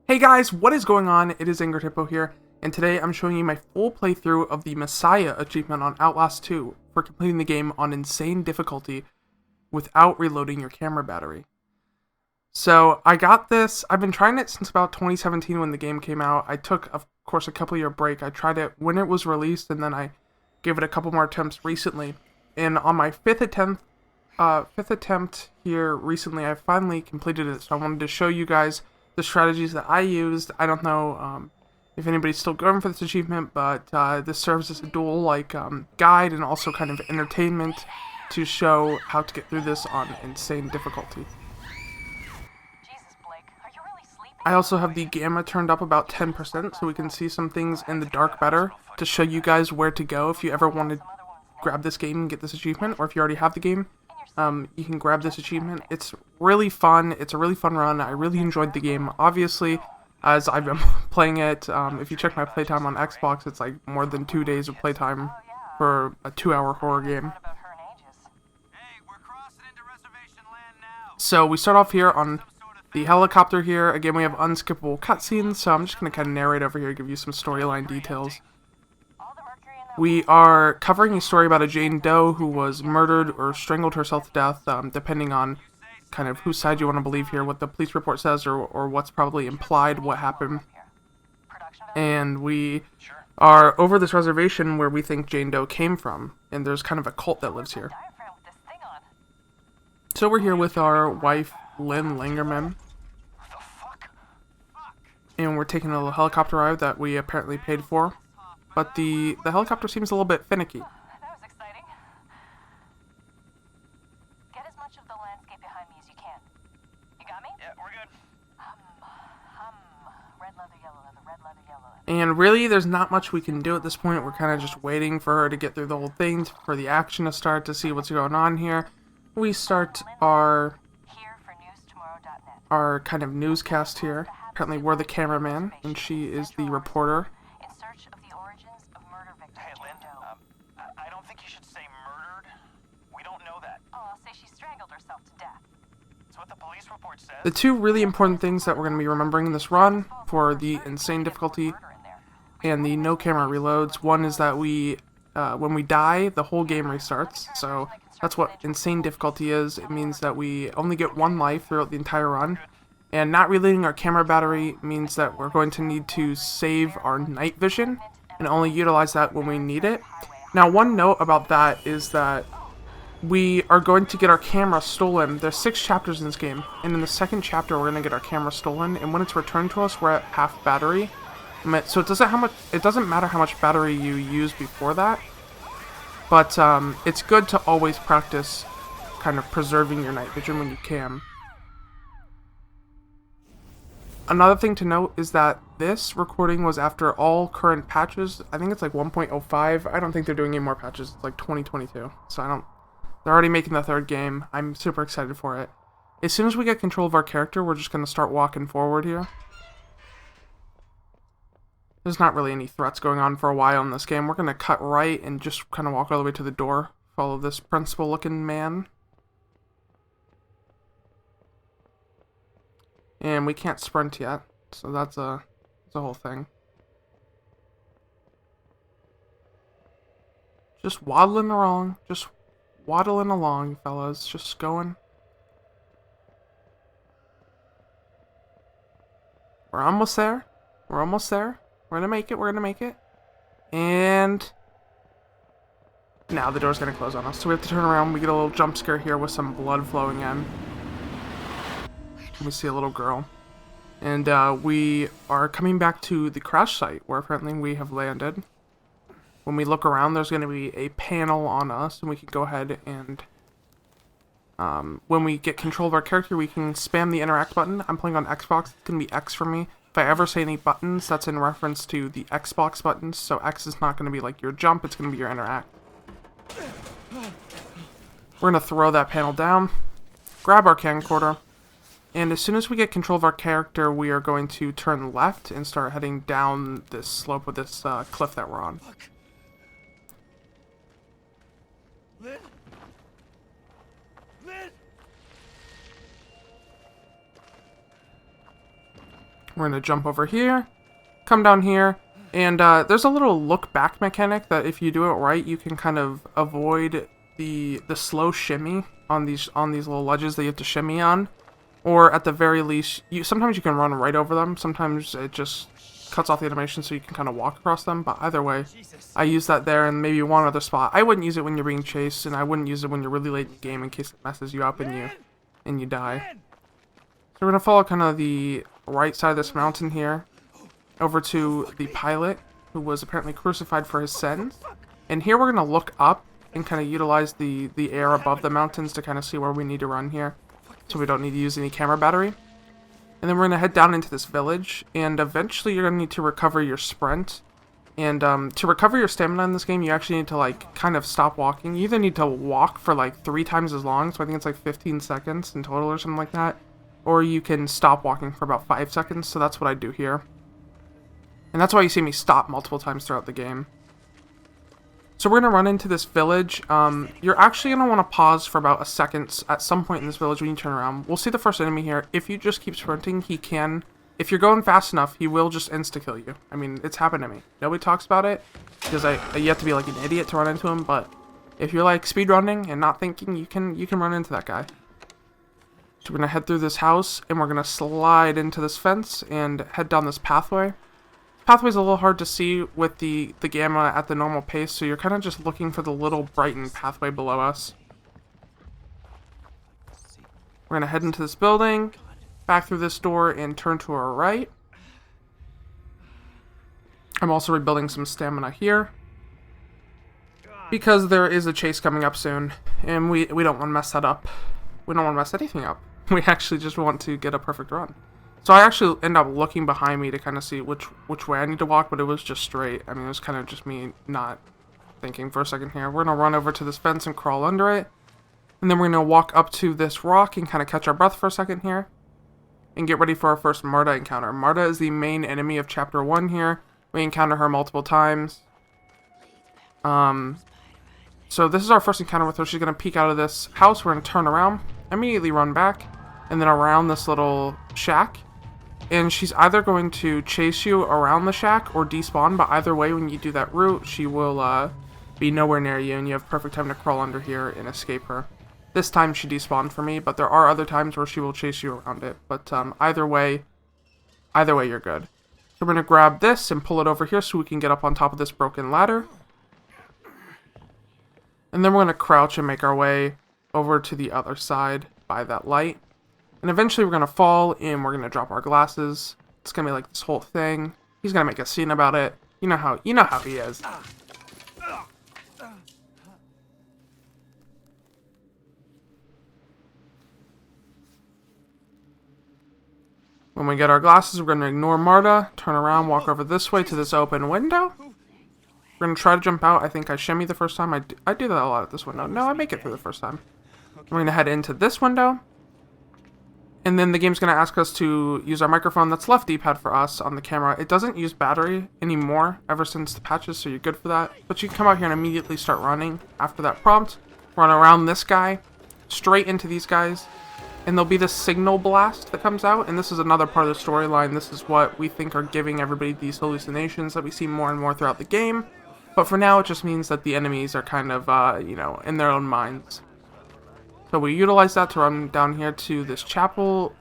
Hey guys, what is going on? It is AngeredHippo here, and today I'm showing you my full playthrough of the Messiah achievement on Outlast 2 for completing the game on insane difficulty without reloading your camera battery. So I got this, I've been trying it since about 2017 when the game came out. I took, of course, a couple year break. I tried it when it was released, and then I gave it a couple more attempts recently. And on my fifth attempt here recently, I finally completed it, so I wanted to show you guys the strategies that I used. I don't know if anybody's still going for this achievement, but this serves as a dual guide and also kind of entertainment to show how to get through this on insane difficulty. Jesus, Blake, are you really sleeping? I also have the gamma turned up about 10% so we can see some things in the dark better to show you guys where to go if you ever want to grab this game and get this achievement, or if you already have the game. You can grab this achievement. It's really fun. It's a really fun run. I really enjoyed the game. Obviously, as I've been playing it, if you check my playtime on Xbox, it's like more than 2 days of playtime for a 2-hour horror game. About her and Aegis. Hey, we're crossing into reservation land now. So we start off here on the helicopter here. Again, we have unskippable cutscenes, so I'm just going to kind of narrate over here, give you some storyline details. All the mercury in that We are covering a story about a Jane Doe who was murdered or strangled herself to death, depending on kind of whose side you want to believe here, what the police report says, or what's probably implied what happened. production value. And we are over this reservation where we think Jane Doe came from, and there's kind of a cult that lives here. Diaphragm with this thing on. So we're here with our wife, Lynn Langerman, What the fuck? and we're taking a little helicopter ride that we apparently paid for. But the helicopter seems a little bit finicky. That was exciting. Get as much of the landscape behind me as you can. You got me? Yeah, we're good. Red leather, yellow leather, red leather, yellow leather. And really, there's not much we can do at this point. We're kind of just waiting for her to get through the whole thing, for the action to start, to see what's going on here. We start our Here for newstomorrow.net. kind of newscast here. Apparently, we're the cameraman, and she is the reporter. In search of the origins of murder victim Hey, Lynn, Jane Doe. I don't think you should say murdered. We don't know that. Oh, I'll say she strangled herself to death. That's what the police report says. The two really important things that we're going to be remembering in this run for the insane difficulty Murder in there. and the no camera reloads. One is that when we die, the whole game restarts. So that's what insane difficulty is. It means that we only get one life throughout the entire run. And not reloading our camera battery means that we're going to need to save our night vision and only utilize that when we need it. Now, one note about that is that we are going to get our camera stolen. There's 6 chapters in this game, and in the second chapter, we're going to get our camera stolen. And when it's returned to us, we're at half battery. So it doesn't matter how much battery you use before that, but it's good to always practice kind of preserving your night vision when you can. Another thing to note is that this recording was after all current patches. I think it's like 1.05. I don't think they're doing any more patches. It's like 2022. So they're already making the 3rd game. I'm super excited for it. As soon as we get control of our character, we're just going to start walking forward here. There's not really any threats going on for a while in this game. We're going to cut right and just kind of walk all the way to the door. Follow this principal-looking man. And we can't sprint yet, so that's a whole thing. Just waddling along, fellas. Just going. We're almost there. We're almost there. We're gonna make it. We're gonna make it. And now the door's gonna close on us, so we have to turn around. We get a little jump scare here with some blood flowing in. We see a little girl, and we are coming back to the crash site where apparently we have landed. When we look around, there's going to be a panel on us, and we can go ahead and when we get control of our character, we can spam the interact button. I'm playing on Xbox. It's going to be X for me. If I ever say any buttons, that's in reference to the Xbox buttons, so X is not going to be like your jump, it's going to be your interact. We're going to throw that panel down, grab our camcorder, and as soon as we get control of our character, we are going to turn left and start heading down this slope of this cliff that we're on. Lynn? Lynn? We're going to jump over here, come down here, and there's a little look back mechanic that if you do it right, you can kind of avoid the slow shimmy on these little ledges that you have to shimmy on. Or at the very least, sometimes you can run right over them, sometimes it just cuts off the animation so you can kind of walk across them, but either way, I use that there and maybe one other spot. I wouldn't use it when you're being chased, and I wouldn't use it when you're really late in the game in case it messes you up and you die. So we're going to follow kind of the right side of this mountain here, over to the pilot, who was apparently crucified for his sins. And here we're going to look up and kind of utilize the air above the mountains to kind of see where we need to run here, so we don't need to use any camera battery. And then we're going to head down into this village, and eventually you're going to need to recover your sprint. And to recover your stamina in this game, you actually need to like kind of stop walking. You either need to walk for like 3 times as long, so I think it's like 15 seconds in total or something like that, or you can stop walking for about 5 seconds, so that's what I do here. And that's why you see me stop multiple times throughout the game. So we're going to run into this village. You're actually going to want to pause for about a second at some point in this village when you turn around. We'll see the first enemy here. If you just keep sprinting, he can... If you're going fast enough, he will just insta-kill you. I mean, it's happened to me. Nobody talks about it, because you have to be like an idiot to run into him, but if you're like speedrunning and not thinking, you can run into that guy. So we're going to head through this house, and we're going to slide into this fence and head down this pathway. Pathway's a little hard to see with the gamma at the normal pace, so you're kind of just looking for the little brightened pathway below us. We're going to head into this building, back through this door, and turn to our right. I'm also rebuilding some stamina here, because there is a chase coming up soon, and we don't want to mess that up. We don't want to mess anything up. We actually just want to get a perfect run. So I actually end up looking behind me to kind of see which way I need to walk, but it was just straight. I mean, it was kind of just me not thinking for a second here. We're going to run over to this fence and crawl under it. And then we're going to walk up to this rock and kind of catch our breath for a second here. And get ready for our first Marta encounter. Marta is the main enemy of Chapter 1 here. We encounter her multiple times. So this is our first encounter with her. She's going to peek out of this house. We're going to turn around, immediately run back, and then around this little shack. And she's either going to chase you around the shack or despawn, but either way, when you do that route, she will be nowhere near you, and you have perfect time to crawl under here and escape her. This time she despawned for me, but there are other times where she will chase you around it. But either way, you're good. So we're going to grab this and pull it over here so we can get up on top of this broken ladder. And then we're going to crouch and make our way over to the other side by that light. And eventually we're going to fall, and we're going to drop our glasses. It's going to be like this whole thing. He's going to make a scene about it. You know how he is. When we get our glasses, we're going to ignore Marta, turn around, walk over this way to this open window. We're going to try to jump out. I think I shimmy the first time. I do that a lot at this window. No, I make it through the first time. We're going to head into this window. And then the game's going to ask us to use our microphone that's left D-pad for us on the camera. It doesn't use battery anymore ever since the patches, so you're good for that. But you can come out here and immediately start running after that prompt. Run around this guy, straight into these guys. And there'll be this signal blast that comes out. And this is another part of the storyline. This is what we think are giving everybody these hallucinations that we see more and more throughout the game. But for now, it just means that the enemies are kind of, in their own minds. So we utilize that to run down here to this chapel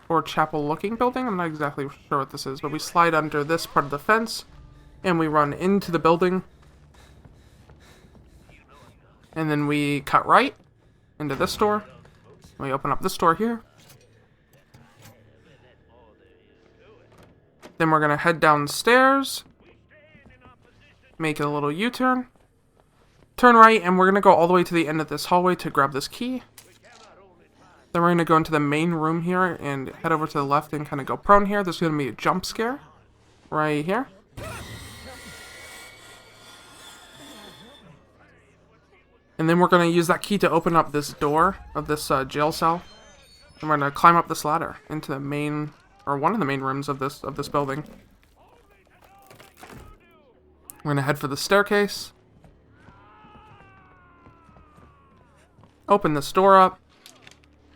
or chapel-looking building. I'm not exactly sure what this is, but we slide under this part of the fence, and we run into the building. And then we cut right into this door. We open up this door here. Then we're going to head downstairs, make a little U-turn. Turn right, and we're going to go all the way to the end of this hallway to grab this key. Then we're going to go into the main room here and head over to the left and kind of go prone here. There's going to be a jump scare right here. And then we're going to use that key to open up this door of this jail cell. And we're going to climb up this ladder into the main, or one of the main rooms of this building. We're going to head for the staircase. Open this door up,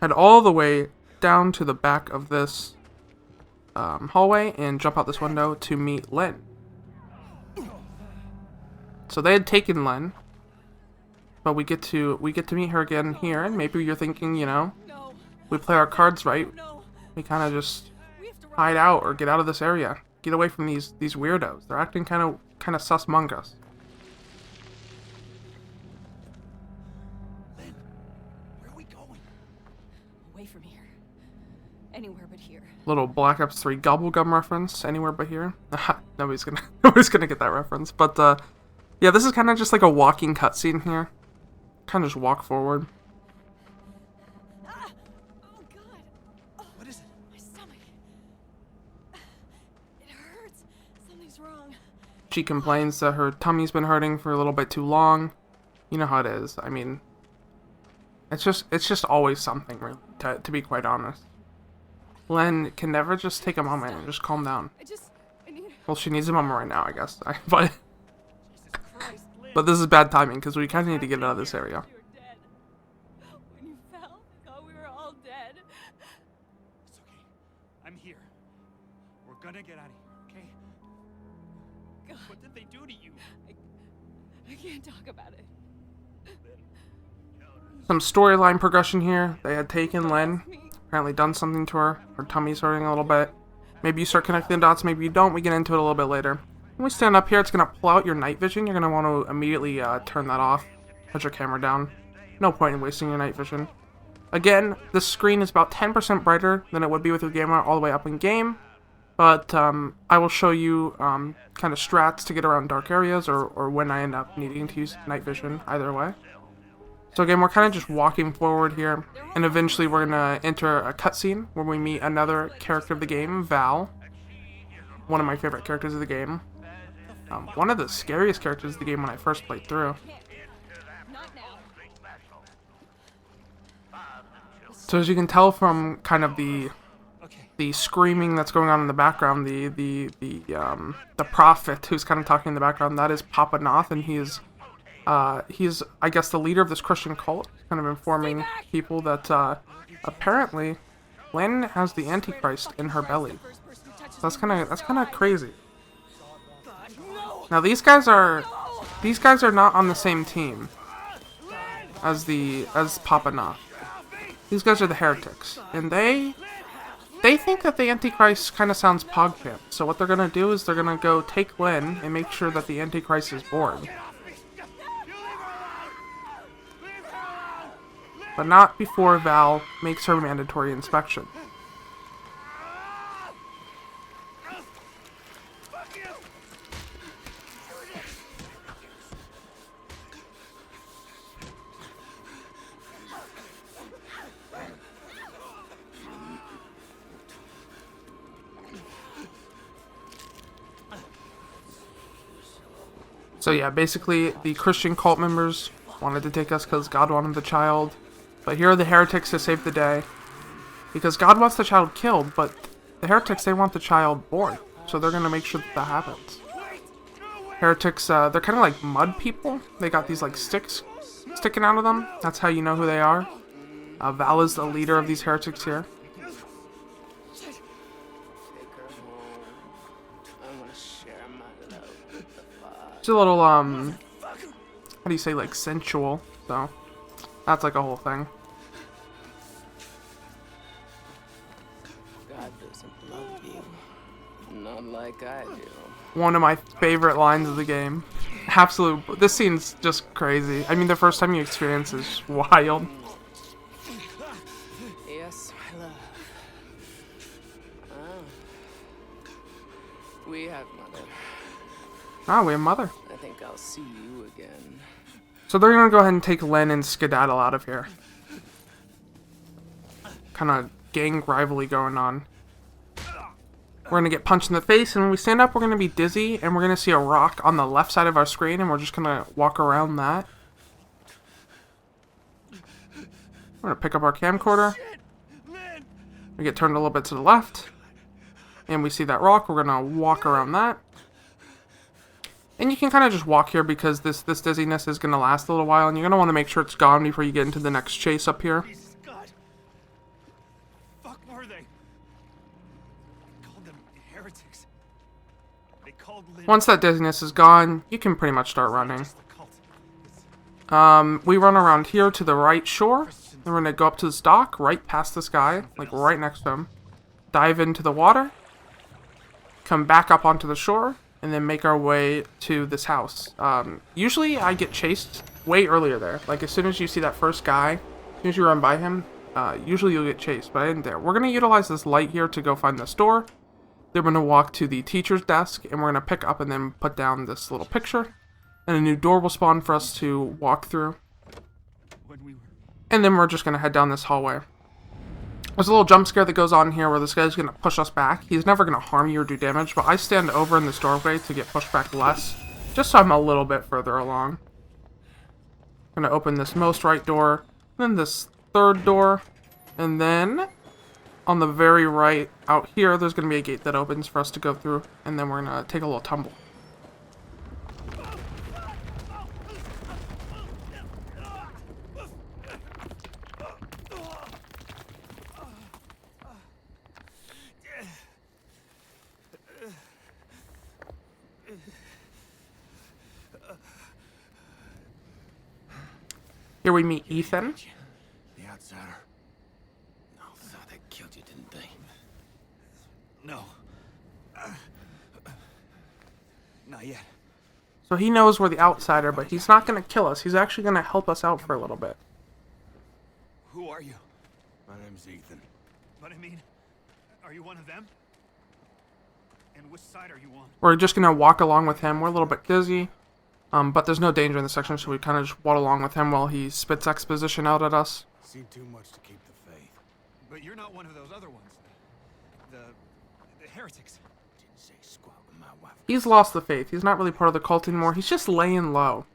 head all the way down to the back of this hallway and jump out this window to meet Lynn. So they had taken Lynn, but we get to meet her again here. And maybe you're thinking, you know, we play our cards right. We kind of just hide out or get out of this area, get away from these weirdos. They're acting kind of sus among us. Lynn, where are we going? Away from here. Anywhere but here. Little Black Ops 3 Gobblegum reference. Anywhere but here. nobody's gonna get that reference. But yeah, this is kind of just like a walking cutscene here. Kind of just walk forward. Ah! Oh God! Oh, What is it? my stomach. It hurts. Something's wrong. She complains that her tummy's been hurting for a little bit too long. You know how it is. I mean, it's just always something, really, to be quite honest. Len can never just take a moment and just calm down. I need. Well, she needs a moment right now, I guess. But Christ, Lynn. but this is bad timing because we kind of need to get out of this area. We were dead. When you fell, I thought we were all dead. It's okay. I'm here. We're gonna get out of here, okay? God, What did they do to you? I can't talk about it. Some storyline progression here. They had taken Len, Me. apparently done something to her. Her tummy's hurting a little bit. Maybe you start connecting the dots, maybe you don't. We get into it a little bit later. When we stand up here, it's going to pull out your night vision. You're going to want to immediately turn that off. Put your camera down. No point in wasting your night vision. Again, this screen is about 10% brighter than it would be with your camera all the way up in game. But I will show you kind of strats to get around dark areas or when I end up needing to use night vision, either way. So again, we're kind of just walking forward here, and eventually we're going to enter a cutscene where we meet another character of the game, Val. One of my favorite characters of the game. One of the scariest characters of the game when I first played through. Not now. So as you can tell from kind of the Okay. screaming that's going on in the background, the prophet who's kind of talking in the background, that is Papa Noth, and he's I guess the leader of this Christian cult, kind of informing people that apparently Lynn has the Antichrist in her belly. First person who touches That's me. kind of crazy. God, no. Now these guys are not on the same team as Papa Noth. These guys are the heretics, and they think that the Antichrist kind of sounds PogChamp. So what they're gonna do is they're gonna go take Lynn and make sure that the Antichrist is born. But not before Val makes her mandatory inspection. So yeah, basically the Christian cult members wanted to take us because God wanted the child. But here are the heretics to save the day. Because God wants the child killed, but the heretics, they want the child born. So they're going to make sure that happens. Heretics, they're kind of like mud people. They got these like sticks sticking out of them. That's how you know who they are. Val is the leader of these heretics here. It's a little, how do you say, like, sensual. So, that's like a whole thing. God doesn't love you. Not like I do. One of my favorite lines of the game. Absolute. This scene's just crazy. I mean, the first time you experience it is just wild. Yes, my love. Ah. We have mother. Ah, we have mother. I think I'll see you again. So they're gonna go ahead and take Len and skedaddle out of here. Kind of gang rivalry going on. We're gonna get punched in the face, and when we stand up, we're gonna be dizzy, and we're gonna see a rock on the left side of our screen, and we're just gonna walk around that. We're gonna pick up our camcorder. We get turned a little bit to the left, and we see that rock. We're gonna walk around that. And you can kind of just walk here because this dizziness is going to last a little while, and you're going to want to make sure it's gone before you get into the next chase up here. Jesus, God. Fuck were they? Called them heretics. They called Lynn. Once that dizziness is gone, you can pretty much start running. Just the cult. It's We run around here to the right shore. Then we're gonna go up to this dock, right past this guy, like right next to him. Dive into the water. Come back up onto the shore, and then make our way to this house. Usually I get chased way earlier there. Like as soon as you see that first guy, as soon as you run by him, usually you'll get chased, but I didn't there. We're gonna utilize this light here to go find this door. Then we're gonna walk to the teacher's desk, and we're gonna pick up and then put down this little picture. And a new door will spawn for us to walk through. when we were. And then we're just gonna head down this hallway. There's a little jump scare that goes on here where this guy's gonna push us back. He's never gonna harm you or do damage, but I stand over in this doorway to get pushed back less, just so I'm a little bit further along. I'm gonna open this most right door, then this third door, and then on the very right out here, there's gonna be a gate that opens for us to go through, and then we're gonna take a little tumble. Here we meet Ethan. The outsider. No, thought they killed you, didn't they? No. Not yet. So he knows we're the outsider, but he's not gonna kill us. He's actually gonna help us out for a little bit. Who are you? My name's Ethan. But I mean, are you one of them? And which side are you on? We're just gonna walk along with him. We're a little bit dizzy, but there's no danger in this section, so we kind of just waddle along with him while he spits exposition out at us. Seen too much to keep the faith. But you're not one of those other ones. The heretics. Didn't say squat with my wife. He's lost the faith. He's not really part of the cult anymore. He's just laying low.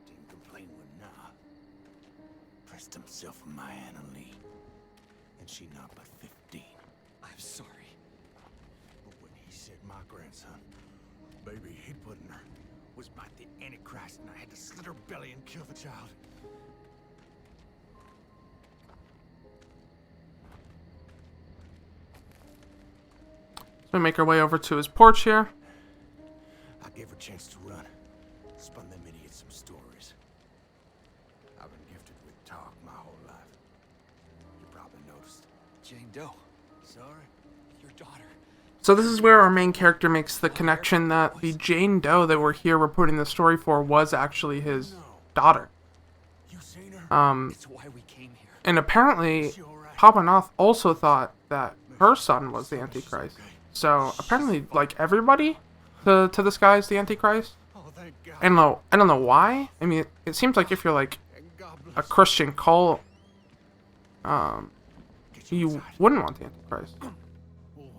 Didn't complain with nah. Pressed himself on my Anna Lee. And she not but 15. I'm sorry. But when he said my grandson, baby he'd put in her, was by the Antichrist, and I had to slit her belly and kill the child. So we make our way over to his porch here. I gave her a chance to run. Spun them idiots some stories. I've been gifted with talk my whole life. You probably noticed. Jane Doe. Sorry? Your daughter. So this is where our main character makes the connection that the Jane Doe that we're here reporting the story for was actually his daughter. You seen her? It's why we came here. And apparently, She all right? Papa Noth also thought that her son was the Antichrist. So apparently, like everybody to this guy is the Antichrist. Oh, thank God. I don't know why. I mean, it seems like if you're like And God a bless Christian cult, Get you you inside. wouldn't want the Antichrist.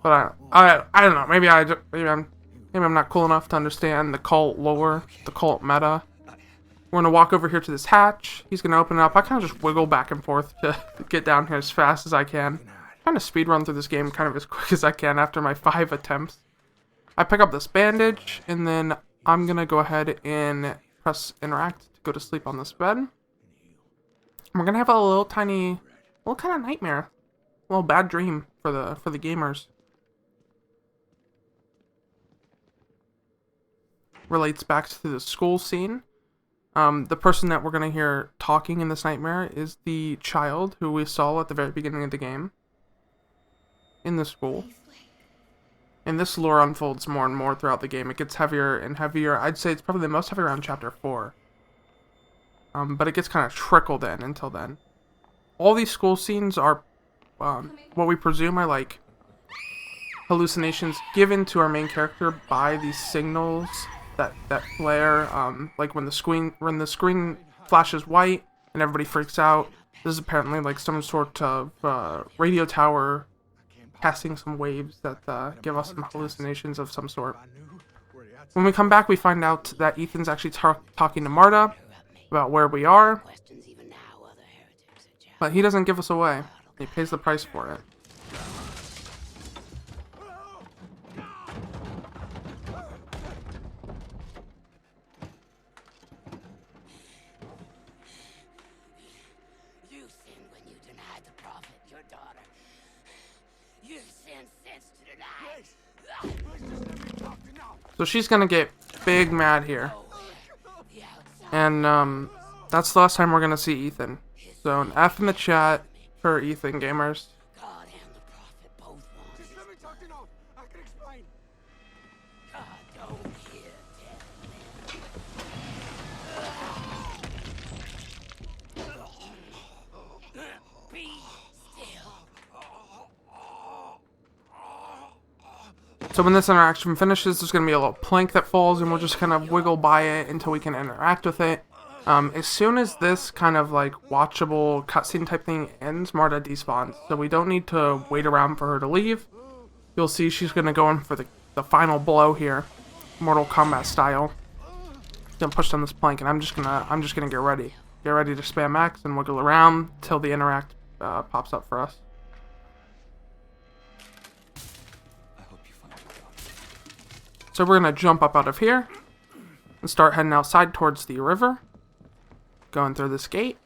But I don't know. Maybe I'm not cool enough to understand the cult lore, the cult meta. We're gonna walk over here to this hatch. He's gonna open it up. I kind of just wiggle back and forth to get down here as fast as I can. Kind of speed run through this game kind of as quick as I can after my 5 attempts. I pick up this bandage, and then I'm gonna go ahead and press interact to go to sleep on this bed. And we're gonna have a little kind of nightmare, a little bad dream for the gamers. Relates back to the school scene. The person that we're gonna hear talking in this nightmare is the child who we saw at the very beginning of the game. In the school. And this lore unfolds more and more throughout the game. It gets heavier and heavier. I'd say it's probably the most heavy around chapter 4. But it gets kind of trickled in until then. All these school scenes are what we presume are like hallucinations given to our main character by these signals that flare. Like when the screen flashes white and everybody freaks out. This is apparently like some sort of radio tower casting some waves that give us some hallucinations of some sort. When we come back, we find out that Ethan's actually talking to Marta about where we are, but he doesn't give us away. He pays the price for it. You sinned when you denied the prophet your daughter. You sinned since to deny. So she's gonna get big mad here. And that's the last time we're gonna see Ethan. So an F in the chat for Ethan gamers. God and the prophet both want Just let me talk to know. I can explain. God don't hear dead. Be still. So when this interaction finishes, there's going to be a little plank that falls, and we'll just kind of wiggle by it until we can interact with it. As soon as this kind of like watchable cutscene type thing ends, Marta despawns. So we don't need to wait around for her to leave. You'll see she's going to go in for the final blow here, Mortal Kombat style. She's going to push down this plank, and I'm just gonna get ready. Get ready to spam X and wiggle around till the interact pops up for us. I hope you find your daughter. So we're going to jump up out of here and start heading outside towards the river. Going through this gate.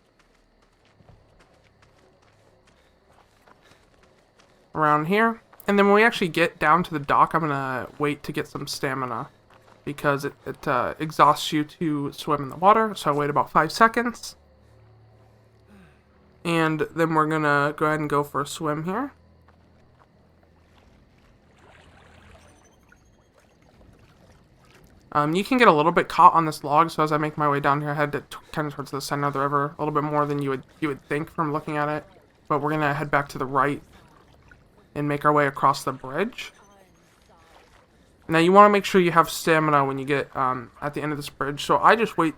Around here. And then when we actually get down to the dock, I'm going to wait to get some stamina. Because it exhausts you to swim in the water. So I wait about 5 seconds. And then we're going to go ahead and go for a swim here. You can get a little bit caught on this log, so as I make my way down here, I head kind of towards the center of the river, a little bit more than you would think from looking at it. But we're gonna head back to the right and make our way across the bridge. Now you want to make sure you have stamina when you get at the end of this bridge. So I just wait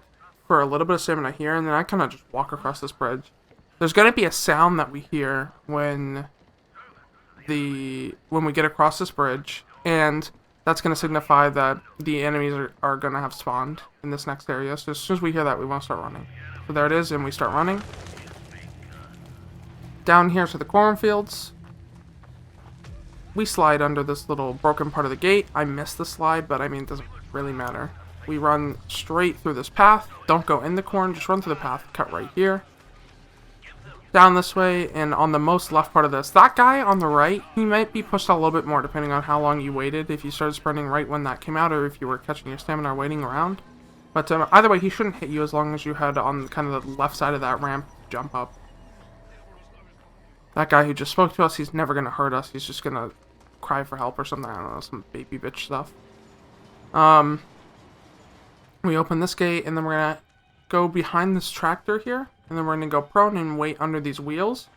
for a little bit of stamina here, and then I kind of just walk across this bridge. There's gonna be a sound that we hear when we get across this bridge, and that's going to signify that the enemies are going to have spawned in this next area. So as soon as we hear that, we want to start running. So there it is, and we start running. Down here to the cornfields. We slide under this little broken part of the gate. I missed the slide, but I mean, it doesn't really matter. We run straight through this path. Don't go in the corn, just run through the path. Cut right here. Down this way, and on the most left part of this, that guy on the right, he might be pushed out a little bit more depending on how long you waited, if you started sprinting right when that came out, or if you were catching your stamina or waiting around. But either way, he shouldn't hit you as long as you had on kind of the left side of that ramp jump up. That guy who just spoke to us, he's never going to hurt us, he's just going to cry for help or something, I don't know, some baby bitch stuff. We open this gate, and then we're going to go behind this tractor here. And then we're going to go prone and wait under these wheels.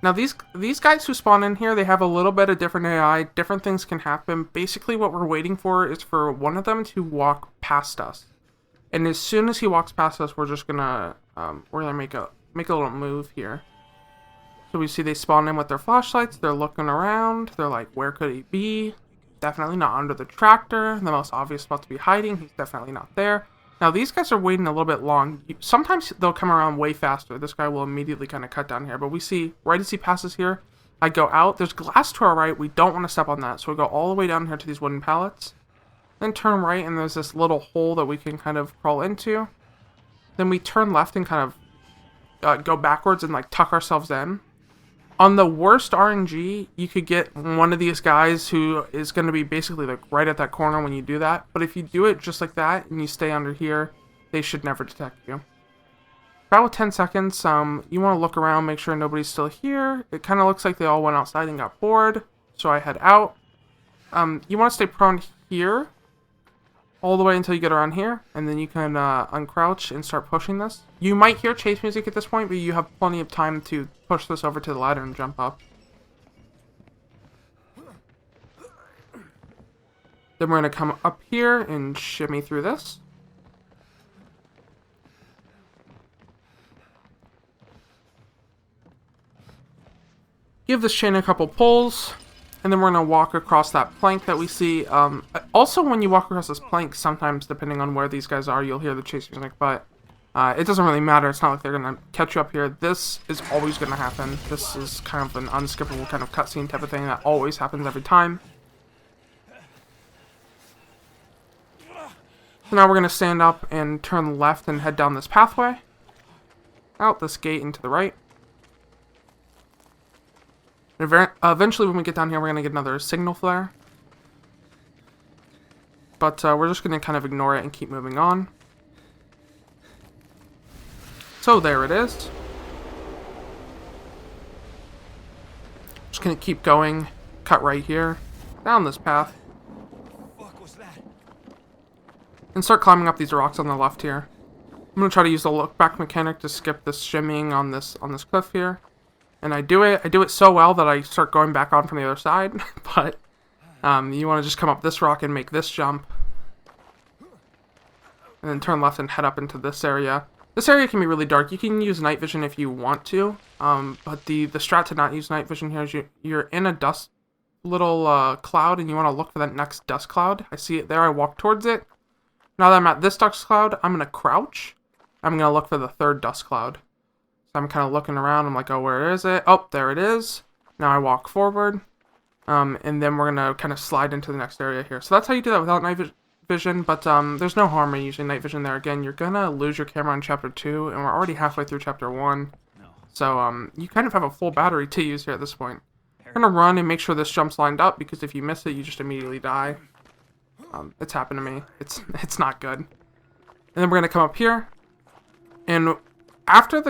Now these guys who spawn in here, they have a little bit of different AI. Different things can happen. Basically what we're waiting for is for one of them to walk past us. And as soon as he walks past us, we're just going to make a little move here. So we see they spawn in with their flashlights. They're looking around. They're like, where could he be? Definitely not under the tractor. The most obvious spot to be hiding. He's definitely not there. Now, these guys are waiting a little bit long. Sometimes they'll come around way faster. This guy will immediately kind of cut down here. But we see, right as he passes here, I go out. There's glass to our right. We don't want to step on that. So we go all the way down here to these wooden pallets. Then turn right, and there's this little hole that we can kind of crawl into. Then we turn left and kind of go backwards and like tuck ourselves in. On the worst RNG, you could get one of these guys who is going to be basically like right at that corner when you do that. But if you do it just like that and you stay under here, they should never detect you. About 10 seconds, you want to look around, make sure nobody's still here. It kind of looks like they all went outside and got bored, so I head out. You want to stay prone here all the way until you get around here, and then you can uncrouch and start pushing this. You might hear chase music at this point, but you have plenty of time to push this over to the ladder and jump up. Then we're going to come up here and shimmy through this. Give this chain a couple pulls. And then we're going to walk across that plank that we see. Also, when you walk across this plank, sometimes, depending on where these guys are, you'll hear the chase music. But it doesn't really matter. It's not like they're going to catch you up here. This is always going to happen. This is kind of an unskippable kind of cutscene type of thing that always happens every time. So now we're going to stand up and turn left and head down this pathway. Out this gate and to the right. Eventually, when we get down here, we're going to get another signal flare. but we're just going to kind of ignore it and keep moving on. So there it is. Just going to keep going, cut right here, down this path, Fuck was that? and start climbing up these rocks on the left here. I'm going to try to use the look back mechanic to skip this shimmying on this cliff here. And I do it so well that I start going back on from the other side, but you want to just come up this rock and make this jump. And then turn left and head up into this area. This area can be really dark. You can use night vision if you want to, but the strat to not use night vision here is you're in a dust little cloud and you want to look for that next dust cloud. I see it there. I walk towards it. Now that I'm at this dust cloud, I'm going to crouch. I'm going to look for the third dust cloud. So I'm kind of looking around. I'm like, oh, where is it? Oh, there it is. Now I walk forward. And then we're going to kind of slide into the next area here. So that's how you do that without night vision. But there's no harm in using night vision there. Again, you're going to lose your camera in Chapter 2. And we're already halfway through Chapter 1. So you kind of have a full battery to use here at this point. We're going to run and make sure this jump's lined up. Because if you miss it, you just immediately die. It's happened to me. It's not good. And then we're going to come up here. And after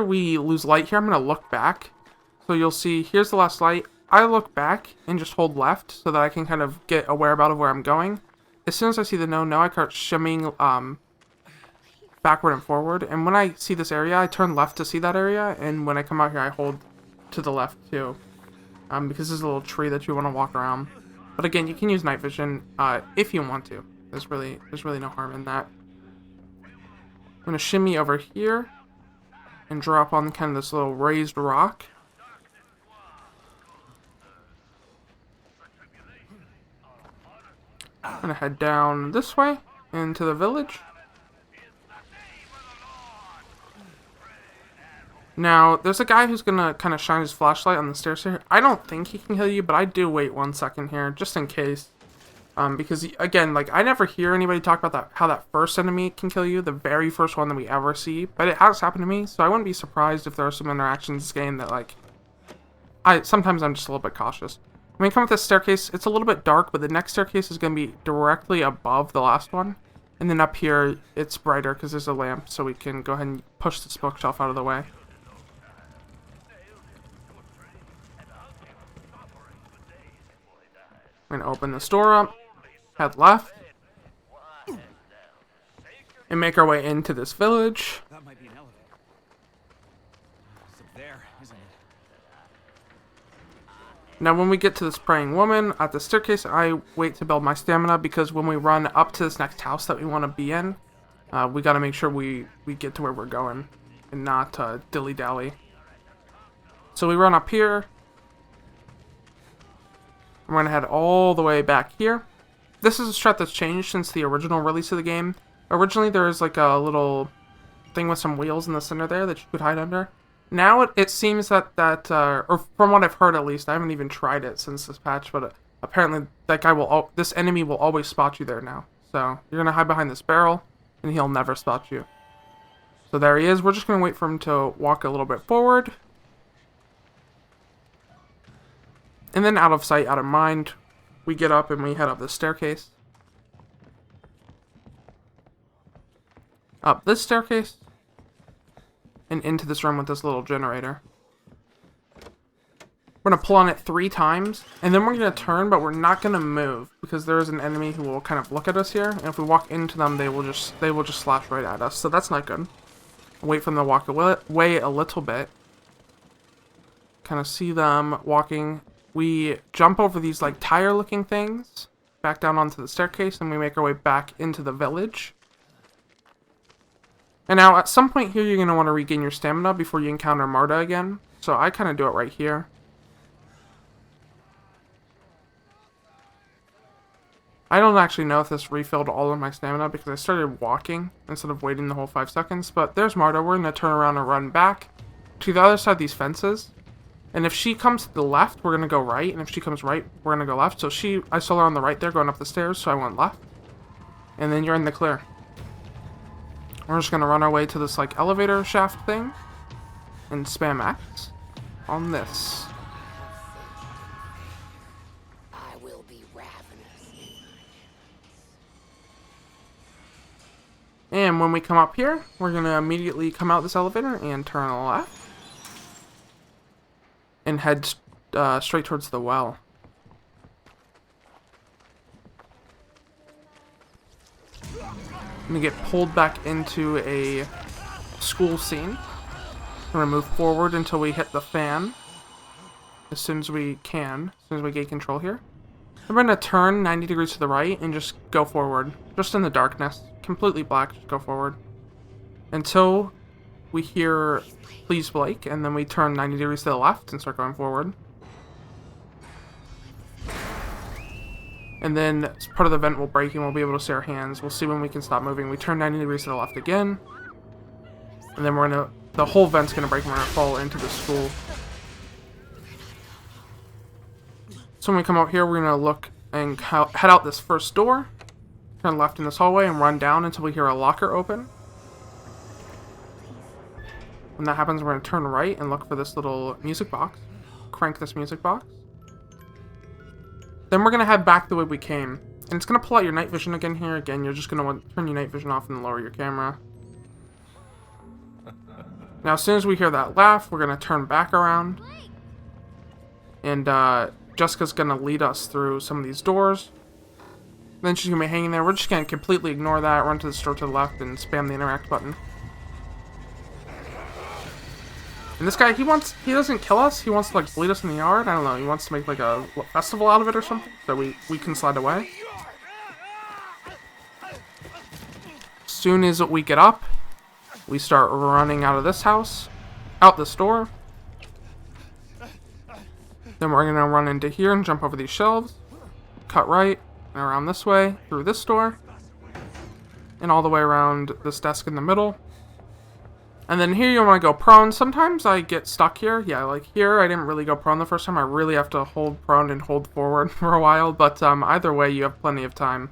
we lose light here, I'm going to look back. So you'll see, here's the last light. I look back and just hold left so that I can kind of get a whereabout of where I'm going. As soon as I see the no, I start shimmying backward and forward. And when I see this area, I turn left to see that area. And when I come out here, I hold to the left too. Because there's a little tree that you want to walk around. But again, you can use night vision if you want to. There's really no harm in that. I'm going to shimmy over here and drop on kind of this little raised rock. I'm going to head down this way into the village. Now, there's a guy who's going to kind of shine his flashlight on the stairs here. I don't think he can kill you, but I do wait 1 second here, just in case. Because, again, like, I never hear anybody talk about how that first enemy can kill you, the very first one that we ever see. But it has happened to me, so I wouldn't be surprised if there are some interactions in this game that, like, sometimes I'm just a little bit cautious. When we come up this staircase, it's a little bit dark, but the next staircase is going to be directly above the last one. And then up here, it's brighter because there's a lamp, so we can go ahead and push this bookshelf out of the way. I'm going to open this door up, head left, and make our way into this village. That might be an elevator. It's up there, isn't it? Now when we get to this praying woman at the staircase, I wait to build my stamina because when we run up to this next house that we want to be in, we got to make sure we get to where we're going and not dilly-dally. So we run up here. I'm going to head all the way back here. This is a strat that's changed since the original release of the game. Originally there was like a little thing with some wheels in the center there that you could hide under. Now it seems that or from what I've heard at least, I haven't even tried it since this patch, but apparently that guy this enemy will always spot you there now. So you're going to hide behind this barrel and he'll never spot you. So there he is. We're just going to wait for him to walk a little bit forward. And then out of sight, out of mind, we get up and we head up the staircase. Up this staircase. And into this room with this little generator. We're going to pull on it 3 times. And then we're going to turn, but we're not going to move. Because there is an enemy who will kind of look at us here. And if we walk into them, they will just slash right at us. So that's not good. Wait for them to walk away a little bit. Kind of see them walking. We jump over these like tire looking things, back down onto the staircase, and we make our way back into the village. And now at some point here you're going to want to regain your stamina before you encounter Marta again. So I kind of do it right here. I don't actually know if this refilled all of my stamina because I started walking instead of waiting the whole 5 seconds. But there's Marta. We're going to turn around and run back to the other side of these fences. And if she comes to the left, we're going to go right. And if she comes right, we're going to go left. So I saw her on the right there going up the stairs, so I went left. And then you're in the clear. We're just going to run our way to this like elevator shaft thing. And spam X on this. I will be ravenous. And when we come up here, we're going to immediately come out this elevator and turn left. And head straight towards the well. I'm going to get pulled back into a school scene. We're going to move forward until we hit the fan. As soon as we can. As soon as we gain control here. I'm going to turn 90 degrees to the right and just go forward. Just in the darkness. Completely black. Just go forward. Until we hear "Please Blake," and then we turn 90 degrees to the left and start going forward. And then as part of the vent will break and we'll be able to see our hands. We'll see when we can stop moving. We turn 90 degrees to the left again. And then the whole vent's gonna break and we're gonna fall into the school. So when we come out here, we're gonna look and head out this first door. Turn left in this hallway and run down until we hear a locker open. When that happens, we're gonna turn right and look for this little music box. Crank this music box. Then we're going to head back the way we came. And it's going to pull out your night vision again here. Again, you're just going to want to turn your night vision off and lower your camera. Now, as soon as we hear that laugh, we're going to turn back around. And Jessica's going to lead us through some of these doors. Then she's going to be hanging there. We're just going to completely ignore that, run to the store to the left, and spam the interact button. And this guy, he doesn't kill us, he wants to like bleed us in the yard, I don't know, he wants to make like a festival out of it or something, so we can slide away. As soon as we get up, we start running out of this house, out this door. Then we're gonna run into here and jump over these shelves, cut right, and around this way, through this door, and all the way around this desk in the middle. And then here you want to go prone. Sometimes I get stuck here. Yeah, like here I didn't really go prone the first time. I really have to hold prone and hold forward for a while. But either way, you have plenty of time.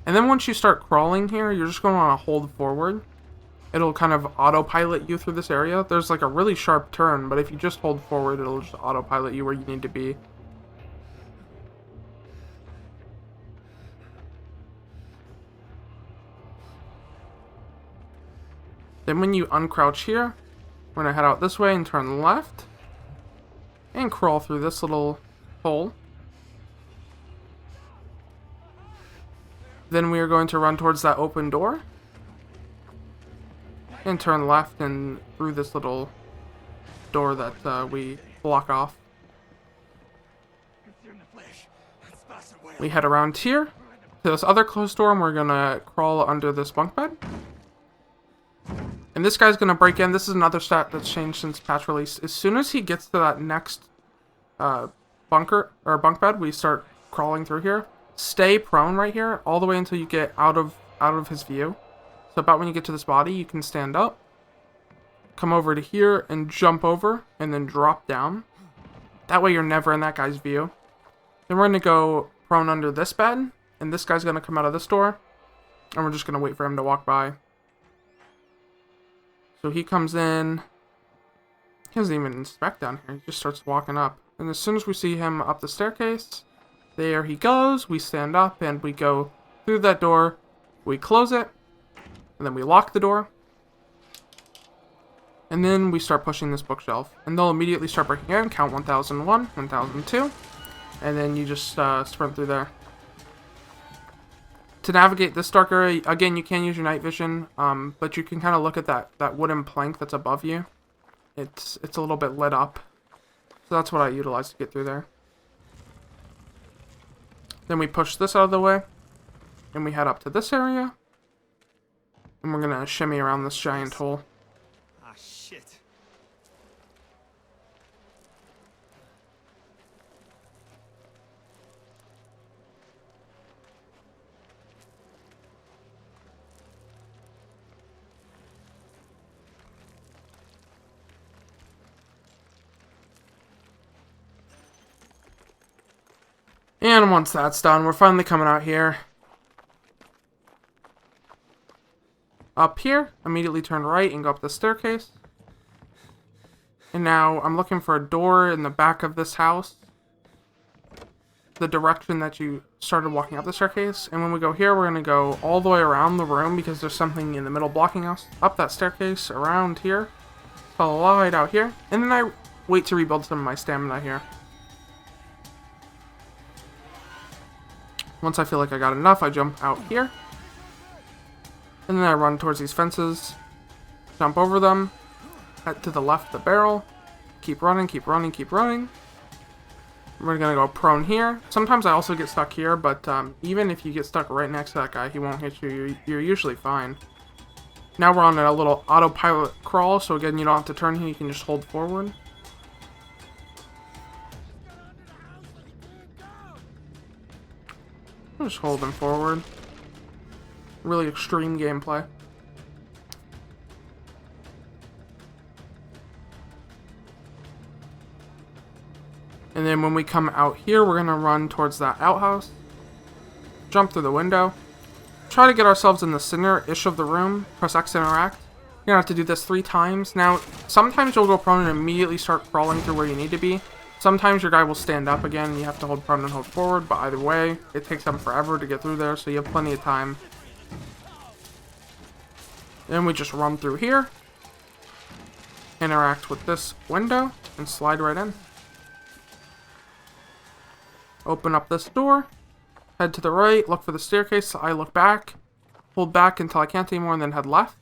And then once you start crawling here, you're just going to want to hold forward. It'll kind of autopilot you through this area. There's like a really sharp turn, but if you just hold forward, it'll just autopilot you where you need to be. Then when you uncrouch here, we're going to head out this way and turn left. And crawl through this little hole. Then we are going to run towards that open door. And turn left and through this little door that we block off. We head around here to this other closed door and we're going to crawl under this bunk bed. And this guy's going to break in. This is another stat that's changed since patch release. As soon as he gets to that next bunk bed, we start crawling through here. Stay prone right here all the way until you get out of his view. So about when you get to this body, you can stand up, come over to here and jump over and then drop down. That way you're never in that guy's view. Then we're going to go prone under this bed, and this guy's going to come out of this door, and we're just going to wait for him to walk by. So he comes in, he doesn't even inspect down here, he just starts walking up. And as soon as we see him up the staircase, there he goes, we stand up and we go through that door, we close it, and then we lock the door. And then we start pushing this bookshelf. And they'll immediately start breaking in, count 1001, 1002, and then you just sprint through there. To navigate this dark area, again, you can use your night vision, but you can kind of look at that wooden plank that's above you. It's a little bit lit up. So that's what I utilize to get through there. Then we push this out of the way, and we head up to this area. And we're going to shimmy around this giant hole. Ah, shit. And once that's done, we're finally coming out here. Up here, immediately turn right and go up the staircase. And now I'm looking for a door in the back of this house. the direction that you started walking up the staircase. And when we go here, we're going to go all the way around the room because there's something in the middle blocking us. Up that staircase, around here, follow the light out here, and then I wait to rebuild some of my stamina here. Once I feel like I got enough, I jump out here. And then I run towards these fences, jump over them, head to the left of the barrel, keep running, keep running, keep running. We're gonna go prone here. Sometimes I also get stuck here, but even if you get stuck right next to that guy, he won't hit you. You're usually fine. Now we're on a little autopilot crawl, so again, you don't have to turn here, you can just hold forward. Just holding forward. Really extreme gameplay. And then when we come out here, we're gonna run towards that outhouse. Jump through the window. Try to get ourselves in the center-ish of the room. Press X to interact. You're gonna have to do this 3 times. Now, sometimes you'll go prone and immediately start crawling through where you need to be. Sometimes your guy will stand up again and you have to hold prone and hold forward, but either way, it takes them forever to get through there, so you have plenty of time. Then we just run through here, interact with this window, and slide right in. Open up this door, head to the right, look for the staircase, I look back, hold back until I can't anymore, and then head left.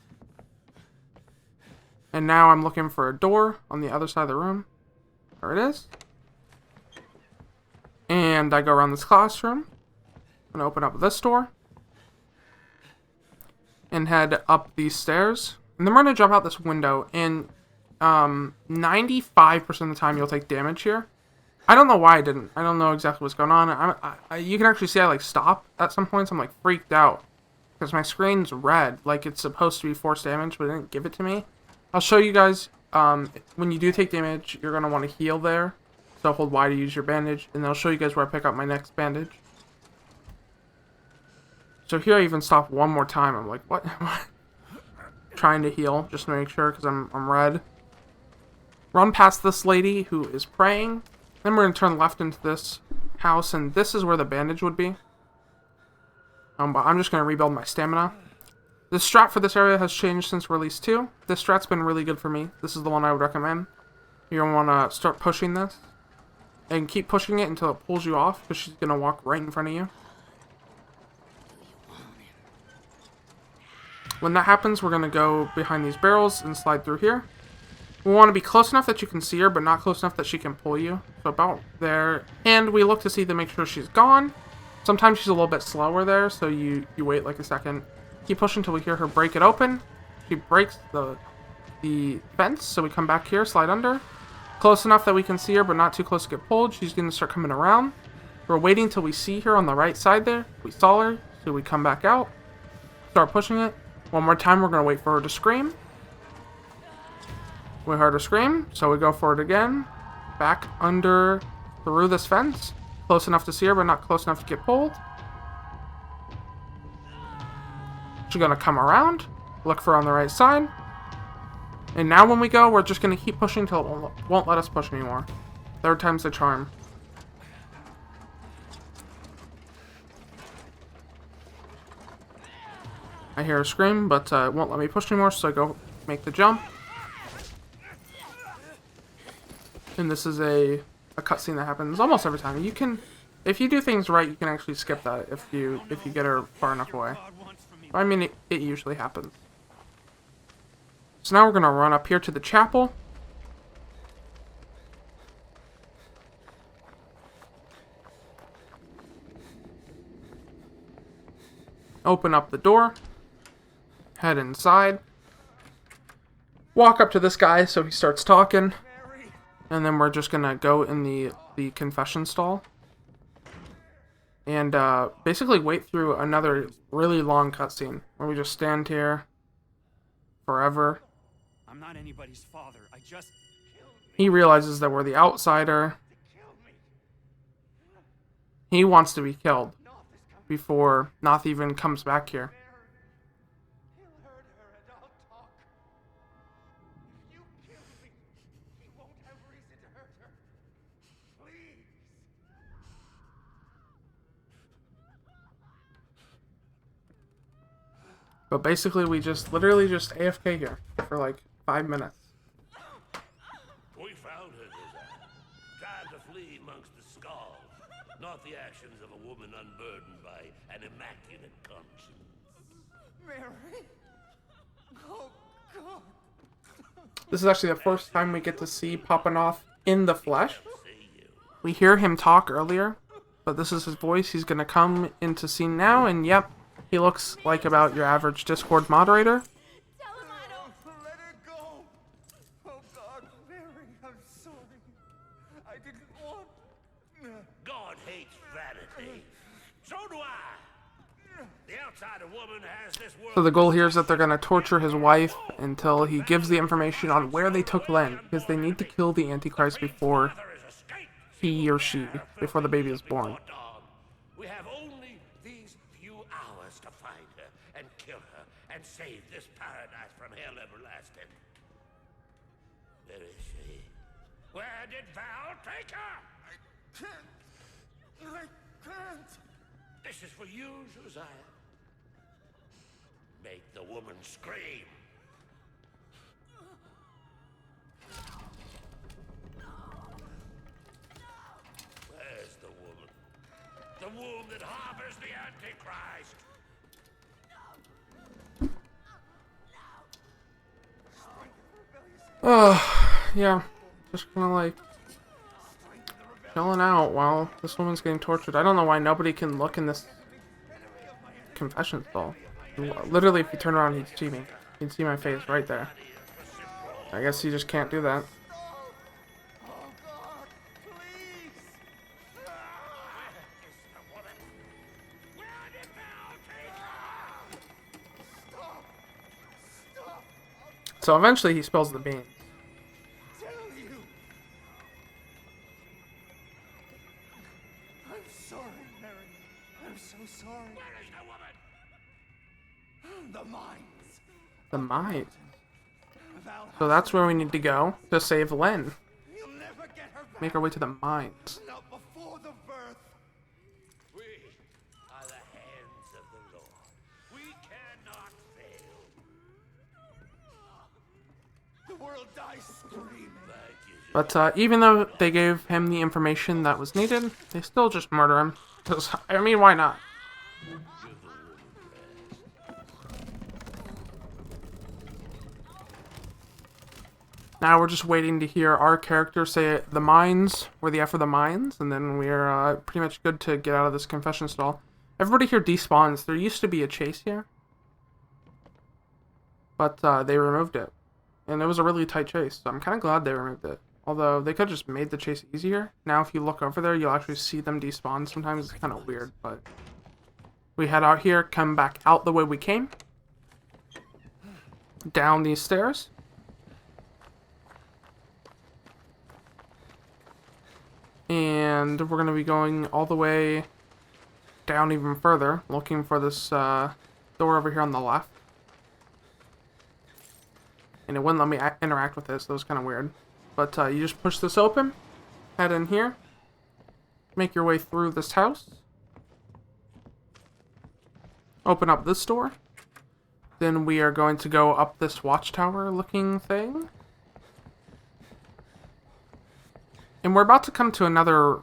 And now I'm looking for a door on the other side of the room. There it is. And I go around this classroom. I'm gonna open up this door. And head up these stairs. And then we're gonna jump out this window. And 95% of the time you'll take damage here. I don't know why I didn't. I don't know exactly what's going on. You can actually see I like stop at some points. I'm like freaked out. Because my screen's red. Like it's supposed to be force damage, but it didn't give it to me. I'll show you guys. When you do take damage, you're going to want to heal there. So hold Y to use your bandage. And I'll show you guys where I pick up my next bandage. So here I even stop one more time. I'm like, what? Trying to heal, just to make sure, because I'm red. Run past this lady who is praying. Then we're going to turn left into this house. And this is where the bandage would be. But I'm just going to rebuild my stamina. The strat for this area has changed since release 2. This strat's been really good for me. This is the one I would recommend. You're going to want to start pushing this. And keep pushing it until it pulls you off, because she's going to walk right in front of you. When that happens, we're going to go behind these barrels and slide through here. We want to be close enough that you can see her, but not close enough that she can pull you. So about there. And we look to see to make sure she's gone. Sometimes she's a little bit slower there, so you wait like a second. Keep pushing until we hear her break it open. She breaks the fence, so we come back here, slide under. Close enough that we can see her, but not too close to get pulled. She's going to start coming around. We're waiting till we see her on the right side there. We saw her, so we come back out. Start pushing it. One more time, we're going to wait for her to scream. We heard her scream, so we go for it again. Back under, through this fence. Close enough to see her, but not close enough to get pulled. She's going to come around, look for her on the right side. And now when we go, we're just going to keep pushing until it won't let us push anymore. 3rd time's the charm. I hear her scream, but it won't let me push anymore, so I go make the jump. And this is a cutscene that happens almost every time. You can, if you do things right, you can actually skip that if you get her far enough away. I mean, it usually happens. So now we're going to run up here to the chapel. Open up the door. Head inside. Walk up to this guy so he starts talking. And then we're just going to go in the confession stall. And basically wait through another really long cutscene where we just stand here forever. I'm not anybody's father. I just... He realizes that we're the outsider. He wants to be killed before Noth even comes back here. He'll hurt her and I'll talk. If you kill me, he won't have reason to hurt her. Please. But basically, we literally just AFK here for like 5 minutes. We found her, trying to flee amongst the skulls, not the actions of a woman unburdened by an immaculate conscience. Mary? Oh, God. This is actually the first time we get to see Papanoff in the flesh. We hear him talk earlier, but this is his voice. He's gonna come into scene now, and yep, he looks like about your average Discord moderator. Tell him I don't. Let her go. Oh, God, Mary, I'm sorry. I didn't want... God hates vanity. So do I. The outsider woman has this world. So the goal here is that they're gonna torture his wife until he gives the information on where they took Len, because they need to kill the Antichrist before he or she, before the baby is born. We have only these few hours to find her and kill her and save this paradise from hell everlasting. Where is she? Where did Val take her? I can't. This is for you, Josiah. Make the woman scream. Where's the woman? The womb that harbors the Antichrist. Yeah, just kinda like chilling out while this woman's getting tortured. I don't know why nobody can look in this confession stall. Literally, if you turn around, he'd see me. He'd see my face right there. I guess you just can't do that. Oh, God, please. Where did Val take her? Stop. Stop. So eventually he spills the beans. Tell you. I'm sorry, Mary. I'm so sorry. Where is the woman? The mines. The mine. Val, So that's where we need to go to save Len. you'll never get her back. Make our way to the mines. Not before the birth. We are the hands of the Lord. We cannot fail. The world dies screaming. Thank you. But even though they gave him the information that was needed, they still just murder him. 'Cause, I mean, why not? Now we're just waiting to hear our character say the mines, we're the F for the mines, and then we're pretty much good to get out of this confession stall. Everybody here despawns. There used to be a chase here, but they removed it. And it was a really tight chase, so I'm kind of glad they removed it. Although they could have just made the chase easier. Now if you look over there, you'll actually see them despawn. Sometimes it's kind of weird, but we head out here, come back out the way we came. Down these stairs. And we're going to be going all the way down even further, looking for this door over here on the left. And it wouldn't let me interact with this, so it was kind of weird. But you just push this open, head in here, make your way through this house, open up this door. Then we are going to go up this watchtower looking thing. And we're about to come to another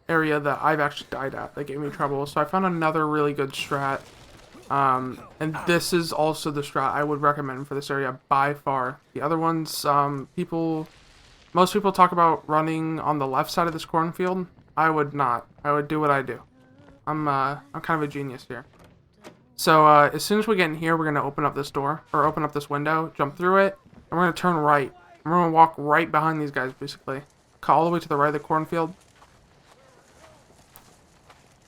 area that I've actually died at that gave me trouble. So I found another really good strat. And this is also the strat I would recommend for this area by far. The other ones, most people talk about running on the left side of this cornfield. I would not. I would do what I do. I'm kind of a genius here. So as soon as we get in here, we're going to open up this door, or open up this window, jump through it, and we're going to turn right. And we're going to walk right behind these guys, basically. All the way to the right of the cornfield.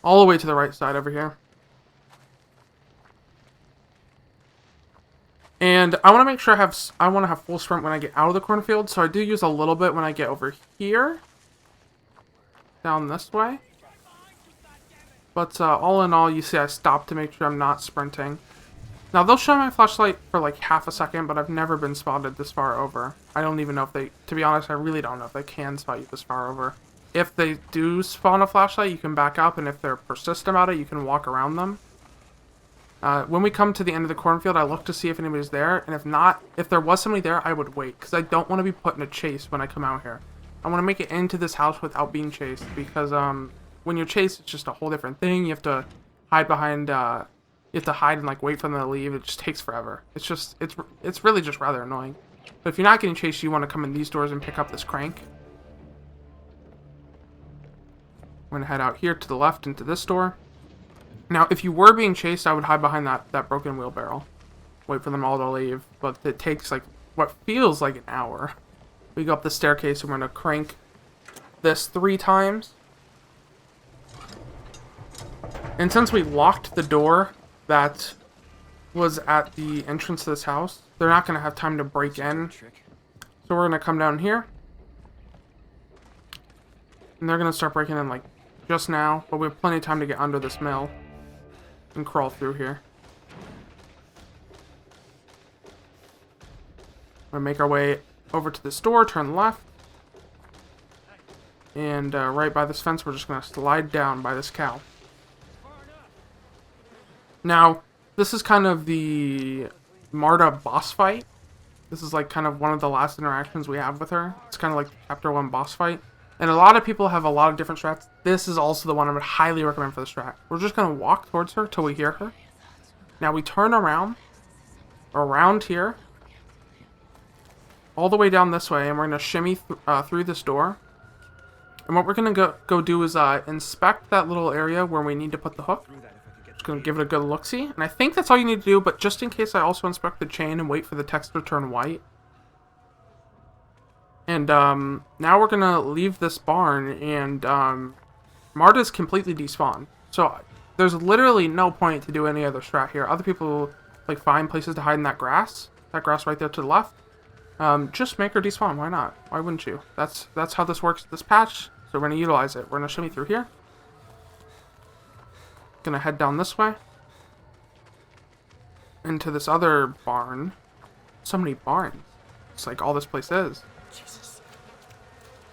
All the way to the right side over here. And I want to make sure I want to have full sprint when I get out of the cornfield, so I do use a little bit when I get over here. Down this way. But all in all, you see I stop to make sure I'm not sprinting. Now, they'll show my flashlight for like half a second, but I've never been spotted this far over. I don't even know if they, to be honest, I really don't know if they can spot you this far over. If they do spawn a flashlight, you can back up, and if they're persistent about it, you can walk around them. When we come to the end of the cornfield, I look to see if anybody's there, and if not, if there was somebody there, I would wait, because I don't want to be put in a chase when I come out here. I want to make it into this house without being chased, because when you're chased, it's just a whole different thing. You have to hide behind, you have to hide and like wait for them to leave. It just takes forever. It's really just rather annoying. But if you're not getting chased, you want to come in these doors and pick up this crank. I'm gonna head out here to the left into this door. Now, if you were being chased, I would hide behind that broken wheelbarrow. Wait for them all to leave, but it takes like what feels like an hour. We go up the staircase and we're gonna crank this 3 times. And since we locked the door that was at the entrance to this house, they're not gonna have time to break in. So we're gonna come down here. And they're gonna start breaking in like just now, but we have plenty of time to get under this mill and crawl through here. We're gonna make our way over to this door, turn left, and right by this fence, we're just gonna slide down by this cow. Now, this is kind of the Marta boss fight. This is like kind of one of the last interactions we have with her. It's kind of like the chapter 1 boss fight. And a lot of people have a lot of different strats. This is also the one I would highly recommend for the strat. We're just going to walk towards her till we hear her. Now we turn around here, all the way down this way, and we're going to shimmy through this door. And what we're going to go do is inspect that little area where we need to put the hook. Just going to give it a good look-see. And I think that's all you need to do, but just in case, I also inspect the chain and wait for the text to turn white. And now we're gonna leave this barn, and Marta's completely despawned. So there's literally no point to do any other strat here. Other people like find places to hide in that grass right there to the left. Just make her despawn. Why not? Why wouldn't you? That's how this works. This patch. So we're gonna utilize it. We're gonna shimmy through here. Gonna head down this way into this other barn. So many barns. It's like all this place is.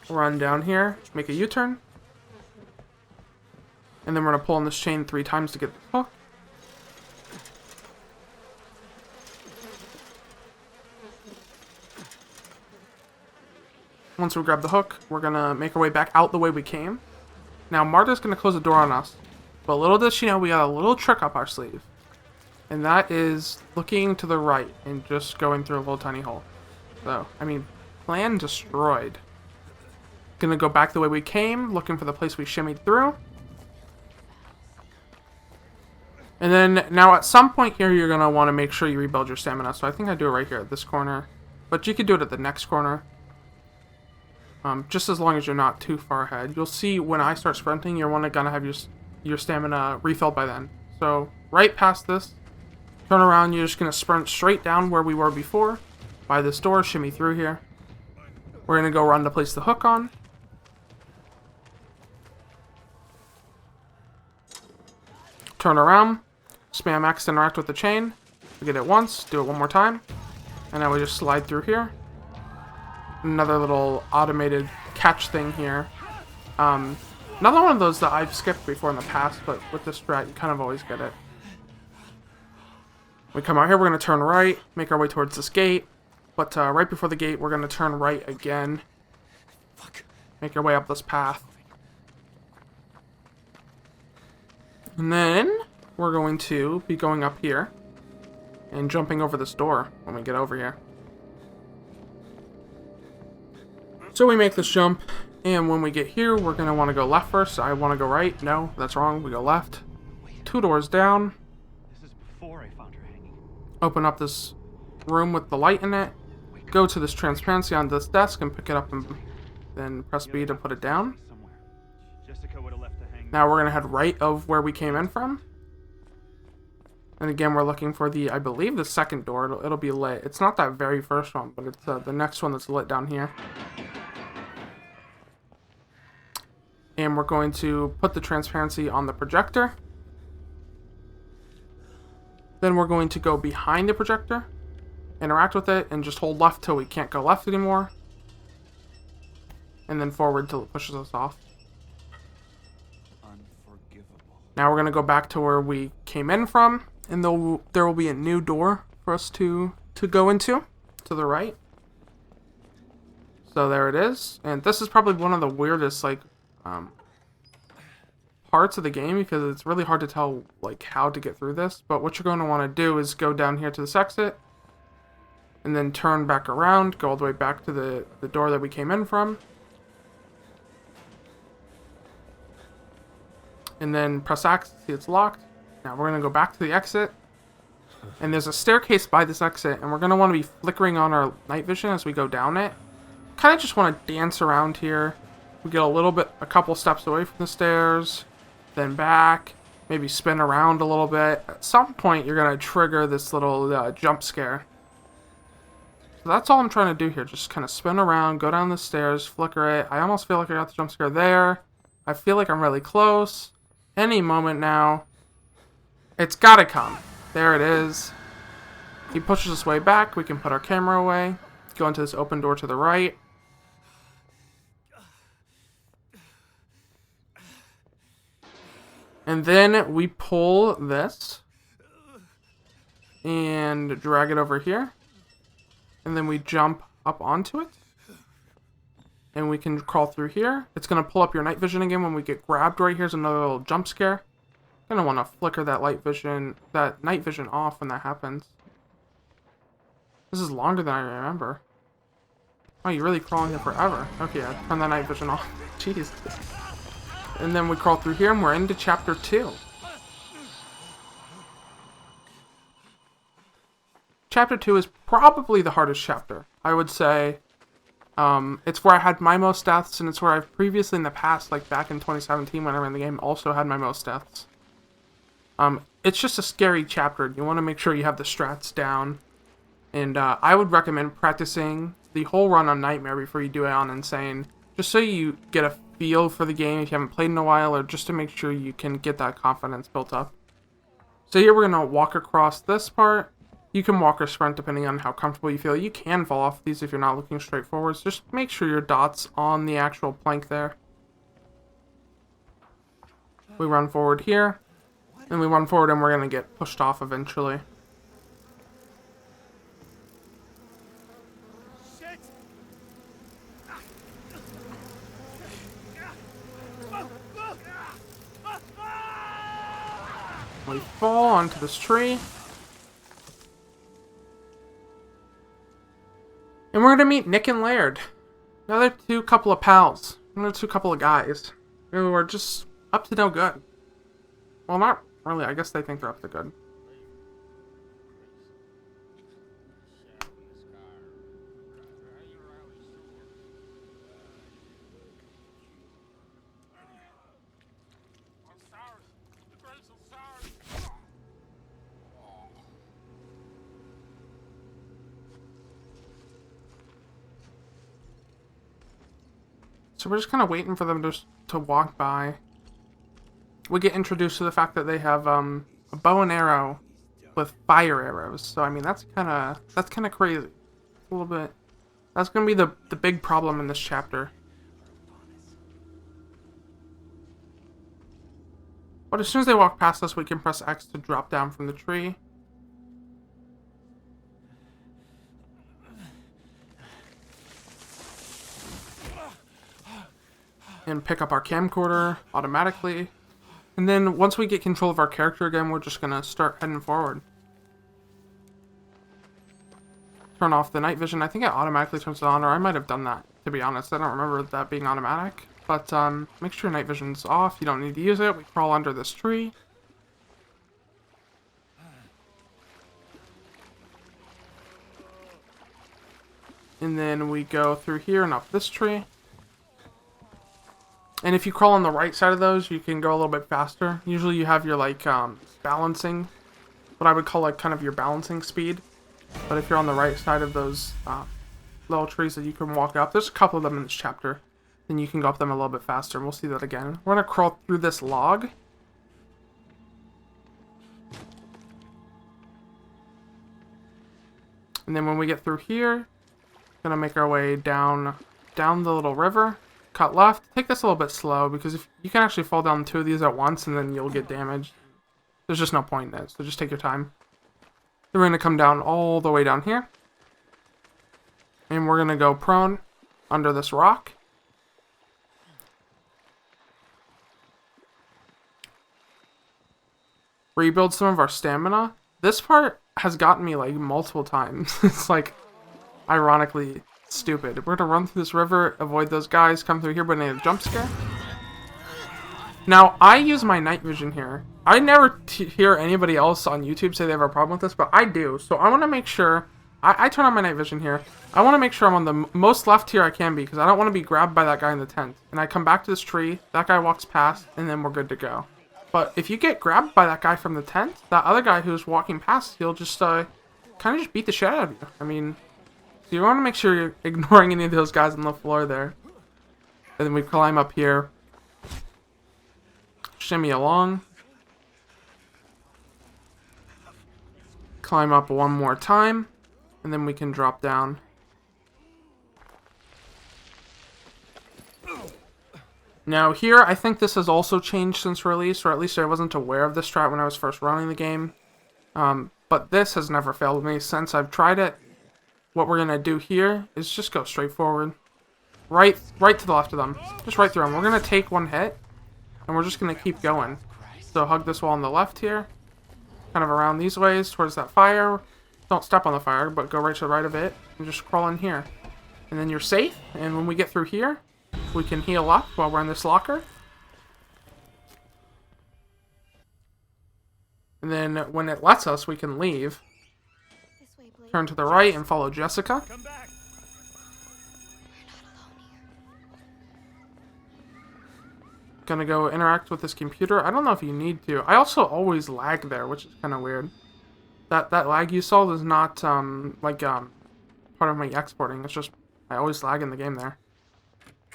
Run down here, make a U-turn, and then we're gonna pull on this chain 3 times to get the hook. Once we grab the hook, we're gonna make our way back out the way we came. Now Marta's gonna close the door on us, but little does she know we got a little trick up our sleeve, and that is looking to the right and just going through a little tiny hole. So, I mean, plan destroyed. Gonna go back the way we came, looking for the place we shimmied through. And then, now at some point here, you're gonna want to make sure you rebuild your stamina. So I think I do it right here at this corner. But you could do it at the next corner. Just as long as you're not too far ahead. You'll see when I start sprinting, you're gonna have your stamina refilled by then. So, right past this, turn around, you're just gonna sprint straight down where we were before. By this door, shimmy through here. We're gonna go run to place the hook on. Turn around, spam X to interact with the chain. We get it once, do it one more time, and now we just slide through here. Another little automated catch thing here. Another one of those that I've skipped before in the past, but with this strat, you kind of always get it. We come out here, we're going to turn right, make our way towards this gate, but right before the gate, we're going to turn right again. Make our way up this path. And then we're going to be going up here and jumping over this door when we get over here. So we make this jump, and when we get here, we're going to want to go left first. I want to go right. No, that's wrong. We go left. 2 doors down. This is before I found her hanging. Open up this room with the light in it. Go to this transparency on this desk and pick it up, and then press B to put it down. Somewhere. Jessica would have left to hang. Now we're going to head right of where we came in from. And again, we're looking for I believe the second door. It'll be lit. It's not that very first one, but it's the next one that's lit down here. And we're going to put the transparency on the projector. Then we're going to go behind the projector, interact with it, and just hold left till we can't go left anymore. And then forward till it pushes us off. Unforgivable. Now we're going to go back to where we came in from. And there will be a new door for us to go into, to the right. So there it is. And this is probably one of the weirdest, like, parts of the game, because it's really hard to tell, like, how to get through this. But what you're going to want to do is go down here to this exit, and then turn back around, go all the way back to the door that we came in from. And then press X, see it's locked. Now we're going to go back to the exit. And there's a staircase by this exit, and we're going to want to be flickering on our night vision as we go down it. Kind of just want to dance around here. We get a couple steps away from the stairs, then back, maybe spin around a little bit. At some point, you're going to trigger this little jump scare. So that's all I'm trying to do here. Just kind of spin around, go down the stairs, flicker it. I almost feel like I got the jump scare there. I feel like I'm really close. Any moment now. It's got to come. There it is. He pushes us way back. We can put our camera away. Go into this open door to the right. And then we pull this and drag it over here. And then we jump up onto it. And we can crawl through here. It's going to pull up your night vision again when we get grabbed. Right here's another little jump scare. Going to want to flicker that night vision off when that happens. This is longer than I remember. Oh, you're really crawling here forever. Okay, yeah, turn that night vision off. Jeez. And then we crawl through here, and we're into chapter 2. Chapter 2 is probably the hardest chapter. I would say it's where I had my most deaths, and it's where I've previously in the past, like back in 2017 when I ran the game, also had my most deaths. It's just a scary chapter. You want to make sure you have the strats down. And I would recommend practicing the whole run on Nightmare before you do it on Insane. Just so you get a feel for the game if you haven't played in a while, or just to make sure you can get that confidence built up. So here we're going to walk across this part. You can walk or sprint depending on how comfortable you feel. You can fall off these if you're not looking straight forwards. Just make sure your dot's on the actual plank there. We run forward here. And we run forward and we're going to get pushed off eventually. We fall onto this tree. And we're going to meet Nick and Laird. Another couple of pals. Another couple of guys. Who are just up to no good. Well, not really. I guess they think they're up to good. So we're just kind of waiting for them to walk by. We get introduced to the fact that they have a bow and arrow with fire arrows. So I mean that's kind of crazy. A little bit. That's gonna be the big problem in this chapter. But as soon as they walk past us, we can press X to drop down from the tree. And pick up our camcorder automatically. And then once we get control of our character again, we're just gonna start heading forward. Turn off the night vision. I think it automatically turns it on, or I might have done that, to be honest. I don't remember that being automatic. But make sure night vision's off. You don't need to use it. We crawl under this tree. And then we go through here and up this tree. And if you crawl on the right side of those, you can go a little bit faster. Usually you have your, like, balancing, what I would call, like, kind of your balancing speed. But if you're on the right side of those little trees that you can walk up, there's a couple of them in this chapter, then you can go up them a little bit faster, and we'll see that again. We're going to crawl through this log. And then when we get through here, going to make our way down the little river. Cut left. Take this a little bit slow, because if you can actually fall down 2 of these at once and then you'll get damaged. there's just no point in it. So just take your time. Then we're going to come down all the way down here. And we're going to go prone under this rock. Rebuild some of our stamina. This part has gotten me like multiple times. It's like ironically stupid. We're going to run through this river, avoid those guys, come through here, but they have a jump scare. Now, I use my night vision here. I never hear anybody else on YouTube say they have a problem with this, but I do. So I want to make sure... I turn on my night vision here. I want to make sure I'm on the most left here I can be, because I don't want to be grabbed by that guy in the tent. And I come back to this tree, that guy walks past, and then we're good to go. But if you get grabbed by that guy from the tent, that other guy who's walking past, he'll just kind of just beat the shit out of you. I mean, so you want to make sure you're ignoring any of those guys on the floor there. And then we climb up here. Shimmy along. Climb up one more time. And then we can drop down. Now here, I think this has also changed since release, or at least I wasn't aware of this strat when I was first running the game. But this has never failed me since I've tried it. What we're going to do here is just go straight forward. Right to the left of them. Just right through them. We're going to take one hit, and we're just going to keep going. So hug this wall on the left here. Kind of around these ways towards that fire. Don't step on the fire, but go right to the right of it. And just crawl in here. And then you're safe, and when we get through here, we can heal up while we're in this locker. And then when it lets us, we can leave. This way, Blake. Turn to the right and follow Jessica. Come back. Gonna go interact with this computer. I don't know if you need to. I also always lag there, which is kind of weird. That lag you saw is not part of my exporting. It's just I always lag in the game there.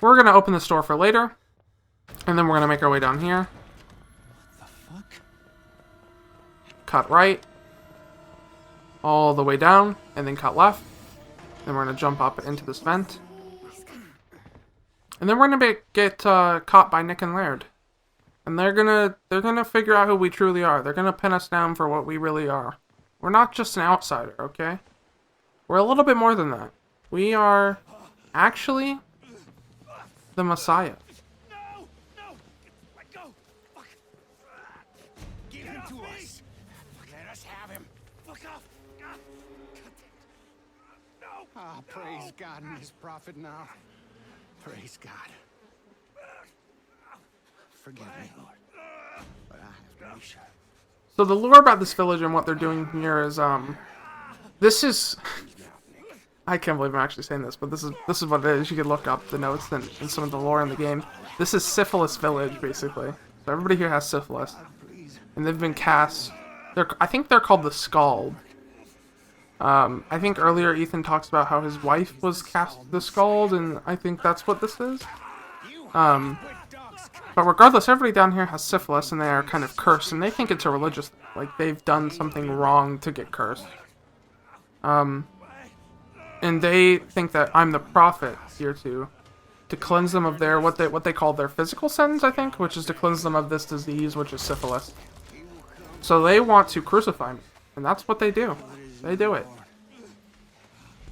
We're gonna open the store for later, and then we're gonna make our way down here. What the fuck? Cut right, all the way down, and then cut left. Then we're gonna jump up into this vent, and then we're gonna get caught by Nick and Laird, and they're gonna figure out who we truly are. They're gonna pin us down for what we really are. We're not just an outsider, okay? We're a little bit more than that. We are actually the Messiah. No! Let go! Fuck! Give him to us! Let us have him! Fuck off! God. No! Ah, praise God and his prophet now. Praise God. Forgive me, Lord. But I have to be sure. So the lore about this village and what they're doing here is, this is... I can't believe I'm actually saying this, but this is what it is. You can look up the notes and some of the lore in the game. This is Syphilis Village, basically. So everybody here has syphilis. And they've been cast... I think they're called the Scald. I think earlier Ethan talks about how his wife was cast the Scald, and I think that's what this is. But regardless, everybody down here has syphilis, and they are kind of cursed, and they think it's a religious thing. Like, they've done something wrong to get cursed. And they think that I'm the prophet here to cleanse them of their, what they call their physical sins, I think, which is to cleanse them of this disease, which is syphilis. So they want to crucify me, and that's what they do. They do it.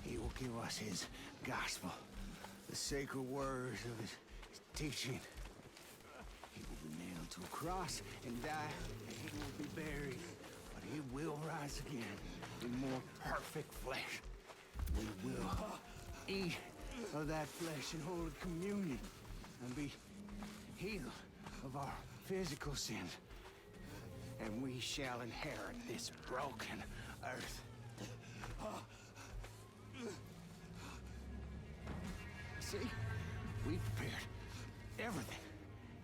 He will give us his gospel, the sacred words of his teaching. He will be nailed to a cross and die, and he will be buried, but he will rise again in more perfect flesh. We will eat of that flesh in holy communion and be healed of our physical sins. And we shall inherit this broken earth. See? We prepared everything.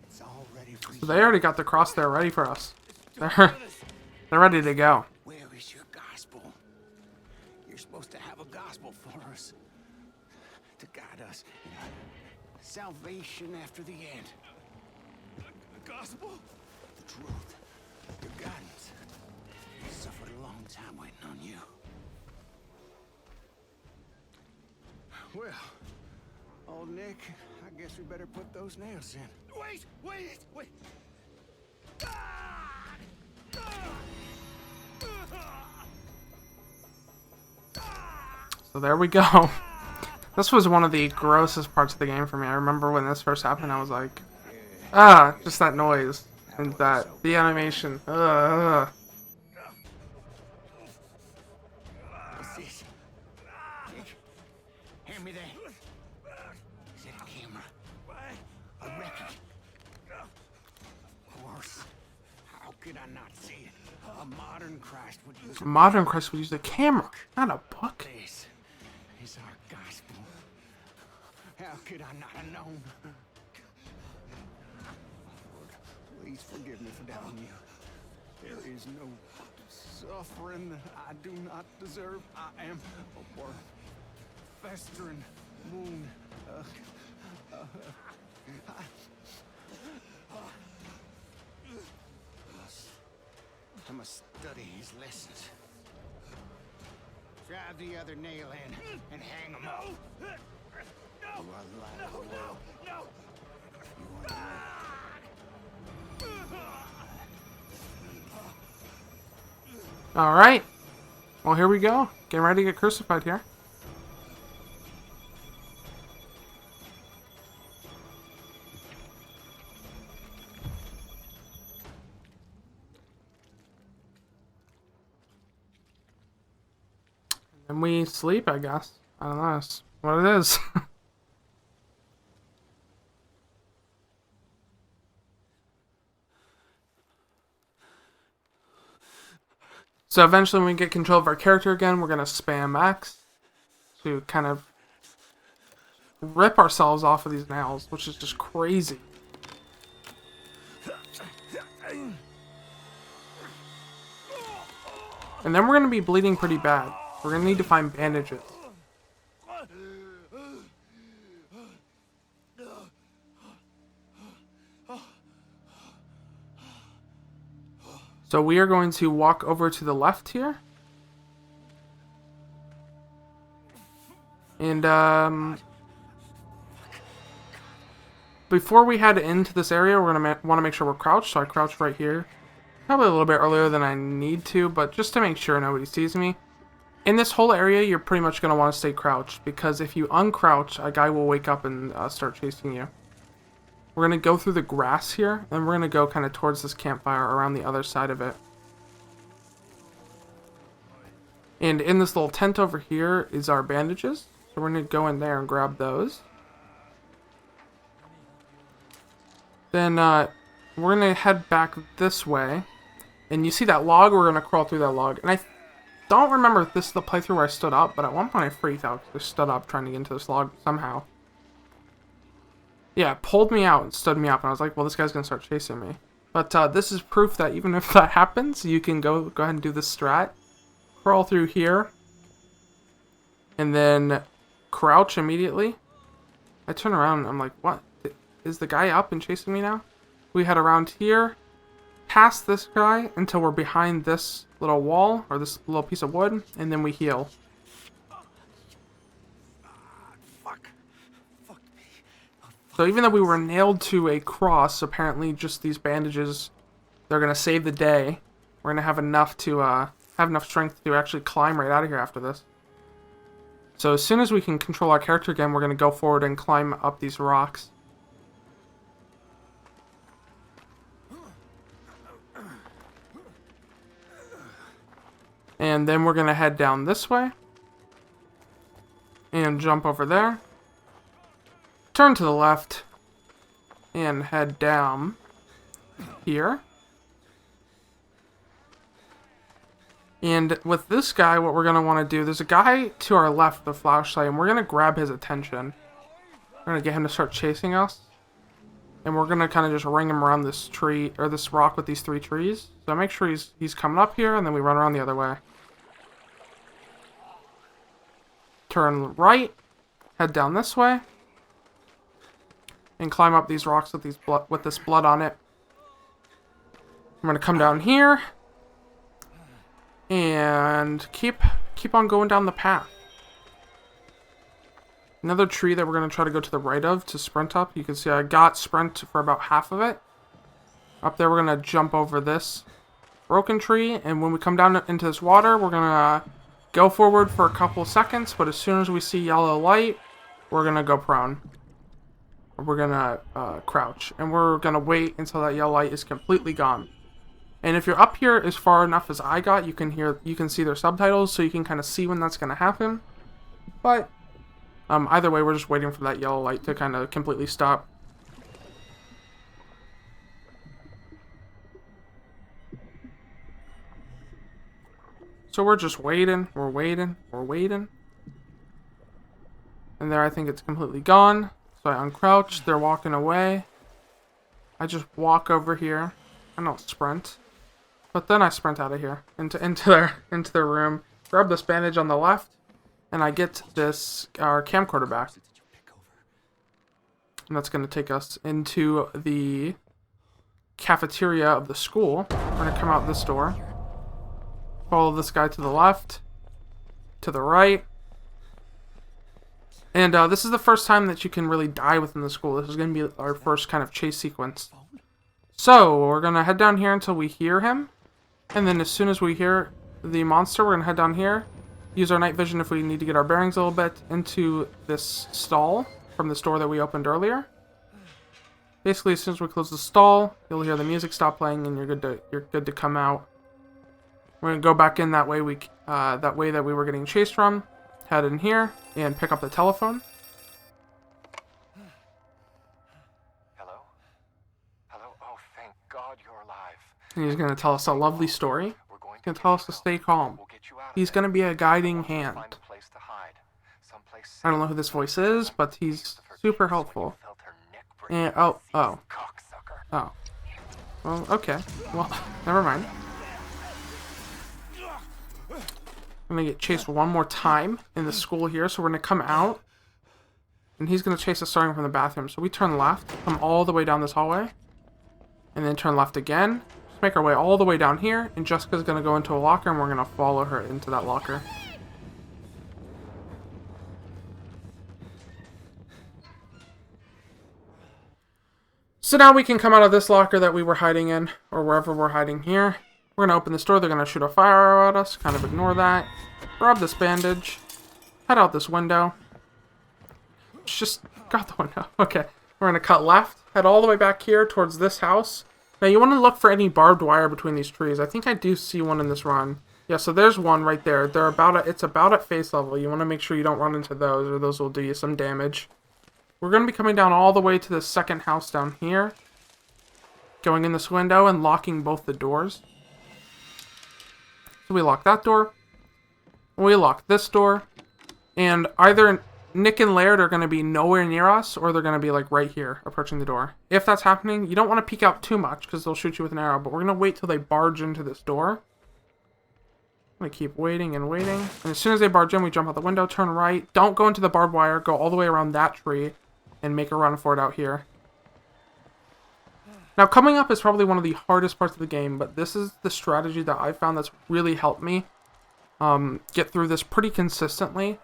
It's all ready for you. So they already got the cross there ready for us. They're ready to go. Where is your gospel? You're supposed to have a gospel for us. To guide us in salvation after the end. The gospel? The truth. Your guidance. We suffered a long time waiting on you. Well, old Nick, I guess we better put those nails in. Wait! Ah! Ah! So there we go. This was one of the grossest parts of the game for me. I remember when this first happened, I was like, just that noise. And the animation. What's this? Dick, hand me that. Is that a camera? A record? Of course. How could I not see it? A modern Christ would use a Modern Christ would use a camera, not a book. This is our gospel. How could I not have known? Lord, please forgive me for doubting you. There is no suffering that I do not deserve. I am a worm, festering wound. I must study his lessons. Drive the other nail in and hang him up. You are the light of the world. You are the light. Alright. Well, here we go. Getting ready to get crucified here. And we sleep, I guess. I don't know. That's what it is. So eventually when we get control of our character again, we're going to spam X to kind of rip ourselves off of these nails, which is just crazy. And then we're going to be bleeding pretty bad. We're going to need to find bandages. So we are going to walk over to the left here. And before we head into this area, we're going to want to make sure we're crouched. So I crouch right here. Probably a little bit earlier than I need to, but just to make sure nobody sees me. In this whole area, you're pretty much going to want to stay crouched, because if you uncrouch, a guy will wake up and start chasing you. We're going to go through the grass here, and we're going to go kind of towards this campfire around the other side of it. And in this little tent over here is our bandages. So we're going to go in there and grab those. Then we're going to head back this way. And you see that log? We're going to crawl through that log. And I don't remember if this is the playthrough where I stood up, but at one point I freaked out because I stood up trying to get into this log somehow. Yeah, it pulled me out and stood me up, and I was like, well, this guy's going to start chasing me. But this is proof that even if that happens, you can go ahead and do this strat. Crawl through here. And then crouch immediately. I turn around and I'm like, what? Is the guy up and chasing me now? We head around here. Past this guy until we're behind this little wall, or this little piece of wood, and then we heal. So even though we were nailed to a cross, apparently just these bandages, they're going to save the day. We're going to have enough to have enough strength to actually climb right out of here after this. So as soon as we can control our character again, we're going to go forward and climb up these rocks. And then we're going to head down this way. And jump over there. Turn to the left. And head down here. And with this guy, what we're going to want to do, there's a guy to our left with a flashlight, and we're going to grab his attention. We're going to get him to start chasing us. And we're going to kind of just ring him around this tree, or this rock with these 3 trees. So make sure he's coming up here, and then we run around the other way. Turn right, head down this way, and climb up these rocks with this blood on it. I'm going to come down here. And keep on going down the path. Another tree that we're going to try to go to the right of to sprint up. You can see I got sprint for about half of it. Up there we're going to jump over this broken tree. And when we come down into this water, we're going to go forward for a couple seconds, but as soon as we see yellow light, we're gonna go prone. We're gonna crouch, and we're gonna wait until that yellow light is completely gone. And if you're up here as far enough as I got, you can see their subtitles, so you can kind of see when that's gonna happen. But either way, we're just waiting for that yellow light to kind of completely stop. So we're just waiting, we're waiting. And there I think it's completely gone. So I uncrouch, they're walking away. I just walk over here. I don't sprint. But then I sprint out of here into their room. Grab this bandage on the left, and I get this camcorder back. And that's gonna take us into the cafeteria of the school. We're gonna come out this door. Follow this guy to the left, to the right. And this is the first time that you can really die within the school. This is going to be our first kind of chase sequence. So, we're going to head down here until we hear him. And then as soon as we hear the monster, we're going to head down here. Use our night vision if we need to get our bearings a little bit into this stall from this door that we opened earlier. Basically, as soon as we close the stall, you'll hear the music stop playing and you're good to come out. We're gonna go back in that way that we were getting chased from. Head in here and pick up the telephone. Hello? Hello? Oh, thank God you're alive. And he's gonna tell us a lovely story. We're going He's gonna tell us to stay calm. We'll get you out of He's there. gonna be a guiding hand. Find a place to hide. Someplace I don't know who this voice is, but he's super helpful. And oh. Well, okay. Well, never mind. I'm gonna get chased one more time in the school here, so we're gonna come out, and he's gonna chase us starting from the bathroom. So we turn left, come all the way down this hallway, and then turn left again. Just make our way all the way down here, and Jessica's gonna go into a locker, and we're gonna follow her into that locker. So now we can come out of this locker that we were hiding in, or wherever we're hiding here. We're going to open this door. They're going to shoot a fire arrow at us. Kind of ignore that. Grab this bandage. Head out this window. Just got the window. Okay. We're going to cut left. Head all the way back here towards this house. Now you want to look for any barbed wire between these trees. I think I do see one in this run. Yeah, so there's one right there. It's about at face level. You want to make sure you don't run into those, or those will do you some damage. We're going to be coming down all the way to the second house down here. Going in this window and locking both the doors. So we lock that door. We lock this door. And either Nick and Laird are going to be nowhere near us, or they're going to be like right here, approaching the door. If that's happening, you don't want to peek out too much, because they'll shoot you with an arrow. But we're going to wait till they barge into this door. I'm going to keep waiting and waiting. And as soon as they barge in, we jump out the window, turn right. Don't go into the barbed wire. Go all the way around that tree and make a run for it out here. Now, coming up is probably one of the hardest parts of the game, but this is the strategy that I found that's really helped me get through this pretty consistently.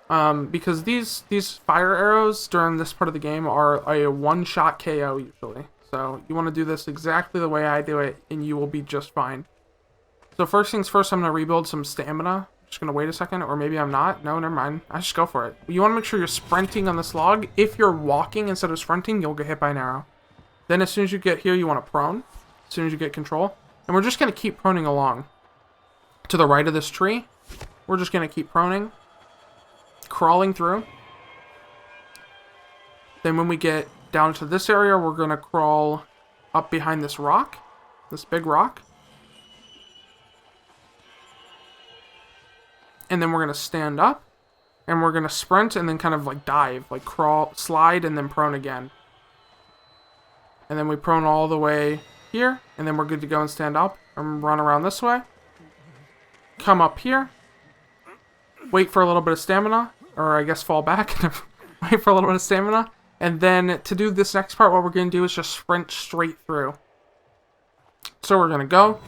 Because these fire arrows during this part of the game are a one-shot KO usually. So you want to do this exactly the way I do it, and you will be just fine. So first things first, I'm going to rebuild some stamina. Just going to wait a second, or maybe I'm not. No, never mind. I just go for it. You want to make sure you're sprinting on this log. If you're walking instead of sprinting, you'll get hit by an arrow. Then as soon as you get here, you want to prone. As soon as you get control. And we're just going to keep proning along. To the right of this tree, we're just going to keep proning. Crawling through. Then when we get down to this area, we're going to crawl up behind this rock. This big rock. And then we're going to stand up. And we're going to sprint and then kind of like dive. Like crawl, slide, and then prone again. And then we prone all the way here. And then we're good to go and stand up. And run around this way. Come up here. Wait for a little bit of stamina. Or I guess fall back. Wait for a little bit of stamina. And then to do this next part, what we're going to do is just sprint straight through. So we're going to go.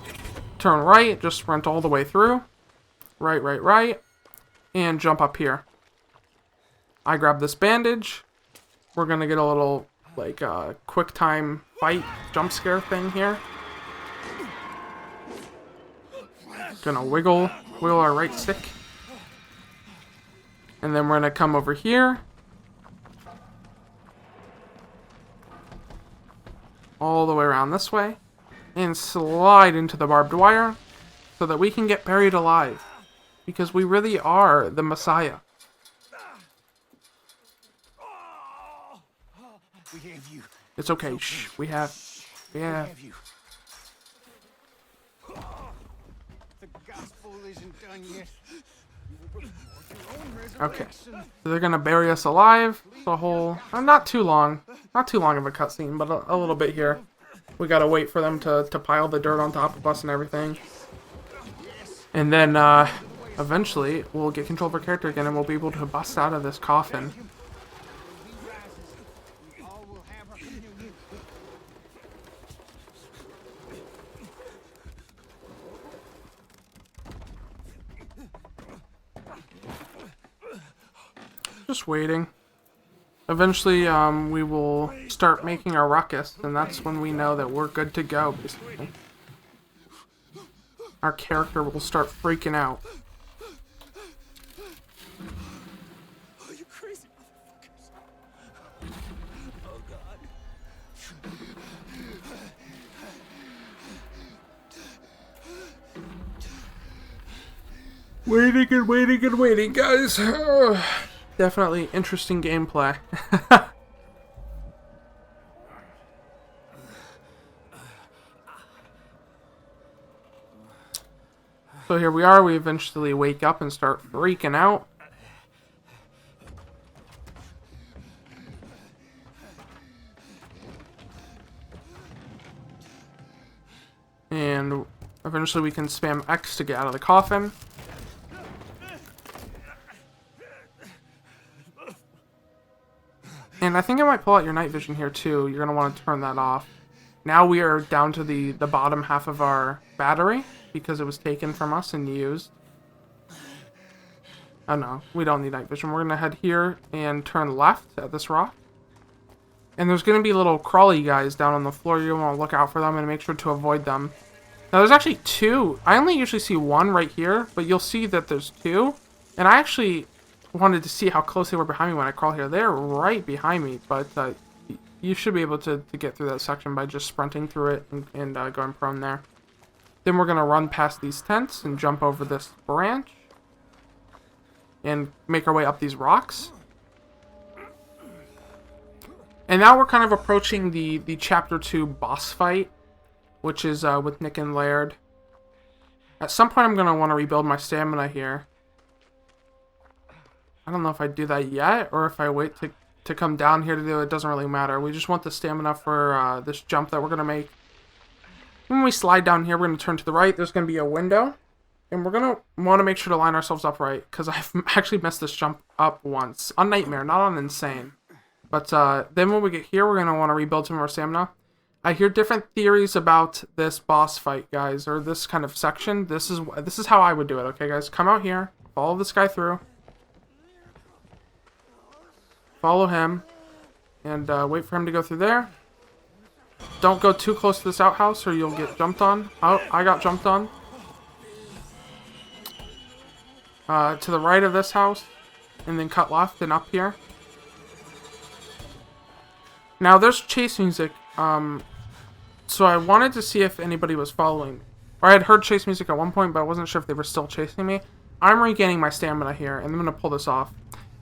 Turn right. Just sprint all the way through. Right, right, right. And jump up here. I grab this bandage. We're going to get a little, like, quick time fight jump scare thing here. Gonna wiggle our right stick And then we're going to come over here. All the way around this way. And slide into the barbed wire. So that we can get buried alive. Because we really are the Messiah. We have you. It's okay. Shh. We have We have you. The gospel isn't done yet. You will report your own Okay. resurrection. So they're gonna bury us alive. The whole not too long. Not too long of a cutscene, but a little bit here. We gotta wait for them to pile the dirt on top of us and everything. And then eventually we'll get control of our character again and we'll be able to bust out of this coffin. We all will have our communion. Just waiting. Eventually, we will start making our ruckus, and that's when we know that we're good to go, basically. Our character will start freaking out. Oh, you crazy motherfuckers. Oh, God. Waiting and waiting and waiting, guys. Definitely interesting gameplay. So here we are. We eventually wake up and start freaking out. And eventually we can spam X to get out of the coffin. And I think I might pull out your night vision here too. You're going to want to turn that off. Now we are down to the bottom half of our battery because it was taken from us and used. Oh no, we don't need night vision. We're going to head here and turn left at this rock. And there's going to be little crawly guys down on the floor. You want to look out for them and make sure to avoid them. Now there's actually two. I only usually see one right here, but you'll see that there's two. And I actually wanted to see how close they were behind me when I crawl here. They're right behind me, but you should be able to get through that section by just sprinting through it and going prone there. Then we're going to run past these tents and jump over this branch and make our way up these rocks. And now we're kind of approaching the Chapter 2 boss fight, which is with Nick and Laird. At some point I'm going to want to rebuild my stamina here. I don't know if I do that yet, or if I wait to come down here to do it. It doesn't really matter. We just want the stamina for this jump that we're going to make. When we slide down here, we're going to turn to the right. There's going to be a window. And we're going to want to make sure to line ourselves up right, because I've actually messed this jump up once. On Nightmare, not on Insane. But then when we get here, we're going to want to rebuild some of our stamina. I hear different theories about this boss fight, guys, or this kind of section. This is how I would do it, okay, guys? Come out here, follow this guy through. Follow him, and wait for him to go through there. Don't go too close to this outhouse or you'll get jumped on. Oh, I got jumped on. To the right of this house, and then cut left and up here. Now there's chase music, so I wanted to see if anybody was following. Or I had heard chase music at one point, but I wasn't sure if they were still chasing me. I'm regaining my stamina here, and I'm going to pull this off.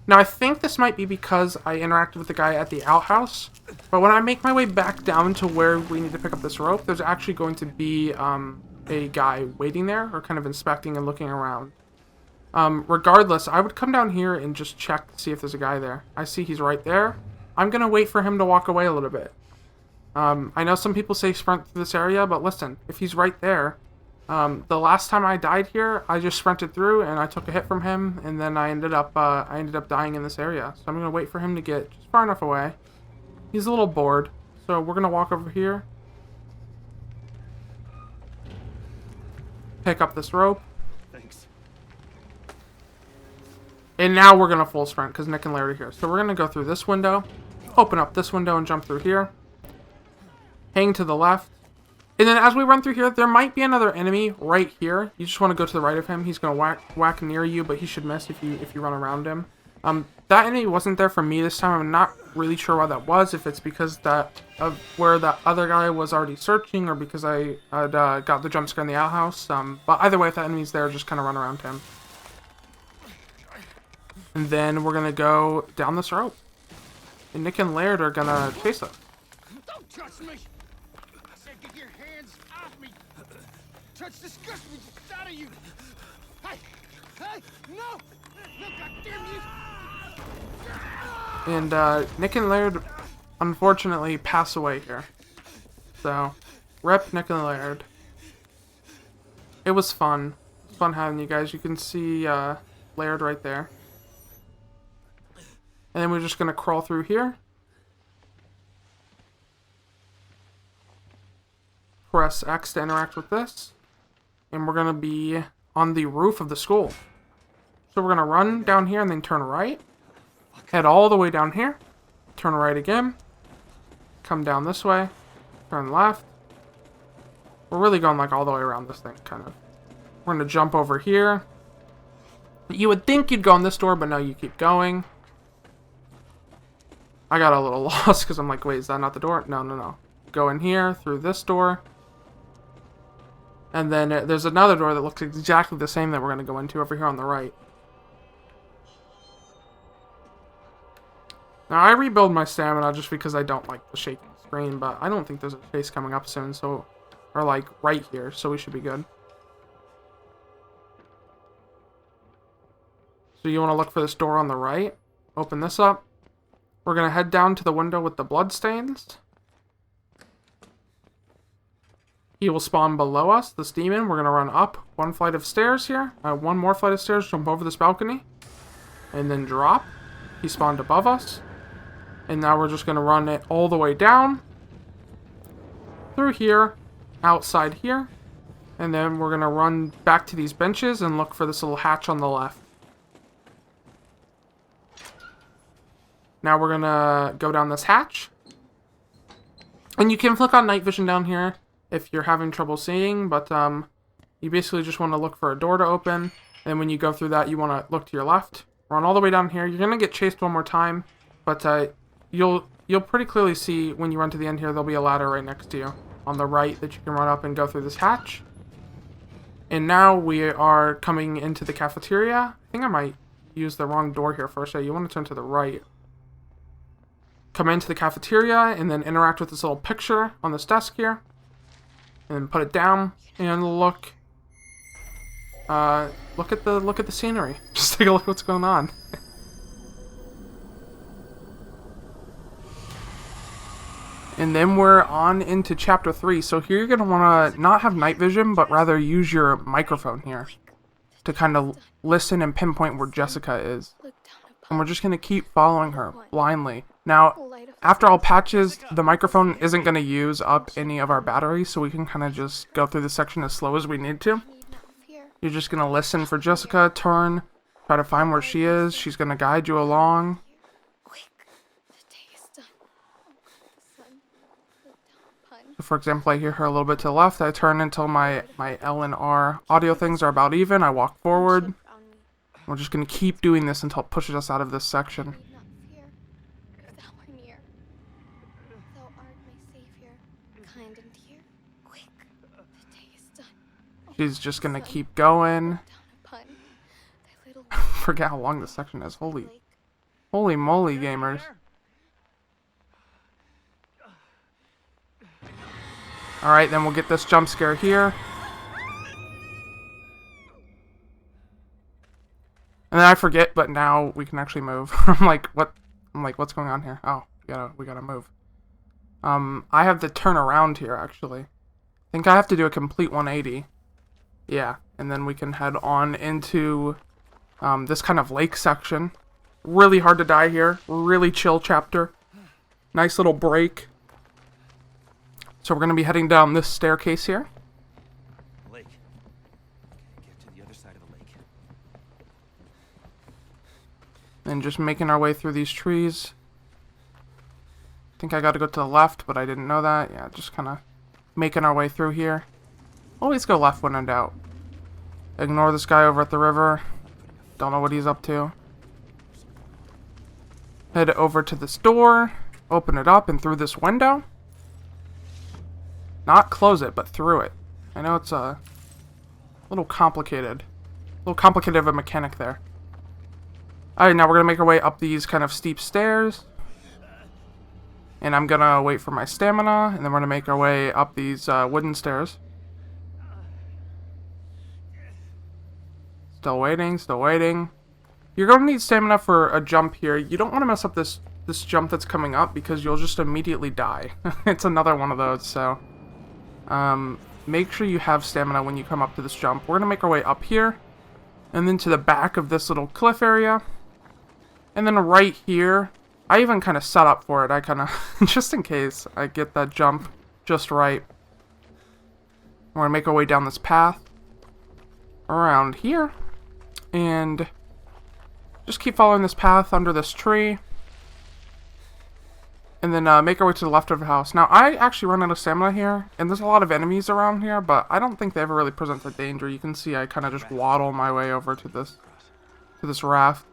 Now, I think this might be because I interacted with the guy at the outhouse, but when I make my way back down to where we need to pick up this rope, there's actually going to be a guy waiting there, or kind of inspecting and looking around. Regardless, I would come down here and just check to see if there's a guy there. I see he's right there. I'm going to wait for him to walk away a little bit. I know some people say sprint through this area, but listen, if he's right there, the last time I died here, I just sprinted through and I took a hit from him, and then I ended up dying in this area. So I'm gonna wait for him to get just far enough away. He's a little bored, so we're gonna walk over here, pick up this rope. Thanks. And now we're gonna full sprint because Nick and Larry are here. So we're gonna go through this window, open up this window, and jump through here. Hang to the left. And then as we run through here, there might be another enemy right here. You just want to go to the right of him. He's going to whack near you, but he should miss if you run around him. That enemy wasn't there for me this time. I'm not really sure why that was. If it's because of where that other guy was already searching, or because I had got the jump scare in the outhouse. But either way, if that enemy's there, just kind of run around him. And then we're gonna go down this rope. And Nick and Laird are gonna chase us. Don't touch me! I said get your hands off me! Touch disgusts me just out of you! Hey! Hey! No! No, goddamn you! And Nick and Laird, unfortunately, pass away here. So, rep Nick and Laird. It was fun. It was fun having you guys. You can see Laird right there. And then we're just going to crawl through here. Press X to interact with this. And we're going to be on the roof of the school. So we're going to run down here and then turn right. Head all the way down here. Turn right again. Come down this way. Turn left. We're really going like all the way around this thing, kind of. We're going to jump over here. You would think you'd go in this door, but no, you keep going. I got a little lost because I'm like, wait, is that not the door? No, no, no. Go in here, through this door. And then there's another door that looks exactly the same that we're going to go into over here on the right. Now, I rebuild my stamina just because I don't like the shaking screen, but I don't think there's a face coming up soon, so... Or, like, right here, so we should be good. So you want to look for this door on the right. Open this up. We're going to head down to the window with the bloodstains. He will spawn below us, this demon. We're going to run up one flight of stairs here. One more flight of stairs, jump over this balcony. And then drop. He spawned above us. And now we're just going to run it all the way down. Through here. Outside here. And then we're going to run back to these benches and look for this little hatch on the left. Now we're going to go down this hatch. And you can flick on night vision down here if you're having trouble seeing. But you basically just want to look for a door to open. And when you go through that, you want to look to your left. Run all the way down here. You're going to get chased one more time. But you'll pretty clearly see when you run to the end here, there'll be a ladder right next to you on the right that you can run up and go through this hatch. And now we are coming into the cafeteria. I think I might use the wrong door here first. So you want to turn to the right. Come into the cafeteria and then interact with this little picture on this desk here. And then put it down and look at the scenery. Just take a look at what's going on. And then we're on into chapter 3. So here you're going to want to not have night vision, but rather use your microphone here to kind of listen and pinpoint where Jessica is. And we're just going to keep following her blindly. Now, after all patches, the microphone isn't going to use up any of our batteries, so we can kind of just go through this section as slow as we need to. You're just going to listen for Jessica, turn, try to find where she is. She's going to guide you along. So for example, I hear her a little bit to the left. I turn until my L and R audio things are about even. I walk forward. We're just going to keep doing this until it pushes us out of this section. She's just going to keep going. Forget how long this section is. Holy moly, gamers. Alright, then we'll get this jump scare here. And then I forget, but now we can actually move. I'm like, what's going on here? Oh, we gotta move. I have to turn around here, actually. I think I have to do a complete 180. Yeah, and then we can head on into this kind of lake section. Really hard to die here. Really chill chapter. Nice little break. So we're going to be heading down this staircase here. Lake. Get to the other side of the lake. And just making our way through these trees. I think I got to go to the left, but I didn't know that. Yeah, just kind of making our way through here. Always go left when in doubt. Ignore this guy over at the river. Don't know what he's up to. Head over to this door, open it up, and through this window. Not close it, but through it. I know it's a little complicated. A little complicated of a mechanic there. Alright, now we're going to make our way up these kind of steep stairs. And I'm going to wait for my stamina, and then we're going to make our way up these wooden stairs. Still waiting, still waiting. You're going to need stamina for a jump here. You don't want to mess up this jump that's coming up because you'll just immediately die. It's another one of those, so... make sure you have stamina when you come up to this jump. We're going to make our way up here. And then to the back of this little cliff area. And then right here, I even kind of set up for it. I kind of, just in case I get that jump just right. We're going to make our way down this path. Around here. And just keep following this path under this tree. And then make our way to the left of the house. Now, I actually run out of stamina here. And there's a lot of enemies around here. But I don't think they ever really present a danger. You can see I kind of just waddle my way over to this raft.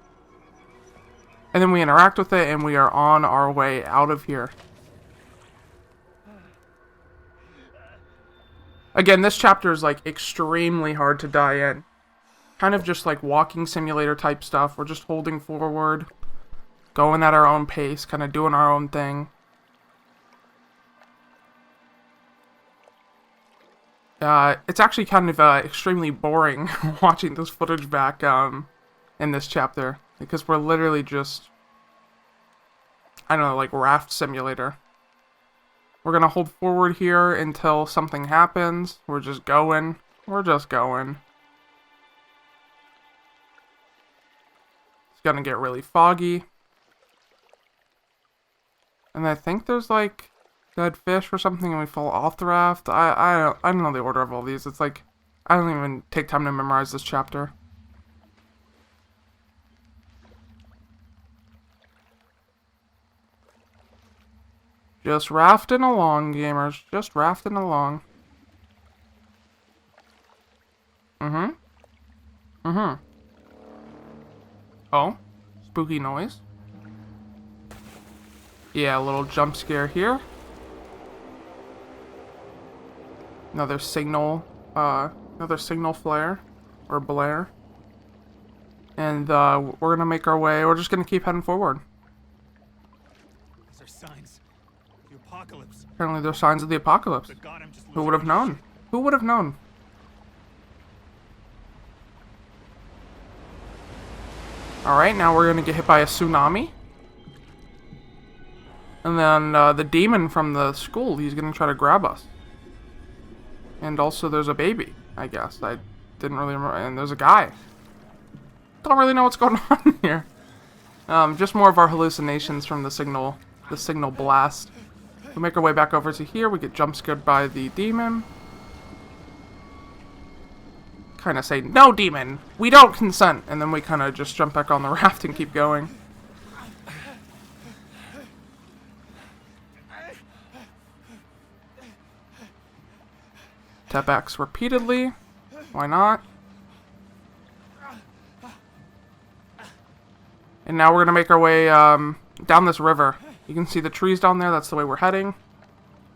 And then we interact with it. And we are on our way out of here. Again, this chapter is like extremely hard to die in. Kind of just like walking simulator type stuff. We're just holding forward. Going at our own pace, kind of doing our own thing. It's actually kind of extremely boring watching this footage back in this chapter. Because we're literally just, I don't know, like raft simulator. We're going to hold forward here until something happens. We're just going. We're just going. It's going to get really foggy. And I think there's like dead fish or something and we fall off the raft. I don't know the order of all these. It's like, I don't even take time to memorize this chapter. Just rafting along, gamers. Just rafting along. Oh, spooky noise. Yeah, a little jump scare here. Another signal flare or blare. And we're gonna make our way. We're just gonna keep heading forward. These are signs. The apocalypse. Apparently, they're signs of the apocalypse. But God, I'm just Who would have known? Who would have known? Alright, now we're gonna get hit by a tsunami. And then the demon from the school, he's gonna try to grab us. And also there's a baby, I guess. I didn't really remember. And there's a guy. Don't really know what's going on here. Just more of our hallucinations from the signal blast. We make our way back over to here. We get jump scared by the demon. Kind of say, no demon, we don't consent. And then we kind of just jump back on the raft and keep going. Tap X repeatedly. Why not? And now we're going to make our way down this river. You can see the trees down there. That's the way we're heading.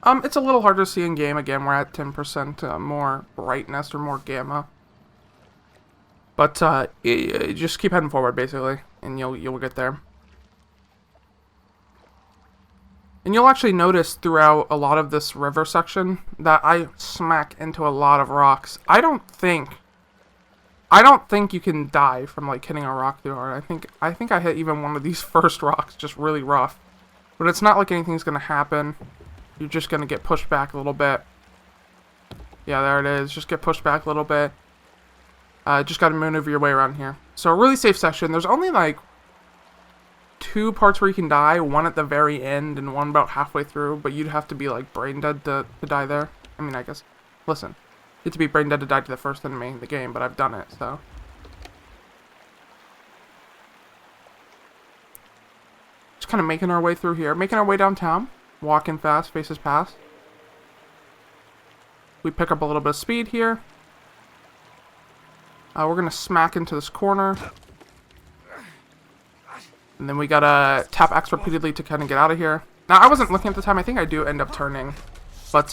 It's a little hard to see in game. Again, we're at 10% more brightness or more gamma. But just keep heading forward, basically, and you'll get there. And you'll actually notice throughout a lot of this river section that I smack into a lot of rocks. I don't think you can die from like hitting a rock too hard. I think I hit even one of these first rocks just really rough. But it's not like anything's gonna happen. You're just gonna get pushed back a little bit. Yeah, there it is. Just get pushed back a little bit. Just gotta maneuver your way around here. So a really safe section. There's only like 2 parts where you can die, one at the very end and one about halfway through, but you'd have to be like brain dead to die there. I mean, I guess, listen, you have to be brain dead to die to the first enemy in the game, but I've done it, so. Just kind of making our way through here, making our way downtown, walking fast, faces past. We pick up a little bit of speed here. We're gonna smack into this corner. And then we gotta tap X repeatedly to kind of get out of here. Now, I wasn't looking at the time. I think I do end up turning. But,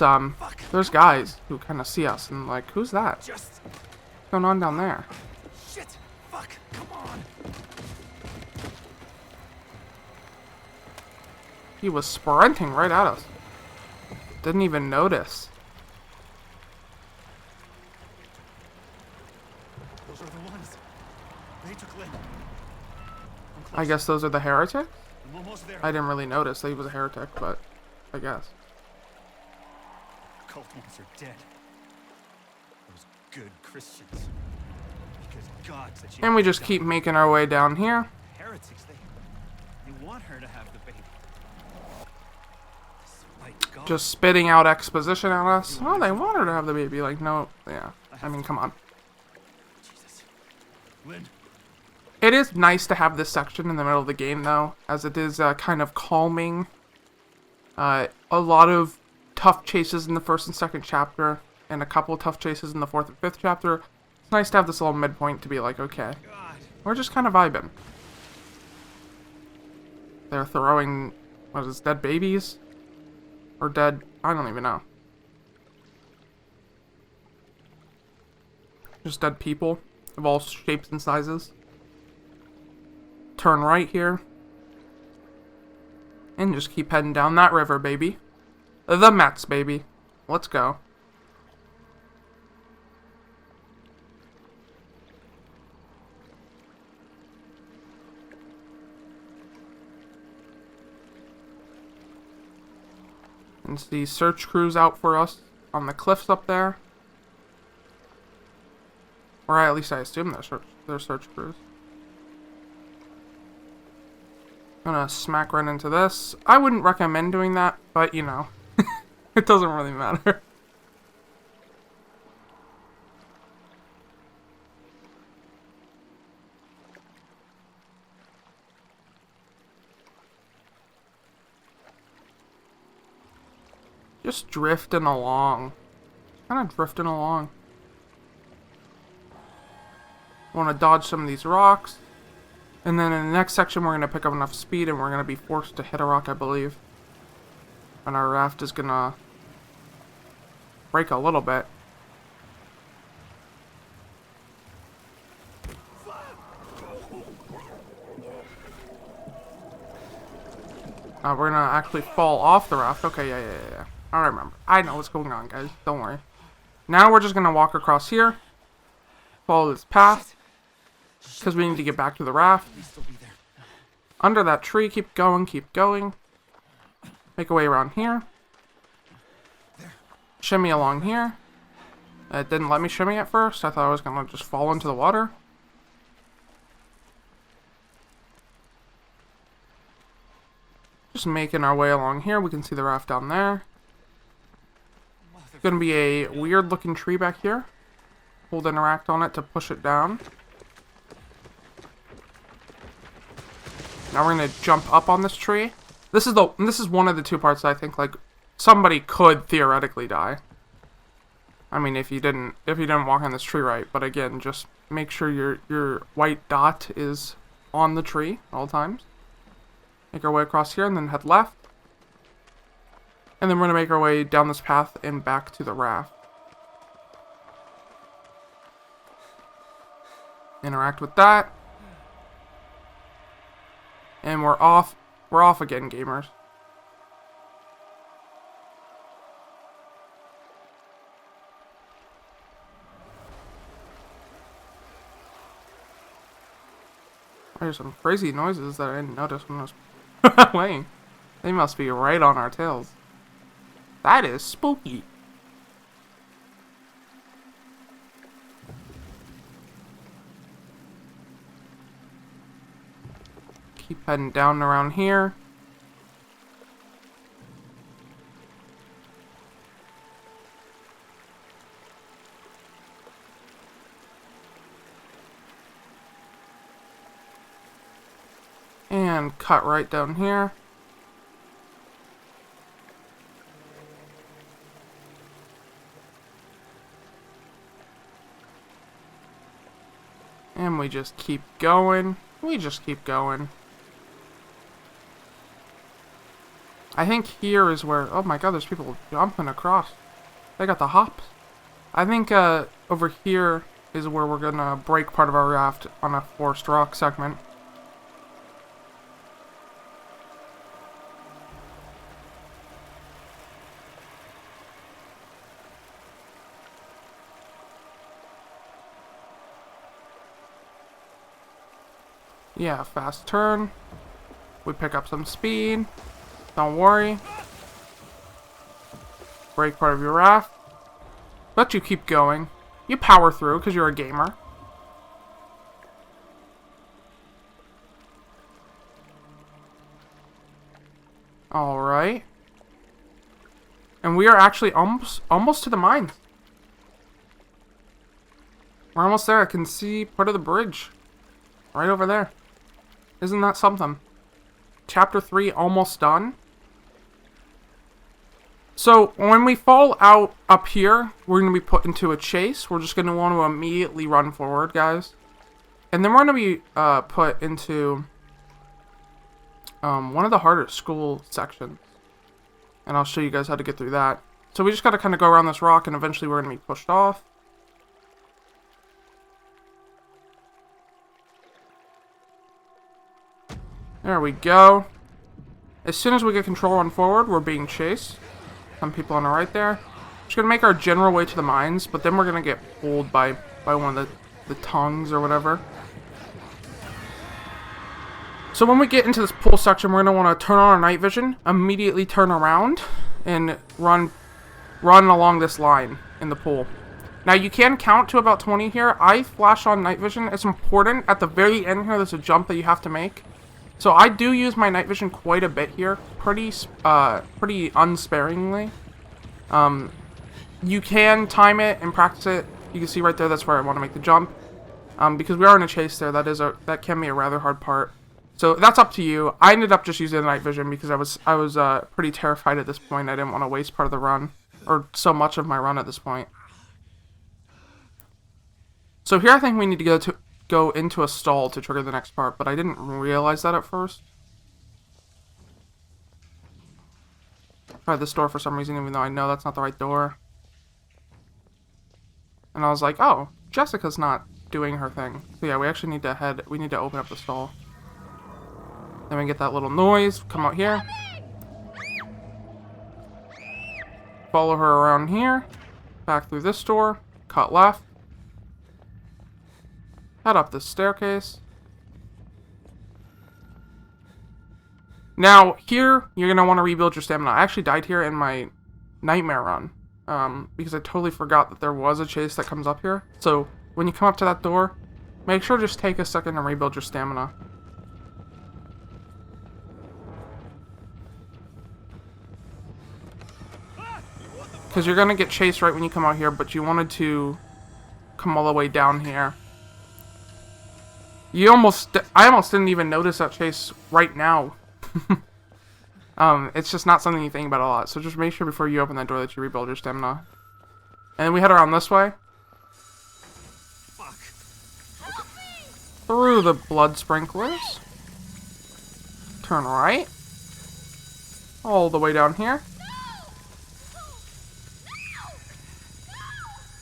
there's guys who kind of see us and like, who's that? Just What's going on down there? shit. Fuck. Come on. He was sprinting right at us. Didn't even notice. Those are the ones. They took Lynn. I guess those are the heretics? I'm almost there. I didn't really notice that he was a heretic, but I guess. Cult ones are dead. Those good Christians. Because God said she And we had to just die. keep making our way down here. Heretics, they want her to have the baby. Despite God. Just spitting out exposition at us. Oh, they want her to have the baby. Like, no, yeah. I mean, come on. Jesus. Lynn. It is nice to have this section in the middle of the game, though, as it is kind of calming. A lot of tough chases in the first and second chapter, and a couple of tough chases in the fourth and fifth chapter. It's nice to have this little midpoint to be like, okay, God. we're just kind of vibing. They're throwing, what is this, dead babies? Or dead, I don't even know. Just dead people of all shapes and sizes. Turn right here. And just keep heading down that river, baby. The Mets, baby. Let's go. And see search crews out for us on the cliffs up there. Or at least I assume they're search crews. Gonna smack right into this. I wouldn't recommend doing that, but you know, it doesn't really matter. Just drifting along. Kind of drifting along. Want to dodge some of these rocks. And then in the next section, we're going to pick up enough speed and we're going to be forced to hit a rock, I believe. And our raft is going to break a little bit. We're going to actually fall off the raft. Okay, yeah. I remember. I know what's going on, guys. Don't worry. Now we're just going to walk across here. Follow this path. Because we need to get back to the raft. Under that tree, keep going, keep going. Make our way around here. Shimmy along here. It didn't let me shimmy at first. I thought I was going to just fall into the water. Just making our way along here. We can see the raft down there. Going to be a weird looking tree back here. Hold interact on it to push it down. Now we're gonna jump up on this tree. This is one of the two parts that I think like somebody could theoretically die. I mean, if you didn't walk on this tree right, but again, just make sure your white dot is on the tree at all times. Make our way across here and then head left. And then we're gonna make our way down this path and back to the raft. Interact with that. And we're off. We're off again, gamers. There's some crazy noises that I didn't notice when I was playing. They must be right on our tails. That is spooky. Keep heading down around here. And cut right down here. And we just keep going. We just keep going. I think here is where... Oh my god, there's people jumping across. They got the hops. I think over here is where we're gonna break part of our raft on a forced rock segment. Yeah, fast turn. We pick up some speed. Don't worry. Break part of your raft. But you keep going. You power through because you're a gamer. Alright. And we are actually almost to the mine. We're almost there. I can see part of the bridge. Right over there. Isn't that something? Chapter 3 almost done. So, when we fall out up here, we're going to be put into a chase. We're just going to want to immediately run forward, guys. And then we're going to be put into one of the harder school sections. And I'll show you guys how to get through that. So we just got to kind of go around this rock, and eventually we're going to be pushed off. There we go. As soon as we get control on forward, we're being chased. Some people on the right there. Just gonna make our general way to the mines, but then we're gonna get pulled by one of the tongues or whatever. So when we get into this pool section, we're gonna want to turn on our night vision, immediately turn around, and run along this line in the pool. Now you can count to about 20 here. I flash on night vision. It's important. At the very end here, there's a jump that you have to make. So I do use my night vision quite a bit here, pretty unsparingly. You can time it and practice it. You can see right there, that's where I want to make the jump. Because we are in a chase there, that can be a rather hard part. So that's up to you. I ended up just using the night vision because I was pretty terrified at this point. I didn't want to waste part of the run, or so much of my run at this point. So here I think we need to go into a stall to trigger the next part, but I didn't realize that at first. Tried this door for some reason, even though I know that's not the right door. And I was like, oh, Jessica's not doing her thing. So yeah, we actually need to open up the stall. Then we get that little noise, come out here. Follow her around here. Back through this door. Cut left. Head up this staircase. Now, here, you're going to want to rebuild your stamina. I actually died here in my nightmare run. Because I totally forgot that there was a chase that comes up here. So, when you come up to that door, make sure to just take a second and rebuild your stamina. Because you're going to get chased right when you come out here, but you wanted to come all the way down here. I almost didn't even notice that chase right now. It's just not something you think about a lot. So just make sure before you open that door that you rebuild your stamina. And then we head around this way. Fuck. Through the blood sprinklers. Turn right. All the way down here.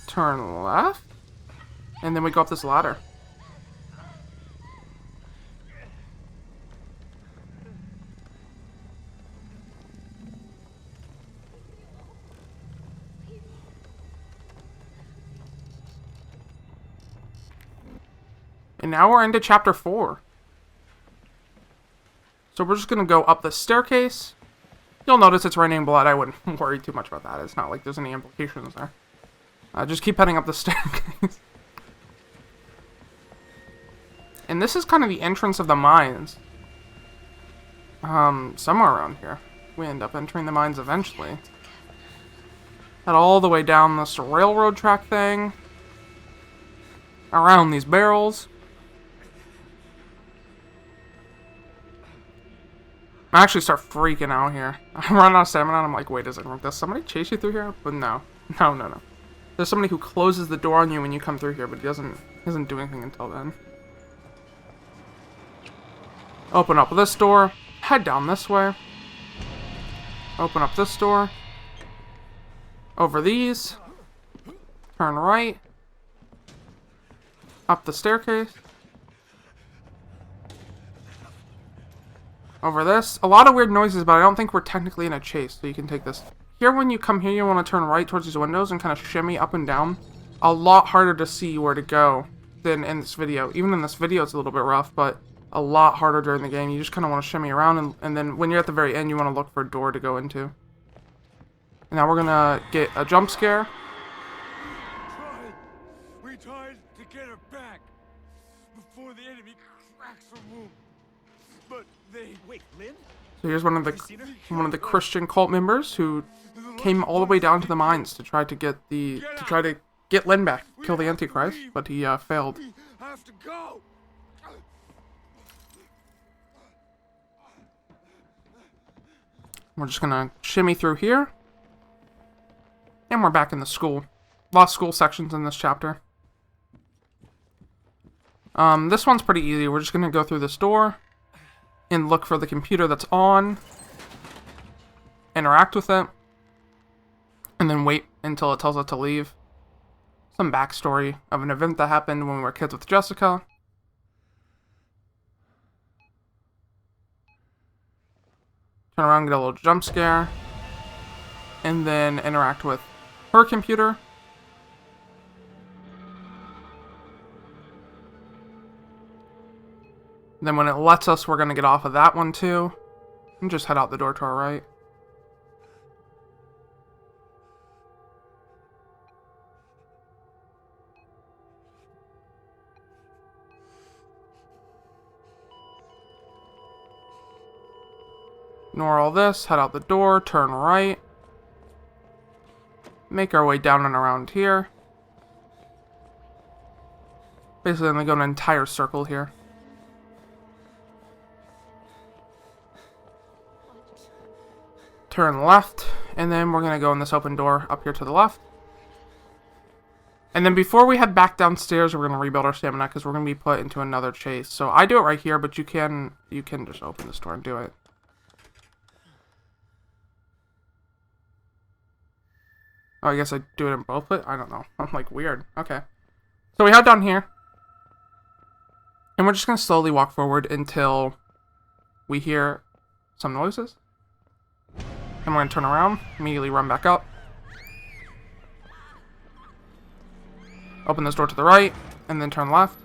Turn left. And then we go up this ladder. And now we're into chapter 4. So we're just going to go up the staircase. You'll notice it's raining blood. I wouldn't worry too much about that. It's not like there's any implications there. Just keep heading up the staircase. And this is kind of the entrance of the mines. Somewhere around here. We end up entering the mines eventually. Head all the way down this railroad track thing. Around these barrels. I actually start freaking out here. I run out of stamina and I'm like, wait a second, does somebody chase you through here? But no. No. There's somebody who closes the door on you when you come through here, but he doesn't do anything until then. Open up this door. Head down this way. Open up this door. Over these. Turn right. Up the staircase. Over this. A lot of weird noises, but I don't think we're technically in a chase, so you can take this. Here, when you come here, you want to turn right towards these windows and kind of shimmy up and down. A lot harder to see where to go than in this video. Even in this video, it's a little bit rough, but a lot harder during the game. You just kind of want to shimmy around, and then when you're at the very end, you want to look for a door to go into. And now we're going to get a jump scare. We tried to get her back before the enemy cracks her womb. But they... Wait, Lynn? So here's one of the Christian cult members who came all the way down to the mines to try to get Lynn back, kill the Antichrist, but he failed. We have to go. We're just gonna shimmy through here, and we're back in the school. Lost school sections in this chapter. This one's pretty easy. We're just gonna go through this door and look for the computer that's on, interact with it, and then wait until it tells us to leave. Some backstory of an event that happened when we were kids with Jessica. Turn around, get a little jump scare, and then interact with her computer. Then when it lets us, we're going to get off of that one too. And just head out the door to our right. Ignore all this, head out the door, turn right. Make our way down and around here. Basically, I'm going to go an entire circle here. Turn left, and then we're going to go in this open door up here to the left. And then before we head back downstairs, we're going to rebuild our stamina because we're going to be put into another chase. So I do it right here, but you can just open this door and do it. Oh, I guess I do it in both, but I don't know. I'm like weird. Okay. So we head down here. And we're just going to slowly walk forward until we hear some noises. And we're going to turn around, immediately run back up. Open this door to the right, and then turn left.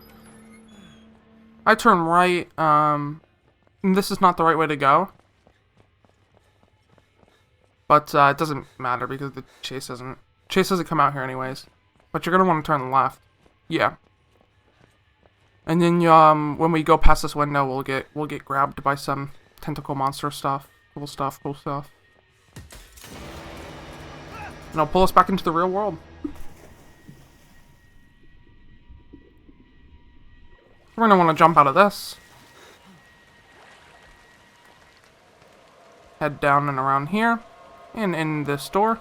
I turn right, and this is not the right way to go. But it doesn't matter because the chase doesn't come out here anyways. But you're going to want to turn left. Yeah. And then when we go past this window, we'll get grabbed by some tentacle monster stuff. Cool stuff, cool stuff. And it'll pull us back into the real world. We're going to want to jump out of this. Head down and around here. And in this door.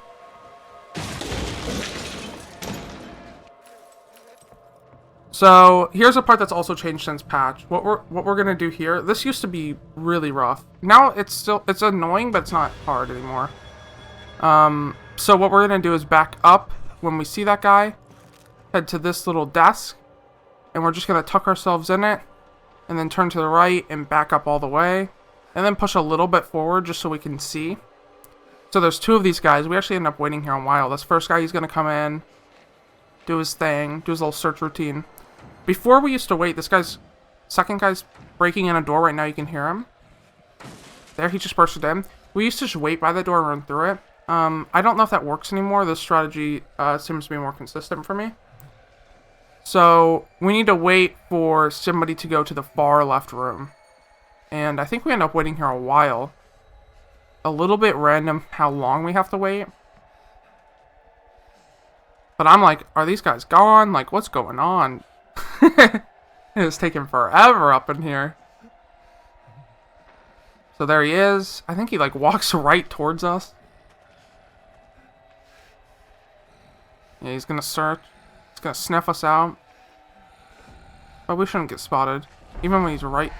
So here's a part that's also changed since patch. What we're gonna do here. This used to be really rough. Now it's annoying, but it's not hard anymore. So what we're gonna do is back up when we see that guy. Head to this little desk, and we're just gonna tuck ourselves in it, and then turn to the right and back up all the way, and then push a little bit forward just so we can see. So there's two of these guys. We actually end up waiting here a while. This first guy, he's going to come in, do his thing, do his little search routine. Before we used to wait, second guy's breaking in a door right now. You can hear him. There, he just bursted in. We used to just wait by the door and run through it. I don't know if that works anymore. This strategy seems to be more consistent for me. So we need to wait for somebody to go to the far left room. And I think we end up waiting here a while. A little bit random how long we have to wait. But I'm like, are these guys gone? Like, what's going on? It's taking forever up in here. So there he is. I think he like walks right towards us. Yeah, he's gonna search. He's gonna sniff us out. But we shouldn't get spotted. Even when he's right.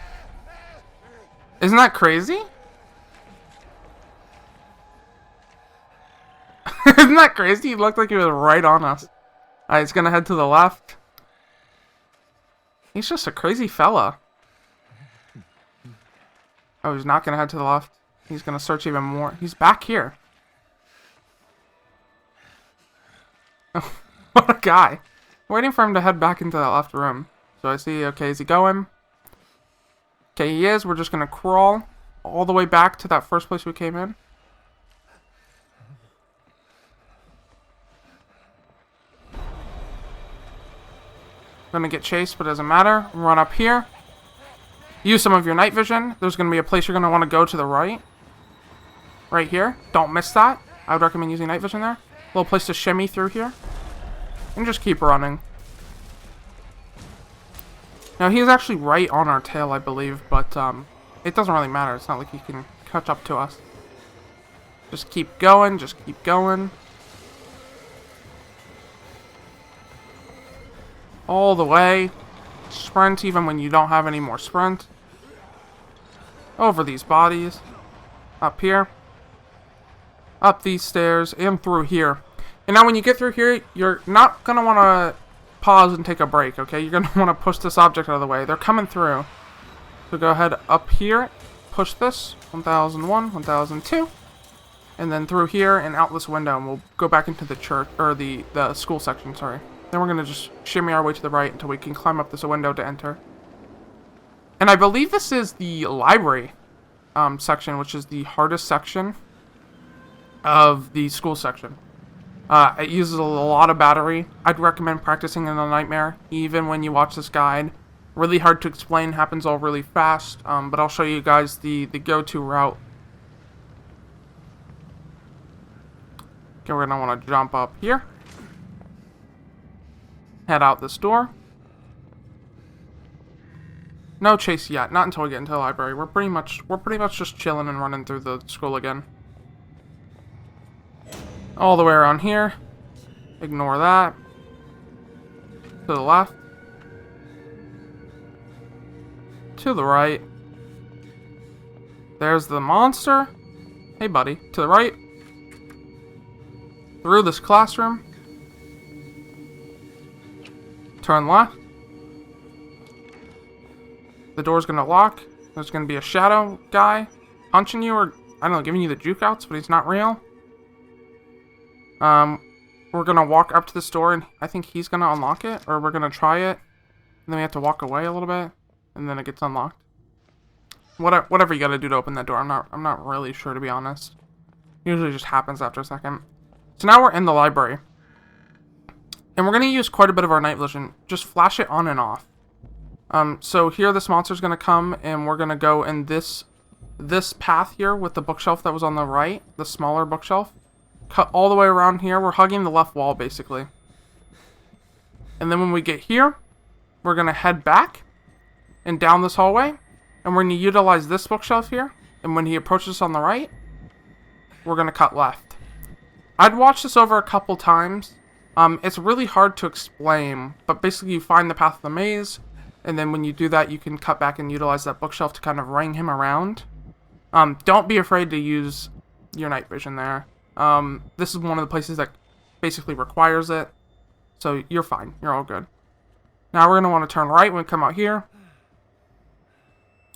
Isn't that crazy? Isn't that crazy? He looked like he was right on us. Alright, he's gonna head to the left. He's just a crazy fella. Oh, he's not gonna head to the left. He's gonna search even more. He's back here. Oh, what a guy. Waiting for him to head back into that left room. So I see, okay, is he going? Okay, he is. We're just gonna crawl all the way back to that first place we came in. Gonna get chased, but it doesn't matter. Run up here. Use some of your night vision. There's gonna be a place you're gonna want to go to the right. Right here. Don't miss that. I would recommend using night vision there. Little place to shimmy through here. And just keep running. Now, he's actually right on our tail, I believe, but it doesn't really matter. It's not like he can catch up to us. Just keep going, just keep going. All the way. Sprint even when you don't have any more sprint. Over these bodies. Up here. Up these stairs and through here. And now when you get through here, you're not going to want to pause and take a break, okay? You're going to want to push this object out of the way. They're coming through. So go ahead up here. Push this. 1001, 1002. And then through here and out this window. And we'll go back into the church, or the school section, sorry. Then we're going to just shimmy our way to the right until we can climb up this window to enter. And I believe this is the library section, which is the hardest section of the school section. It uses a lot of battery. I'd recommend practicing in a nightmare, even when you watch this guide. Really hard to explain, happens all really fast, but I'll show you guys the go-to route. Okay, we're going to want to jump up here. Head out this door. No chase yet, not until we get into the library. We're pretty much just chilling and running through the school again. All the way around here. Ignore that. To the left. To the right. There's the monster. Hey, buddy. To the right. Through this classroom. Turn left. The door's gonna lock. There's gonna be a shadow guy punching you, or I don't know, giving you the juke outs, but he's not real. We're gonna walk up to this door, and I think he's gonna unlock it, or we're gonna try it. And then we have to walk away a little bit, and then it gets unlocked. Whatever you gotta do to open that door. I'm not really sure, to be honest. Usually just happens after a second. So now we're in the library. And we're going to use quite a bit of our night vision. Just flash it on and off. So here this monster's going to come, and we're going to go in this path here with the bookshelf that was on the right, the smaller bookshelf. Cut all the way around here. We're hugging the left wall, basically. And then when we get here, we're going to head back and down this hallway. And we're going to utilize this bookshelf here. And when he approaches us on the right, we're going to cut left. I'd watch this over a couple times. It's really hard to explain, but basically you find the path of the maze, and then when you do that, you can cut back and utilize that bookshelf to kind of ring him around. Don't be afraid to use your night vision there. This is one of the places that basically requires it, so you're fine. You're all good. Now we're going to want to turn right when we come out here,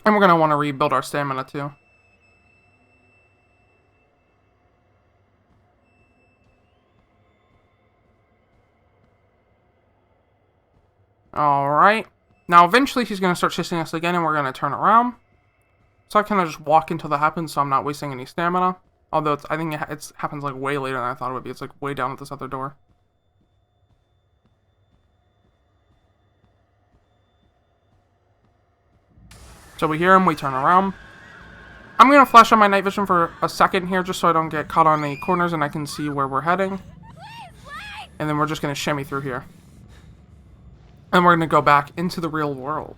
and we're going to want to rebuild our stamina too. Alright. Now, eventually, he's going to start chasing us again, and we're going to turn around. So I kind of just walk until that happens, so I'm not wasting any stamina. Although, I think it happens, like, way later than I thought it would be. It's, like, way down at this other door. So we hear him, we turn around. I'm going to flash on my night vision for a second here, just so I don't get caught on any corners, and I can see where we're heading. And then we're just going to shimmy through here. And we're going to go back into the real world.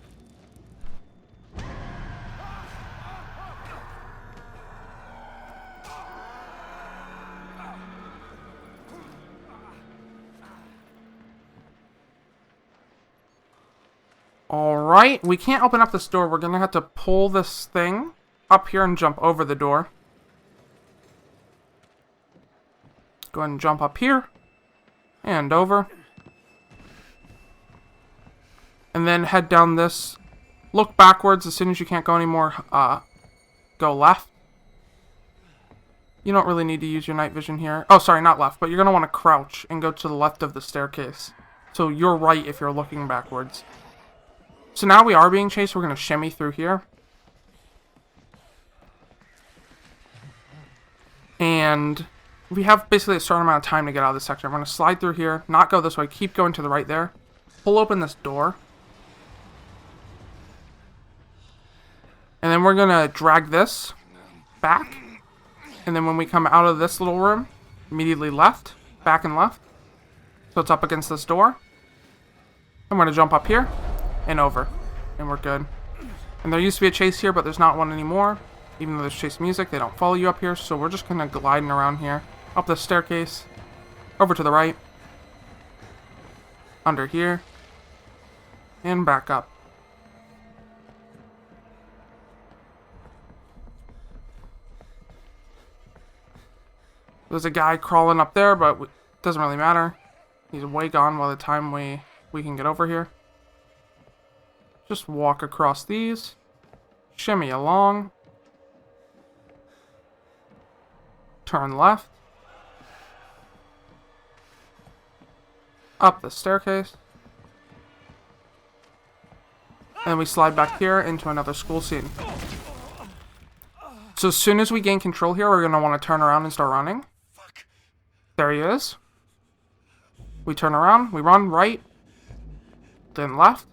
Alright, we can't open up this door. We're going to have to pull this thing up here and jump over the door. Go ahead and jump up here. And over. And then head down this. Look backwards as soon as you can't go anymore. Go left. You don't really need to use your night vision here. Oh, sorry, not left. But you're going to want to crouch and go to the left of the staircase. So you're right if you're looking backwards. So now we are being chased. We're going to shimmy through here. And we have basically a certain amount of time to get out of this section. I'm going to slide through here. Not go this way. Keep going to the right there. Pull open this door. And then we're going to drag this back. And then when we come out of this little room, immediately left, back and left. So it's up against this door. I'm going to jump up here and over. And we're good. And there used to be a chase here, but there's not one anymore. Even though there's chase music, they don't follow you up here. So we're just going to gliding around here. Up the staircase. Over to the right. Under here. And back up. There's a guy crawling up there, but it doesn't really matter. He's way gone by the time we can get over here. Just walk across these. Shimmy along. Turn left. Up the staircase. And we slide back here into another school scene. So as soon as we gain control here, we're going to want to turn around and start running. There he is. We turn around, we run right, then left.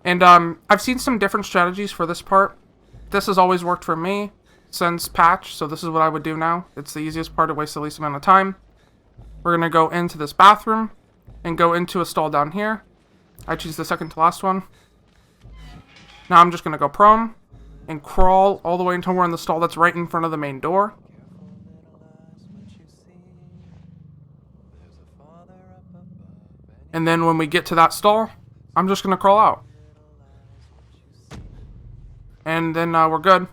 And I've seen some different strategies for this part. This has always worked for me since patch, so this is what I would do now. It's the easiest part, to waste the least amount of time. We're going to go into this bathroom and go into a stall down here. I choose the second to last one. Now I'm just going to go prone and crawl all the way until we're in the stall that's right in front of the main door. And then when we get to that stall, I'm just going to crawl out. And then we're good.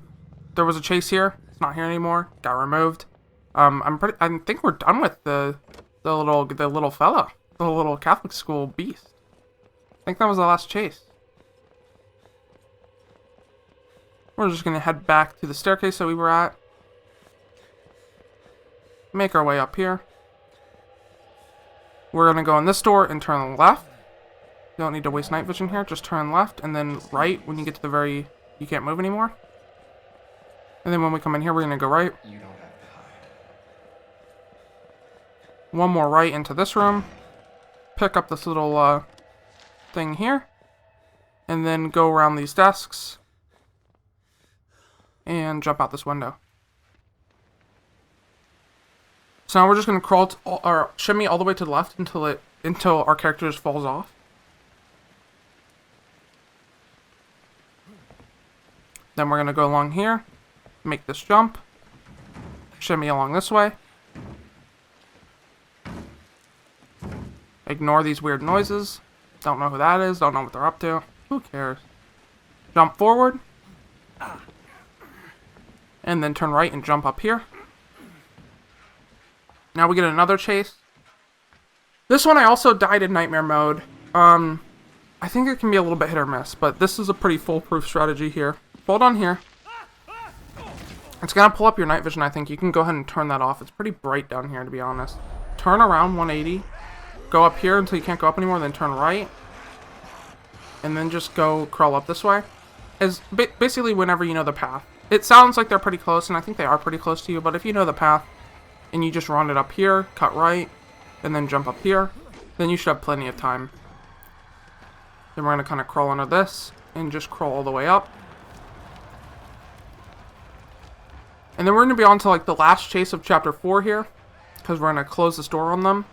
There was a chase here. It's not here anymore. Got removed. I think we're done with the little fella. The little Catholic school beast. I think that was the last chase. We're just going to head back to the staircase that we were at. Make our way up here. We're going to go in this door and turn left. You don't need to waste night vision here. Just turn left and then right when you get to the very... You can't move anymore. And then when we come in here, we're going to go right. You don't have to hide. One more right into this room. Pick up this little thing here. And then go around these desks. And jump out this window. So now we're just going to crawl or shimmy all the way to the left until our character just falls off. Then we're going to go along here, make this jump, shimmy along this way. Ignore these weird noises. Don't know who that is, don't know what they're up to. Who cares? Jump forward. And then turn right and jump up here. Now we get another chase. This one I also died in nightmare mode. I think it can be a little bit hit or miss, but this is a pretty foolproof strategy here. Hold on here. It's gonna pull up your night vision, I think. You can go ahead and turn that off. It's pretty bright down here, to be honest. Turn around 180. Go up here until you can't go up anymore, then turn right. And then just go crawl up this way. Basically whenever you know the path. It sounds like they're pretty close, and I think they are pretty close to you, but if you know the path, and you just run it up here, cut right, and then jump up here, then you should have plenty of time. Then we're going to kind of crawl under this, and just crawl all the way up. And then we're going to be on to like the last chase of chapter 4 here, because we're going to close this door on them.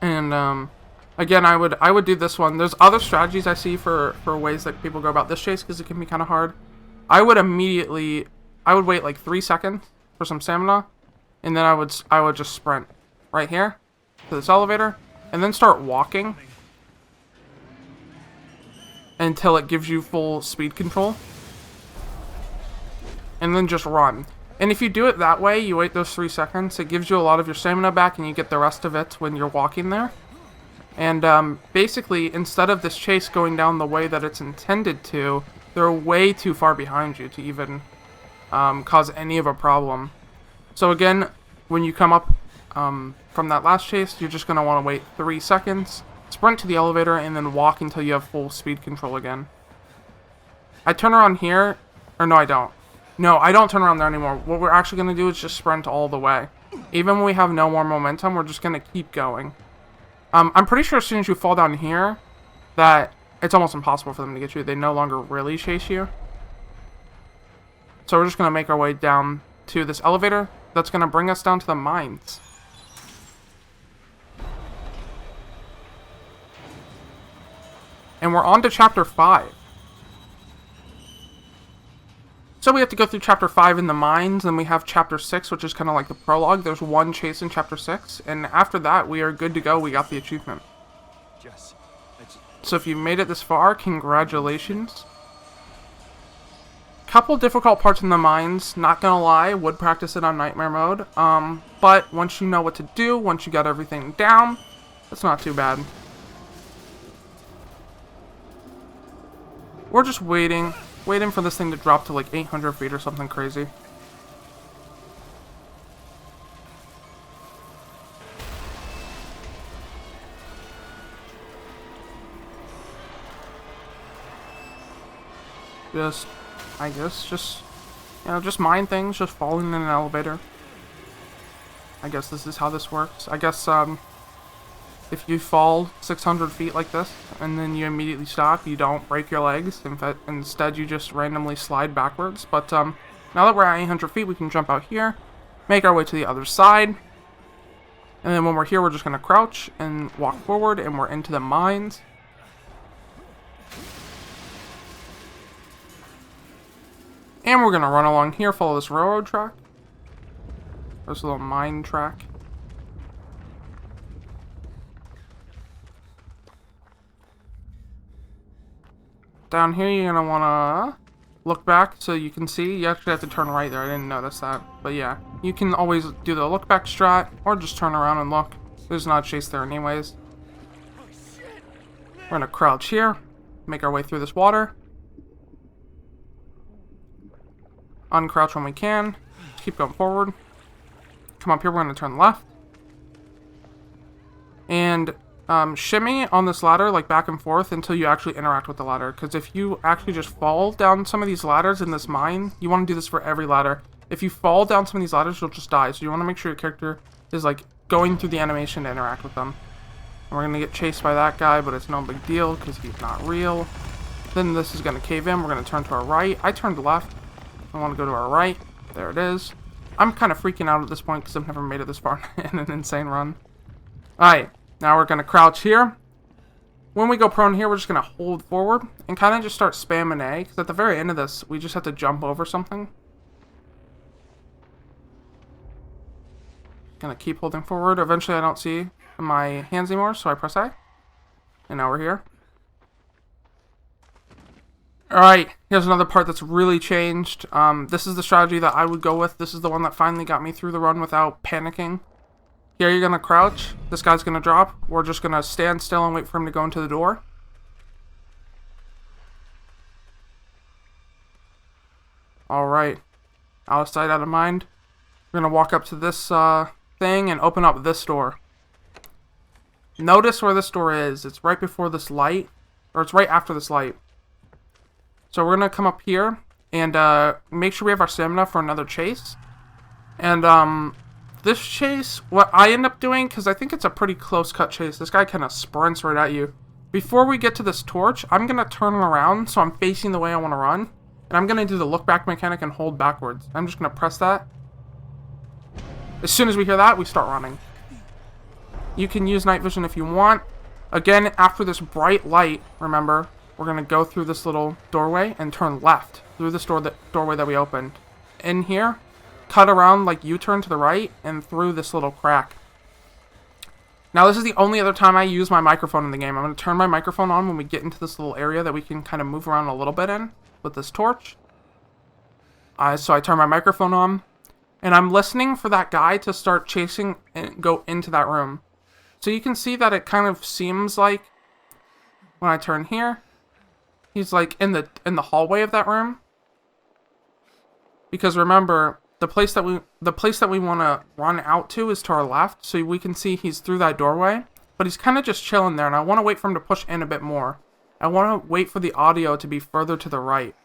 And again, I would do this one. There's other strategies I see for ways that people go about this chase, because it can be kind of hard. I would wait like 3 seconds for some stamina, and then I would just sprint right here to this elevator, and then start walking until it gives you full speed control, and then just run. And if you do it that way, you wait those 3 seconds, it gives you a lot of your stamina back and you get the rest of it when you're walking there. And basically, instead of this chase going down the way that it's intended to, they're way too far behind you to even cause any of a problem. So again, when you come up from that last chase, you're just going to want to wait 3 seconds, sprint to the elevator, and then walk until you have full speed control again. I turn around here, or no I don't. No, I don't turn around there anymore. What we're actually going to do is just sprint all the way. Even when we have no more momentum, we're just going to keep going. I'm pretty sure as soon as you fall down here, that it's almost impossible for them to get you. They no longer really chase you. So we're just going to make our way down to this elevator that's going to bring us down to the mines. And we're on to chapter 5. So we have to go through chapter 5 in the mines, and we have chapter 6, which is kind of like the prologue. There's one chase in chapter 6, and after that, we are good to go. We got the achievement. So if you made it this far, congratulations. Couple difficult parts in the mines, not gonna lie, would practice it on nightmare mode. But once you know what to do, once you got everything down, it's not too bad. We're just waiting for this thing to drop to like 800 feet or something crazy. I guess, just mine things, just falling in an elevator. I guess this is how this works. I guess, if you fall 600 feet like this, and then you immediately stop, you don't break your legs. Instead, you just randomly slide backwards. But now that we're at 800 feet, we can jump out here, make our way to the other side. And then when we're here, we're just going to crouch and walk forward, and we're into the mines. And we're going to run along here, follow this railroad track. There's a little mine track. Down here, you're going to want to look back so you can see. You actually have to turn right there. I didn't notice that. But yeah, you can always do the look back strat or just turn around and look. There's not a chase there anyways. We're going to crouch here, make our way through this water. Uncrouch when we can. Keep going forward. Come up here, we're going to turn left. And shimmy on this ladder, like back and forth, until you actually interact with the ladder. Because if you actually just fall down some of these ladders in this mine, you want to do this for every ladder. If you fall down some of these ladders, you'll just die. So you want to make sure your character is like going through the animation to interact with them. And we're going to get chased by that guy, but it's no big deal because he's not real. Then this is going to cave in. We're going to turn to our right. I turned left. I want to go to our right. There it is. I'm kind of freaking out at this point because I've never made it this far in an insane run. Alright, now we're going to crouch here. When we go prone here, we're just going to hold forward and kind of just start spamming A. Because at the very end of this, we just have to jump over something. Going to keep holding forward. Eventually, I don't see my hands anymore, so I press A. And now we're here. Alright, here's another part that's really changed. This is the strategy that I would go with. This is the one that finally got me through the run without panicking. Here you're going to crouch. This guy's going to drop. We're just going to stand still and wait for him to go into the door. Alright. Out of sight, out of mind. We're going to walk up to this thing and open up this door. Notice where this door is. It's right before this light. Or it's right after this light. So we're going to come up here and make sure we have our stamina for another chase. And this chase, what I end up doing, because I think it's a pretty close cut chase. This guy kind of sprints right at you. Before we get to this torch, I'm going to turn around so I'm facing the way I want to run. And I'm going to do the look back mechanic and hold backwards. I'm just going to press that. As soon as we hear that, we start running. You can use night vision if you want. Again, after this bright light, remember, we're going to go through this little doorway and turn left through this doorway that we opened. In here, cut around like U-turn to the right and through this little crack. Now, this is the only other time I use my microphone in the game. I'm going to turn my microphone on when we get into this little area that we can kind of move around a little bit in with this torch. So I turn my microphone on. And I'm listening for that guy to start chasing and go into that room. So you can see that it kind of seems like when I turn here, he's like in the hallway of that room. Because remember, the place that we want to run out to is to our left, so we can see he's through that doorway. But he's kind of just chilling there, and I want to wait for him to push in a bit more. I want to wait for the audio to be further to the right.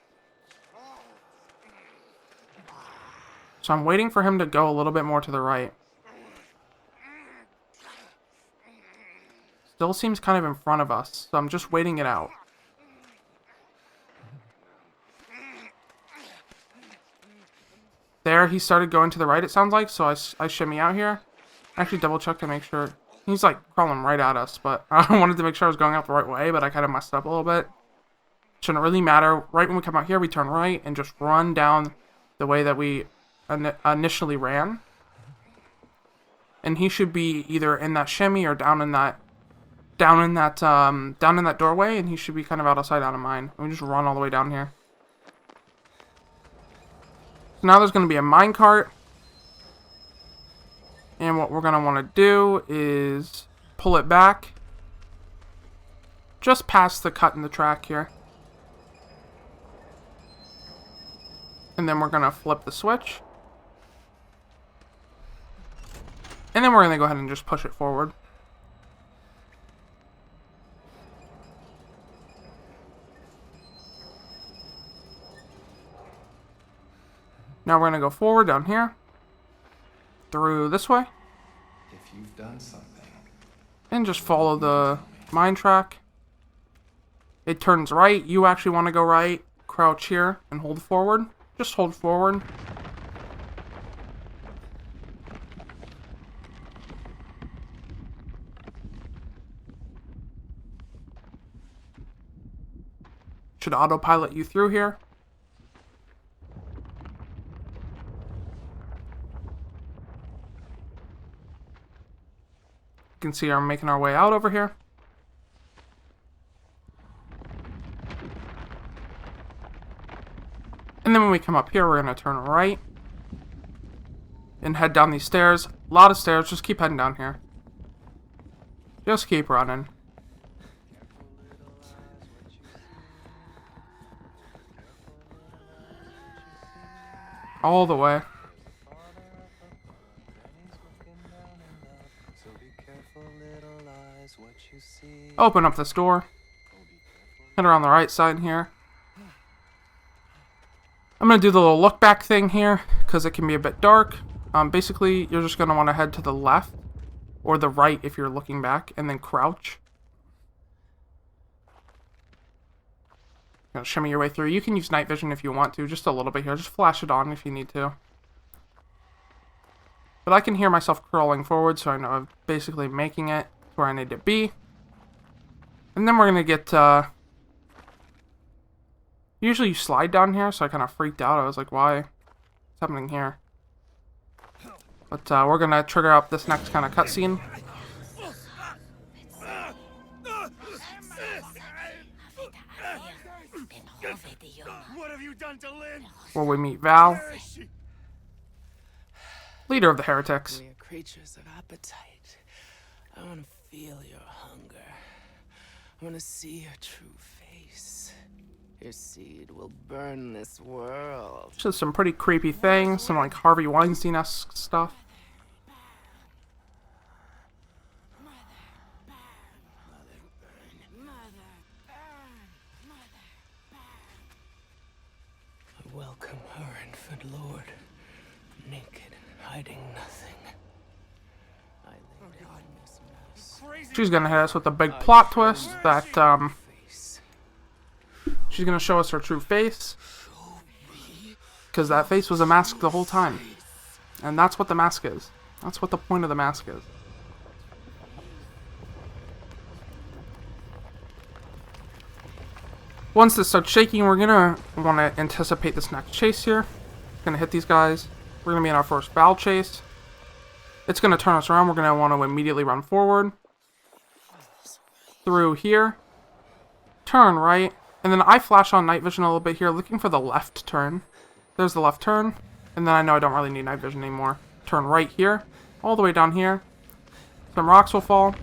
So I'm waiting for him to go a little bit more to the right. Still seems kind of in front of us, so I'm just waiting it out. There, he started going to the right, it sounds like, so I shimmy out here. Actually double check to make sure. He's like crawling right at us, but I wanted to make sure I was going out the right way, but I kind of messed up a little bit. Shouldn't really matter. Right when we come out here, we turn right and just run down the way that we initially ran. And he should be either in that shimmy or down in that doorway, and he should be kind of out of sight, out of mind. We just run all the way down here. So now there's going to be a minecart. And what we're going to want to do is pull it back just past the cut in the track here. And then we're going to flip the switch. And then we're going to go ahead and just push it forward. Now we're going to go forward down here. Through this way. If you've done something. And just follow the mine track. It turns right. You actually want to go right. Crouch here and hold forward. Just hold forward. Should autopilot you through here. You can see I'm making our way out over here. And then when we come up here, we're going to turn right and head down these stairs. A lot of stairs. Just keep heading down here. Just keep running. All the way. Open up this door. Head around the right side here. I'm going to do the little look back thing here because it can be a bit dark. Basically, you're just going to want to head to the left or the right if you're looking back, and then crouch. Gonna shimmy your way through. You can use night vision if you want to, just a little bit here. Just flash it on if you need to. But I can hear myself crawling forward, so I know I'm basically making it where I need to be. And then we're going to get, usually you slide down here, so I kind of freaked out. I was like, why? What's happening here? But we're going to trigger up this next kind of cutscene. What have you done to Lynn? Where we meet Val, leader of the heretics. We are creatures of appetite. I want to feel your hunger. I want to see your true face. Your seed will burn this world. Just some pretty creepy things, some like Harvey Weinstein-esque stuff. I welcome her infant lord, naked, hiding nothing. I lay down this mess. She's gonna hit us with a big plot twist that she's gonna show us her true face, because that face was a mask the whole time, and that's what the mask is. That's what the point of the mask is. Once this starts shaking, we're gonna want to anticipate this next chase here. Gonna hit these guys. We're gonna be in our first Val chase. It's gonna turn us around. We're gonna want to immediately run forward through here, turn right, and then I flash on night vision a little bit here, looking for the left turn. There's the left turn. And then I know I don't really need night vision anymore. Turn right here, all the way down here. Some rocks will fall.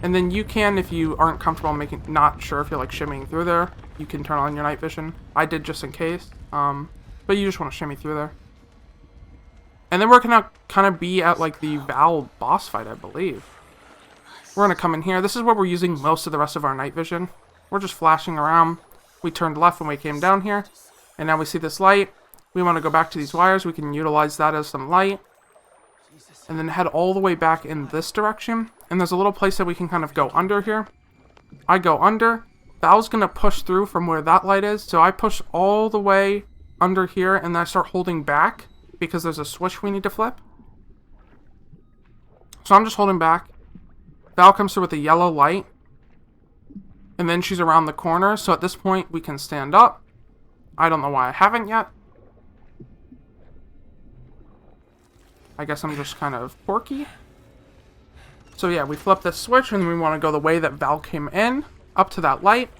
And then you can, if you aren't comfortable not sure if you're like shimmying through there, you can turn on your night vision. I did just in case. But you just want to shimmy through there. And then we're gonna kind of be at like the Val boss fight, I believe. We're gonna come in here. This is where we're using most of the rest of our night vision. We're just flashing around. We turned left when we came down here. And now we see this light. We want to go back to these wires. We can utilize that as some light. And then head all the way back in this direction. And there's a little place that we can kind of go under here. I go under. Val's going to push through from where that light is. So I push all the way under here. And then I start holding back. Because there's a switch we need to flip. So I'm just holding back. Val comes through with a yellow light. And then she's around the corner. So at this point we can stand up. I don't know why I haven't yet. I guess I'm just kind of quirky. So yeah, we flip this switch and we want to go the way that Val came in, up to that light.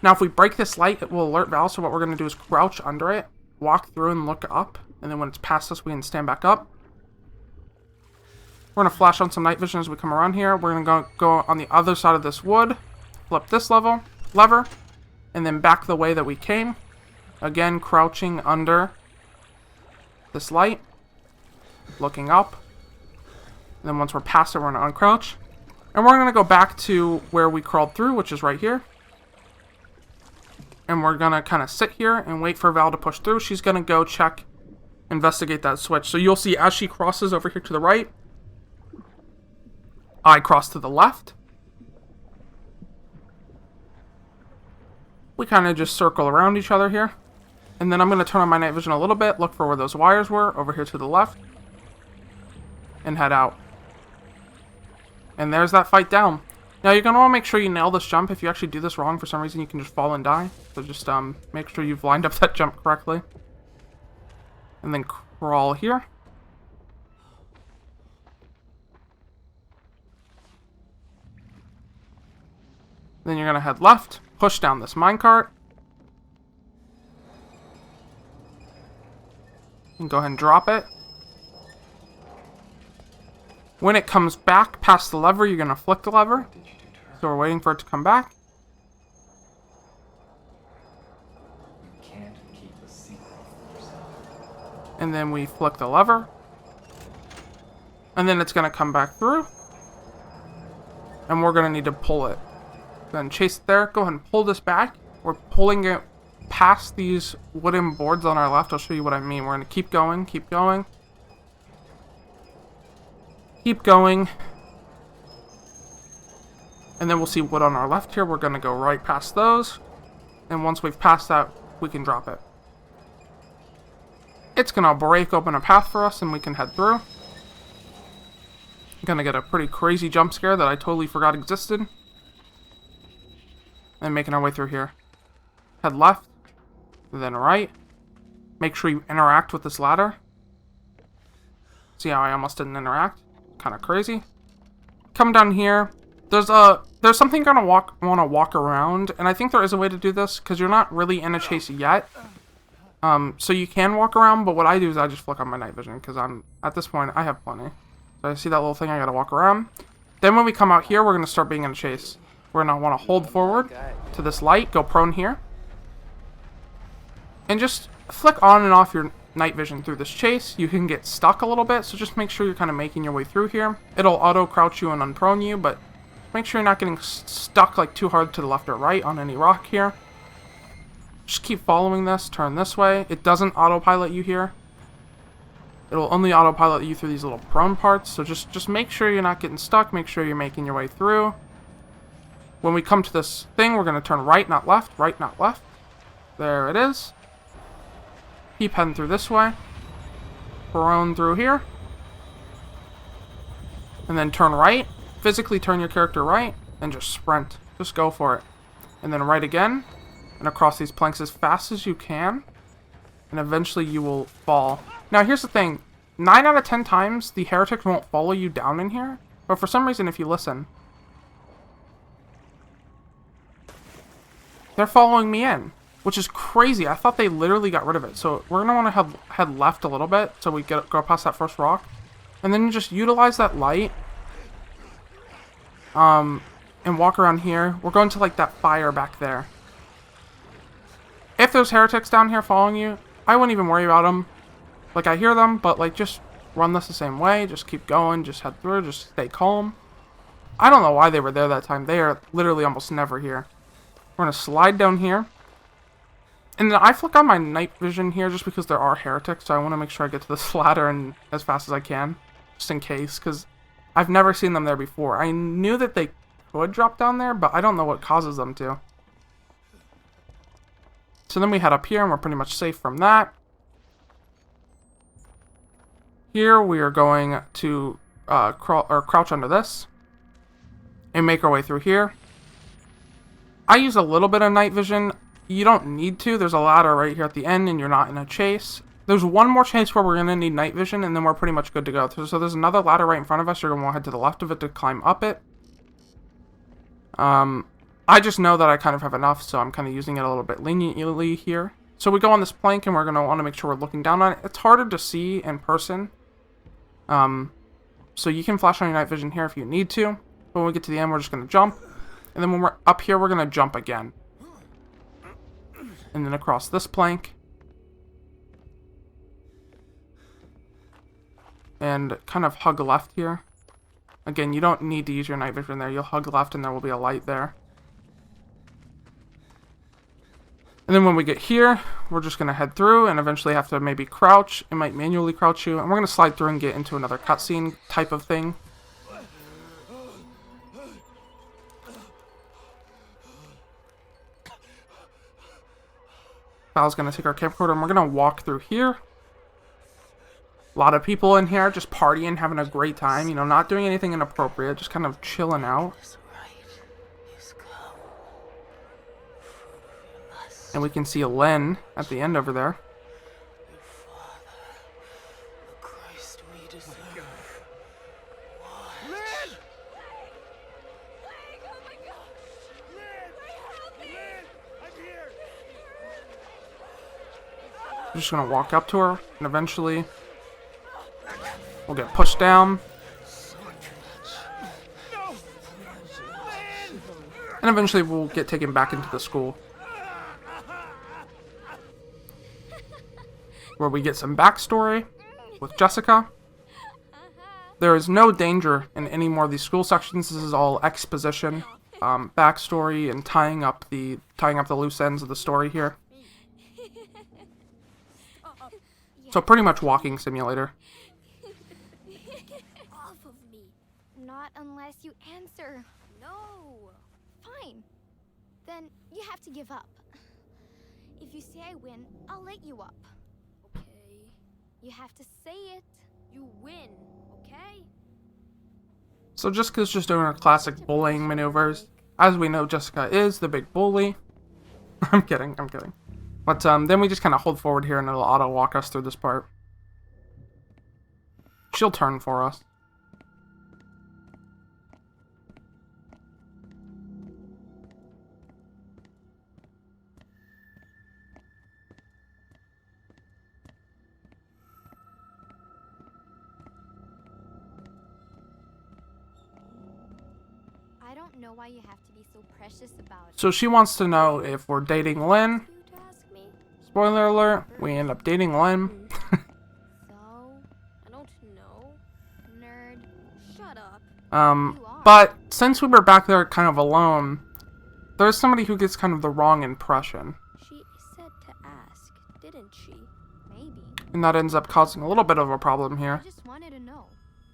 Now if we break this light, it will alert Val, so what we're going to do is crouch under it, walk through and look up, and then when it's past us, we can stand back up. We're going to flash on some night vision as we come around here. We're going to go on the other side of this wood, flip this lever, and then back the way that we came. Again, crouching under this light. Looking up. And then once we're past it, we're going to uncrouch. And we're going to go back to where we crawled through, which is right here. And we're going to kind of sit here and wait for Val to push through. She's going to go check, investigate that switch. So you'll see as she crosses over here to the right, I cross to the left. We kind of just circle around each other here. And then I'm going to turn on my night vision a little bit, look for where those wires were, over here to the left. And head out. And there's that fight down. Now you're going to want to make sure you nail this jump. If you actually do this wrong for some reason, you can just fall and die. So just make sure you've lined up that jump correctly. And then crawl here. Then you're going to head left, push down this minecart. And go ahead and drop it. When it comes back past the lever, you're going to flick the lever. So we're waiting for it to come back. You can't keep a secret from yourself. And then we flick the lever. And then it's going to come back through. And we're going to need to pull it. Then chase it there. Go ahead and pull this back. We're pulling it past these wooden boards on our left. I'll show you what I mean. We're going to keep going, keep going. Keep going. And then we'll see wood on our left here. We're going to go right past those. And once we've passed that, we can drop it. It's going to break open a path for us and we can head through. Gonna get a pretty crazy jump scare that I totally forgot existed. And making our way through here. Head left, then right. Make sure you interact with this ladder. See how I almost didn't interact? Kind of crazy. Come down here. There's something you're gonna want to walk around, and I think there is a way to do this because you're not really in a chase yet. So you can walk around, but what I do is I just flick on my night vision because at this point I have plenty. So I see that little thing, I gotta walk around. Then when we come out here, we're gonna start being in a chase. We're gonna want to hold forward to this light, go prone here, and just flick on and off your night vision through this chase. You can get stuck a little bit, so just make sure you're kind of making your way through here. It'll auto crouch you and unprone you, but make sure you're not getting stuck like too hard to the left or right on any rock here. Just keep following this, turn this way. It doesn't autopilot you here. It'll only autopilot you through these little prone parts, so just make sure you're not getting stuck, make sure you're making your way through. When we come to this thing, we're going to turn right, not left, right, not left. There it is. Keep heading through this way. Prone through here. And then turn right. Physically turn your character right, and just sprint. Just go for it. And then right again, and across these planks as fast as you can. And eventually you will fall. Now here's the thing. 9 out of 10 times, the heretics won't follow you down in here. But for some reason, if you listen, they're following me in. which is crazy. I thought they literally got rid of it. So we're gonna want to head left a little bit, so we go past that first rock, and then just utilize that light. And walk around here. We're going to like that fire back there. If there's heretics down here following you, I wouldn't even worry about them. Like, I hear them, but like, just run this the same way. Just keep going. Just head through. Just stay calm. I don't know why they were there that time. They are literally almost never here. We're going to slide down here. And then I flick on my night vision here just because there are heretics. So I want to make sure I get to this ladder and as fast as I can. Just in case. Because I've never seen them there before. I knew that they could drop down there, but I don't know what causes them to. So then we head up here and we're pretty much safe from that. Here we are going to crouch under this and make our way through here. I use a little bit of night vision. You don't need to. There's a ladder right here at the end and you're not in a chase. There's one more chase where we're going to need night vision and then we're pretty much good to go. So there's another ladder right in front of us. You're going to want to head to the left of it to climb up it. I just know that I kind of have enough, so I'm kind of using it a little bit leniently here. So we go on this plank, and we're going to want to make sure we're looking down on it. It's harder to see in person. So you can flash on your night vision here if you need to. But when we get to the end, we're just going to jump. And then when we're up here, we're going to jump again. And then across this plank. And kind of hug left here. Again, you don't need to use your night vision there. You'll hug left and there will be a light there. And then when we get here, we're just going to head through and eventually have to maybe crouch. It might manually crouch you. And we're going to slide through and get into another cutscene type of thing. Val's going to take our camcorder and we're going to walk through here. A lot of people in here just partying, having a great time. You know, not doing anything inappropriate. Just kind of chilling out. And we can see Len at the end over there. We're just going to walk up to her, and eventually we'll get pushed down. And eventually we'll get taken back into the school, where we get some backstory with Jessica. There is no danger in any more of these school sections. This is all exposition, backstory, and tying up the loose ends of the story here. So pretty much walking simulator. Off of me. Not unless you answer. No. Fine. Then you have to give up. If you say I win, I'll let you up. Okay. You have to say it. You win, okay? So Jessica's just doing her classic bullying maneuvers. As we know, Jessica is the big bully. I'm kidding. But then we just kind of hold forward here and it'll auto walk us through this part. She'll turn for us. I don't know why you have to be so precious about it. So she wants to know if we're dating Lynn. Spoiler alert, we end up dating Lynn. So, I don't know. Nerd, shut up. But since we were back there kind of alone, there's somebody who gets kind of the wrong impression. She said to ask, didn't she? Maybe. And that ends up causing a little bit of a problem here. I just wanted to know.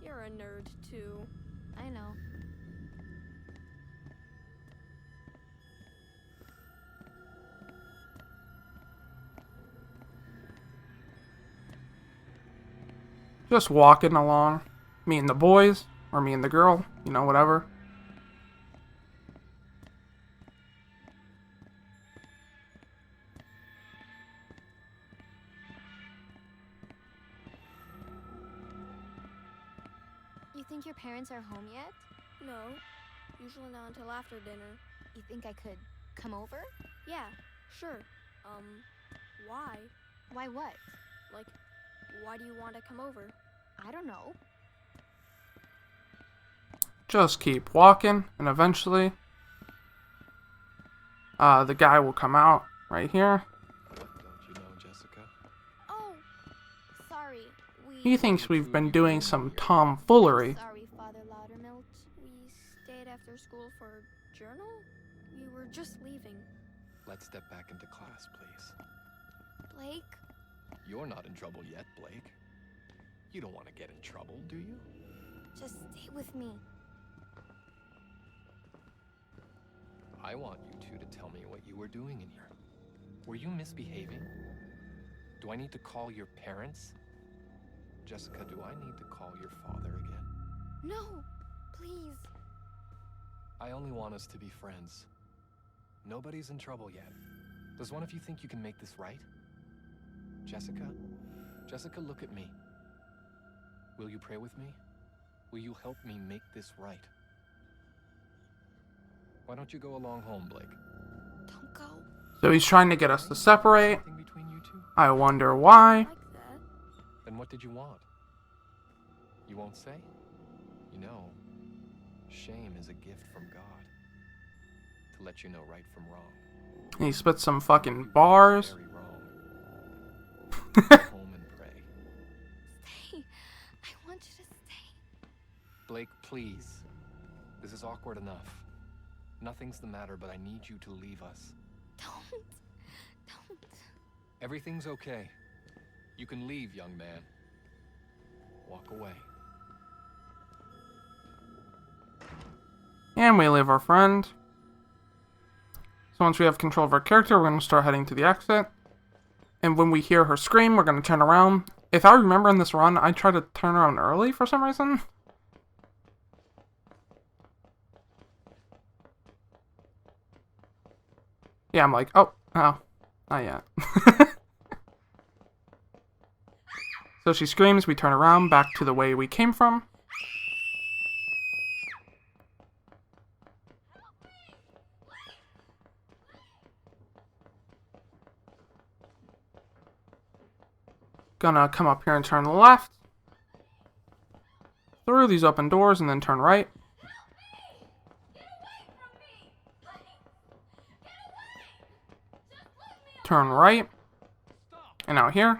You're a nerd, too. I know. Just walking along. Me and the boys, or me and the girl, you know, whatever. You think your parents are home yet? No. Usually not until after dinner. You think I could come over? Yeah, sure. Why? Why what? Like, why do you want to come over? I don't know. Just keep walking, and eventually, the guy will come out right here. Don't you know Jessica? Oh, sorry. He thinks we've been doing some tomfoolery. Sorry, Father Loudermilk. We stayed after school for journal? We were just leaving. Let's step back into class, please. Blake? You're not in trouble yet, Blake. You don't want to get in trouble, do you? Just stay with me. I want you two to tell me what you were doing in here. Were you misbehaving? Do I need to call your parents? Jessica, do I need to call your father again? No, please. I only want us to be friends. Nobody's in trouble yet. Does one of you think you can make this right? Jessica? Jessica, look at me. Will you pray with me? Will you help me make this right? Why don't you go along home, Blake? Don't go. So he's trying to get us to separate. Anything between you two? I wonder why. Like that. Then what did you want? You won't say? You know, shame is a gift from God. To let you know right from wrong. He spits some fucking bars. Very wrong. Go home and pray. Stay. I want you to stay. Blake, please. This is awkward enough. Nothing's the matter, but I need you to leave us. Don't. Everything's okay. You can leave, young man. Walk away. And we leave our friend. So once we have control of our character, we're going to start heading to the exit. And when we hear her scream, we're going to turn around. If I remember in this run, I tried to turn around early for some reason. Yeah, I'm like, oh, not yet. So she screams, we turn around, back to the way we came from. Gonna come up here and turn left. Through these open doors and then turn right. Turn right. And out here.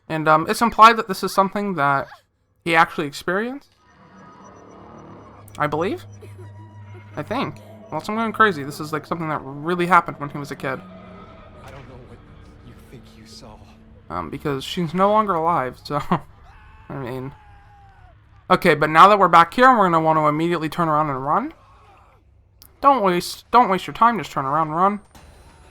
And it's implied that this is something that he actually experienced. I believe. I think. Unless I'm going crazy. This is like something that really happened when he was a kid. I don't know what you think you saw. Because she's no longer alive, so... I mean... Okay, but now that we're back here, we're going to want to immediately turn around and run. Don't waste your time, just turn around and run.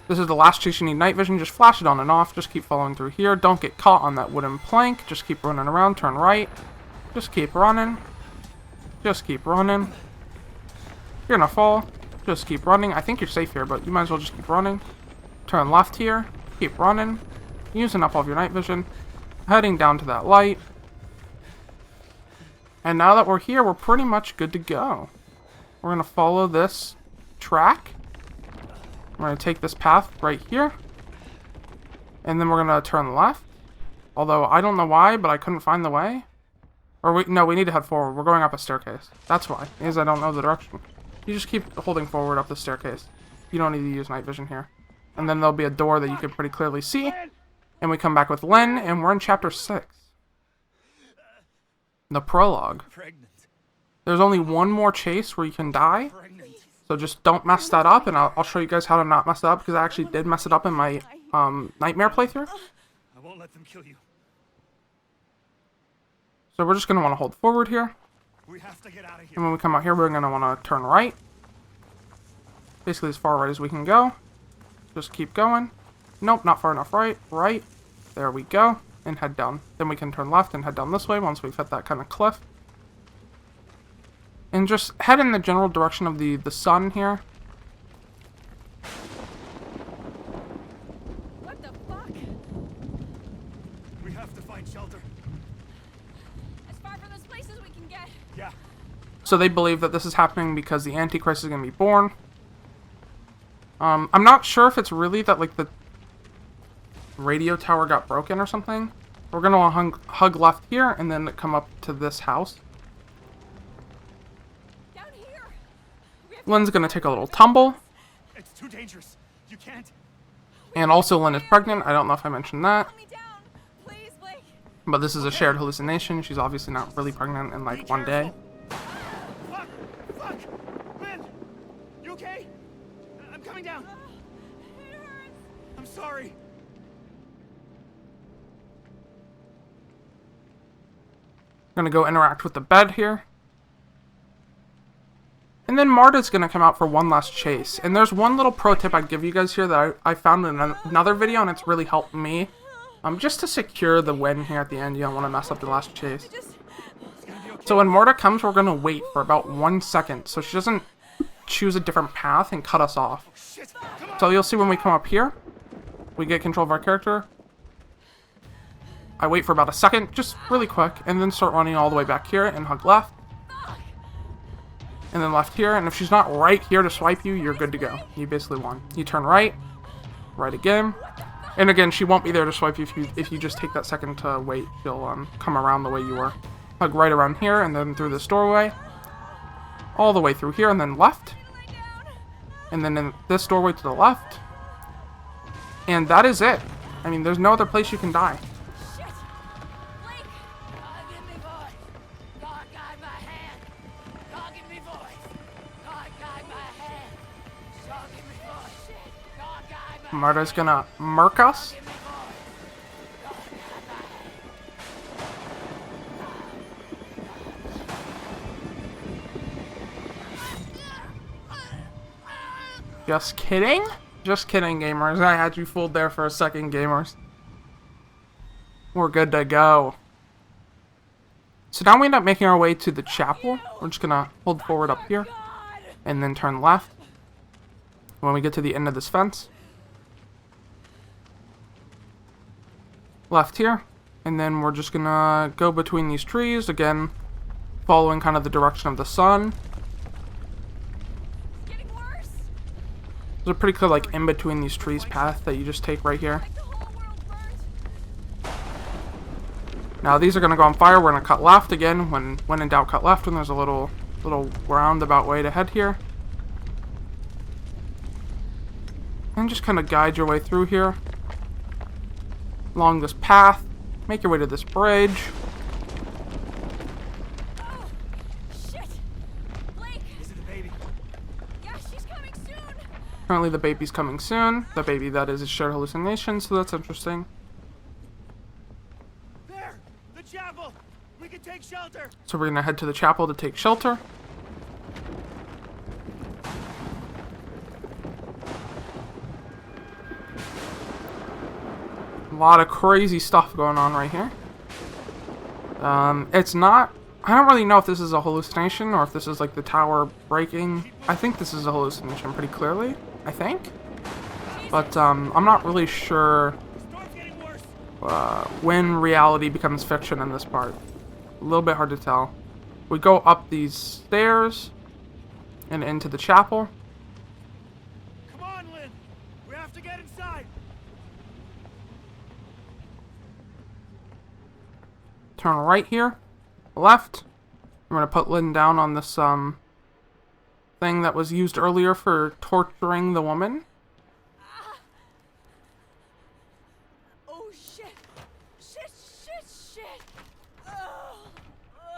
This is the last chase. You need night vision, just flash it on and off, just keep following through here. Don't get caught on that wooden plank, just keep running around, turn right. Just keep running. Just keep running. You're gonna fall. Just keep running. I think you're safe here, but you might as well just keep running. Turn left here. Keep running. Using up all of your night vision. Heading down to that light. And now that we're here, we're pretty much good to go. We're going to follow this track. We're going to take this path right here. And then we're going to turn left. Although, I don't know why, but I couldn't find the way. No, we need to head forward. We're going up a staircase. That's why, because I don't know the direction. You just keep holding forward up the staircase. You don't need to use night vision here. And then there'll be a door that you can pretty clearly see. And we come back with Lynn, and we're in chapter 6. The prologue. There's only one more chase where you can die. So just don't mess that up, and I'll show you guys how to not mess it up, because I actually did mess it up in my nightmare playthrough. I won't let them kill you. So we're just going to want to hold forward here. We have to get out of here. And when we come out here, we're going to want to turn right. Basically as far right as we can go. Just keep going. Nope, not far enough right. Right. There we go. And head down. Then we can turn left and head down this way once we've hit that kind of cliff. And just head in the general direction of the sun here. What the fuck? We have to find shelter. As far from this place as we can get. Yeah. So they believe that this is happening because the Antichrist is going to be born. I'm not sure if it's really that, like, radio tower got broken or something. We're gonna hug left here and then come up to this house. Down here. Lynn's gonna take a little tumble. It's too dangerous. You can't. And also Lynn is pregnant. I don't know if I mentioned that. Let me down. Please, Blake. But this is a shared hallucination. She's obviously not really pregnant in like one day. Fuck! Fuck! Lynn! You okay? I'm coming down. It hurts. I'm sorry. Gonna go interact with the bed here. And then Marta's gonna come out for one last chase. And there's one little pro tip I'd give you guys here that I found in another video, and it's really helped me. Just to secure the win here at the end, you don't want to mess up the last chase. So when Marta comes, we're gonna wait for about 1 second, so she doesn't choose a different path and cut us off. So you'll see when we come up here, we get control of our character. I wait for about a second, just really quick, and then start running all the way back here and hug left. And then left here, and if she's not right here to swipe you, you're good to go. You basically won. You turn right, right again. And again, she won't be there to swipe you if you just take that second to wait. She'll come around the way you were. Hug right around here, and then through this doorway. All the way through here, and then left. And then in this doorway to the left. And that is it. I mean, there's no other place you can die. Marta's gonna murk us. Just kidding? Just kidding, gamers. I had you fooled there for a second, gamers. We're good to go. So now we end up making our way to the chapel. We're just gonna hold forward up here. And then turn left. When we get to the end of this fence. Left here, and then we're just gonna go between these trees again, following kind of the direction of the sun. It's getting worse. There's a pretty clear like in between these trees path that you just take right here. Like the whole world burnt. Now these are gonna go on fire. We're gonna cut left again. When in doubt, cut left. When there's a little roundabout way to head here, and just kind of guide your way through here. Along this path, make your way to this bridge. Oh, shit! Blake! Is it the baby? Yeah, she's coming soon! Apparently the baby's coming soon. The baby that is a shared hallucination, so that's interesting. There! The chapel! We can take shelter! So we're gonna head to the chapel to take shelter. A lot of crazy stuff going on right here. It's not... I don't really know if this is a hallucination or if this is like the tower breaking. I think this is a hallucination pretty clearly. I think. But I'm not really sure when reality becomes fiction in this part. A little bit hard to tell. We go up these stairs and into the chapel. Come on, Lynn! We have to get inside! Turn right here, left. I'm gonna put Lynn down on this thing that was used earlier for torturing the woman. Oh, shit! Shit! Oh.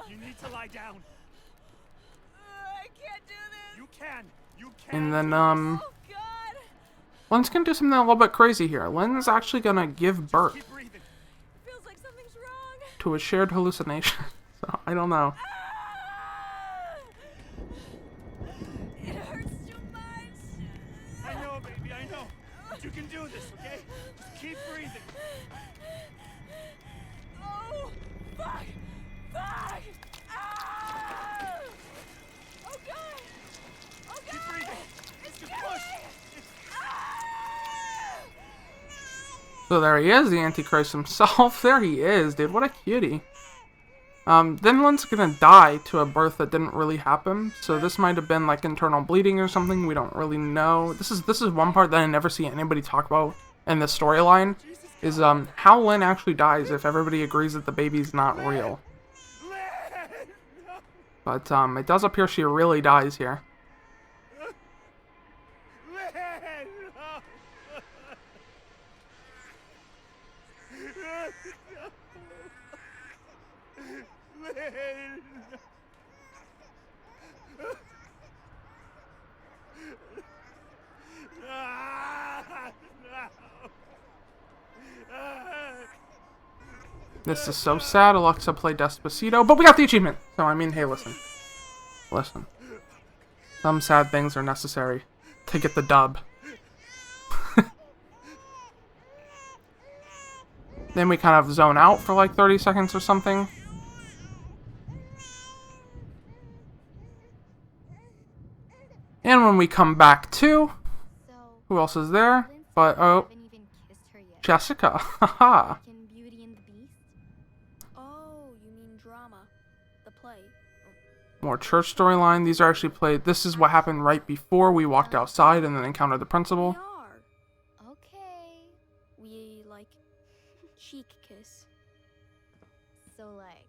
You need to lie down. I can't do this! You can! You can! And then, Oh, God! Lynn's gonna do something a little bit crazy here. Lynn's actually gonna give birth Keep breathing. Feels like something's wrong. to a shared hallucination. So, I don't know. It hurts too much. I know, baby, I know. But you can do this, okay? Just keep breathing. Oh, fuck! Ah! Oh, God! Oh, God! Keep breathing. It's Just killing push. me! Ah! So there he is, the Antichrist himself. There he is, dude. What a cutie. Then Lynn's gonna die to a birth that didn't really happen. So this might have been like internal bleeding or something. We don't really know. This is one part that I never see anybody talk about in the storyline. is how Lynn actually dies if everybody agrees that the baby's not real. But it does appear she really dies here. This is so sad. Alexa played Despacito, but we got the achievement. So, I mean, hey, listen. Listen. Some sad things are necessary to get the dub. Then we kind of zone out for like 30 seconds or something. And when we come back to, who else is there? But, oh, Jessica. Haha. More church storyline. These are actually played. This is what happened right before we walked outside and then encountered the principal. Okay. We, like, cheek kiss. So, like,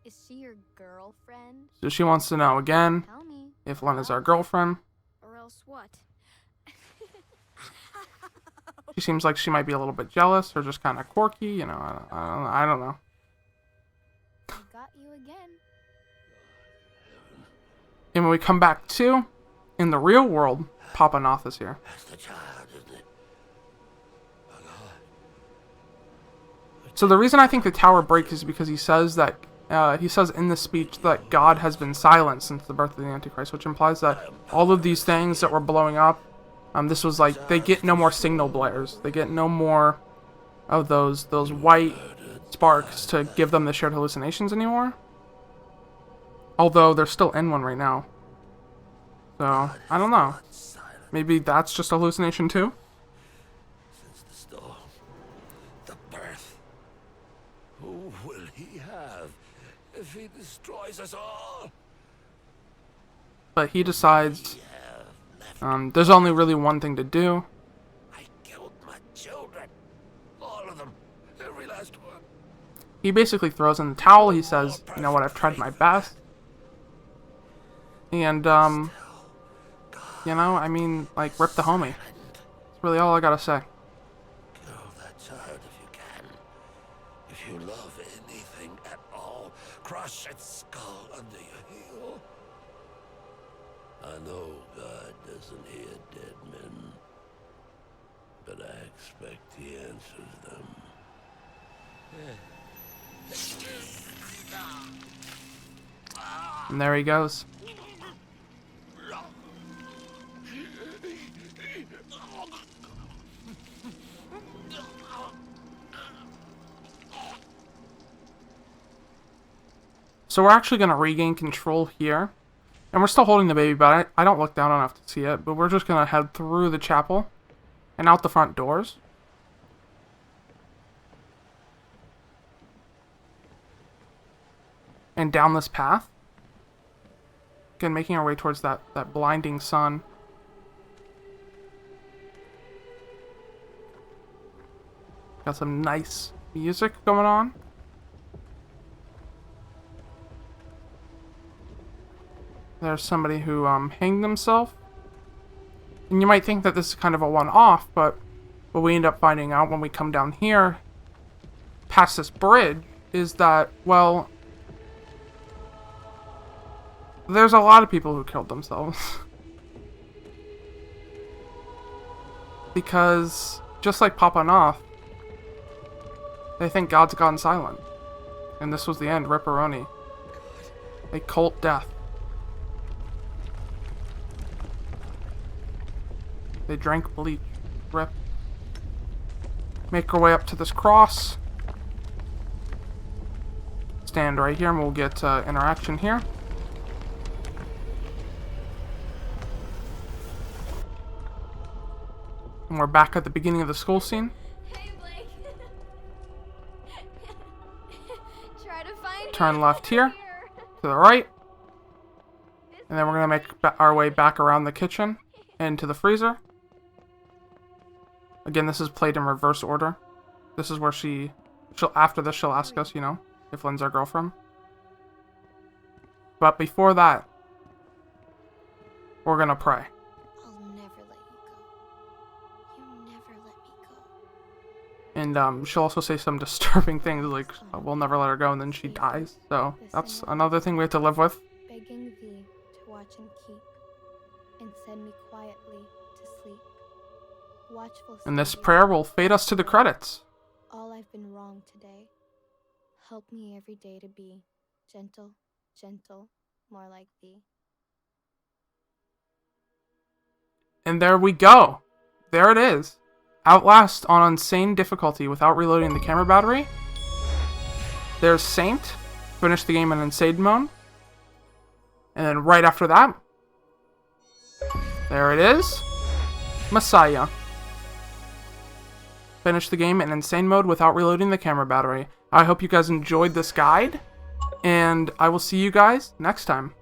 is she your girlfriend? So she wants to know again Tell me. if Len is our girlfriend. Or else what? She seems like she might be a little bit jealous or just kind of quirky. You know, I don't know. I got you again. And when we come back to, in the real world, Papa Noth is here. That's the child, isn't it? Oh, God. So the reason I think the tower breaks is because he says that, he says in the speech that God has been silent since the birth of the Antichrist, which implies that all of these things that were blowing up, this was like, they get no more signal blares. They get no more of those white sparks to give them the shared hallucinations anymore. Although they're still in one right now. So, I don't know. Maybe that's just a hallucination too? Since the storm, the birth, who will he have if he destroys us all? But he decides there's only really one thing to do. I killed my children. All of them. Every last one. He basically throws in the towel. He says, you know what, I've tried my best. And, you know, I mean, like, rip the homie. That's really all I gotta say. Kill that child if you can. If you love anything at all, crush its skull under your heel. I know God doesn't hear dead men, but I expect he answers them. And there he goes. So we're actually going to regain control here. And we're still holding the baby, but I don't look down enough to see it. But we're just going to head through the chapel and out the front doors. And down this path. Again, making our way towards that blinding sun. Got some nice music going on. There's somebody who hanged themselves. And you might think that this is kind of a one-off, but what we end up finding out when we come down here, past this bridge, is that, well, there's a lot of people who killed themselves. Because, just like Papa Noth, they think God's gone silent. And this was the end, Ripperoni. A cult death. They drank bleach. Rip. Make our way up to this cross. Stand right here and we'll get interaction here. And we're back at the beginning of the school scene. Hey, Blake. Try to find Turn left here. To the right. And then we're going to make our way back around the kitchen into the freezer. Again, this is played in reverse order. this is where she'll after this she'll ask us, you know, if Lynn's our girlfriend. But before that, we're gonna pray. I'll never let you go. You never let me go. And she'll also say some disturbing things like, we'll never let her go, and then she dies. So that's another thing we have to live with. Begging thee to watch and keep, and send me quietly to sleep. Watchful. And this prayer will fade us to the credits. All I've been wrong today. Help me every day to be gentle, gentle, more like thee. And there we go. There it is. Outlast on insane difficulty without reloading the camera battery. There's Saint. Finish the game in insane mode. And then right after that, there it is. Messiah. Finish the game in insane mode without reloading the camera battery. I hope you guys enjoyed this guide, and I will see you guys next time.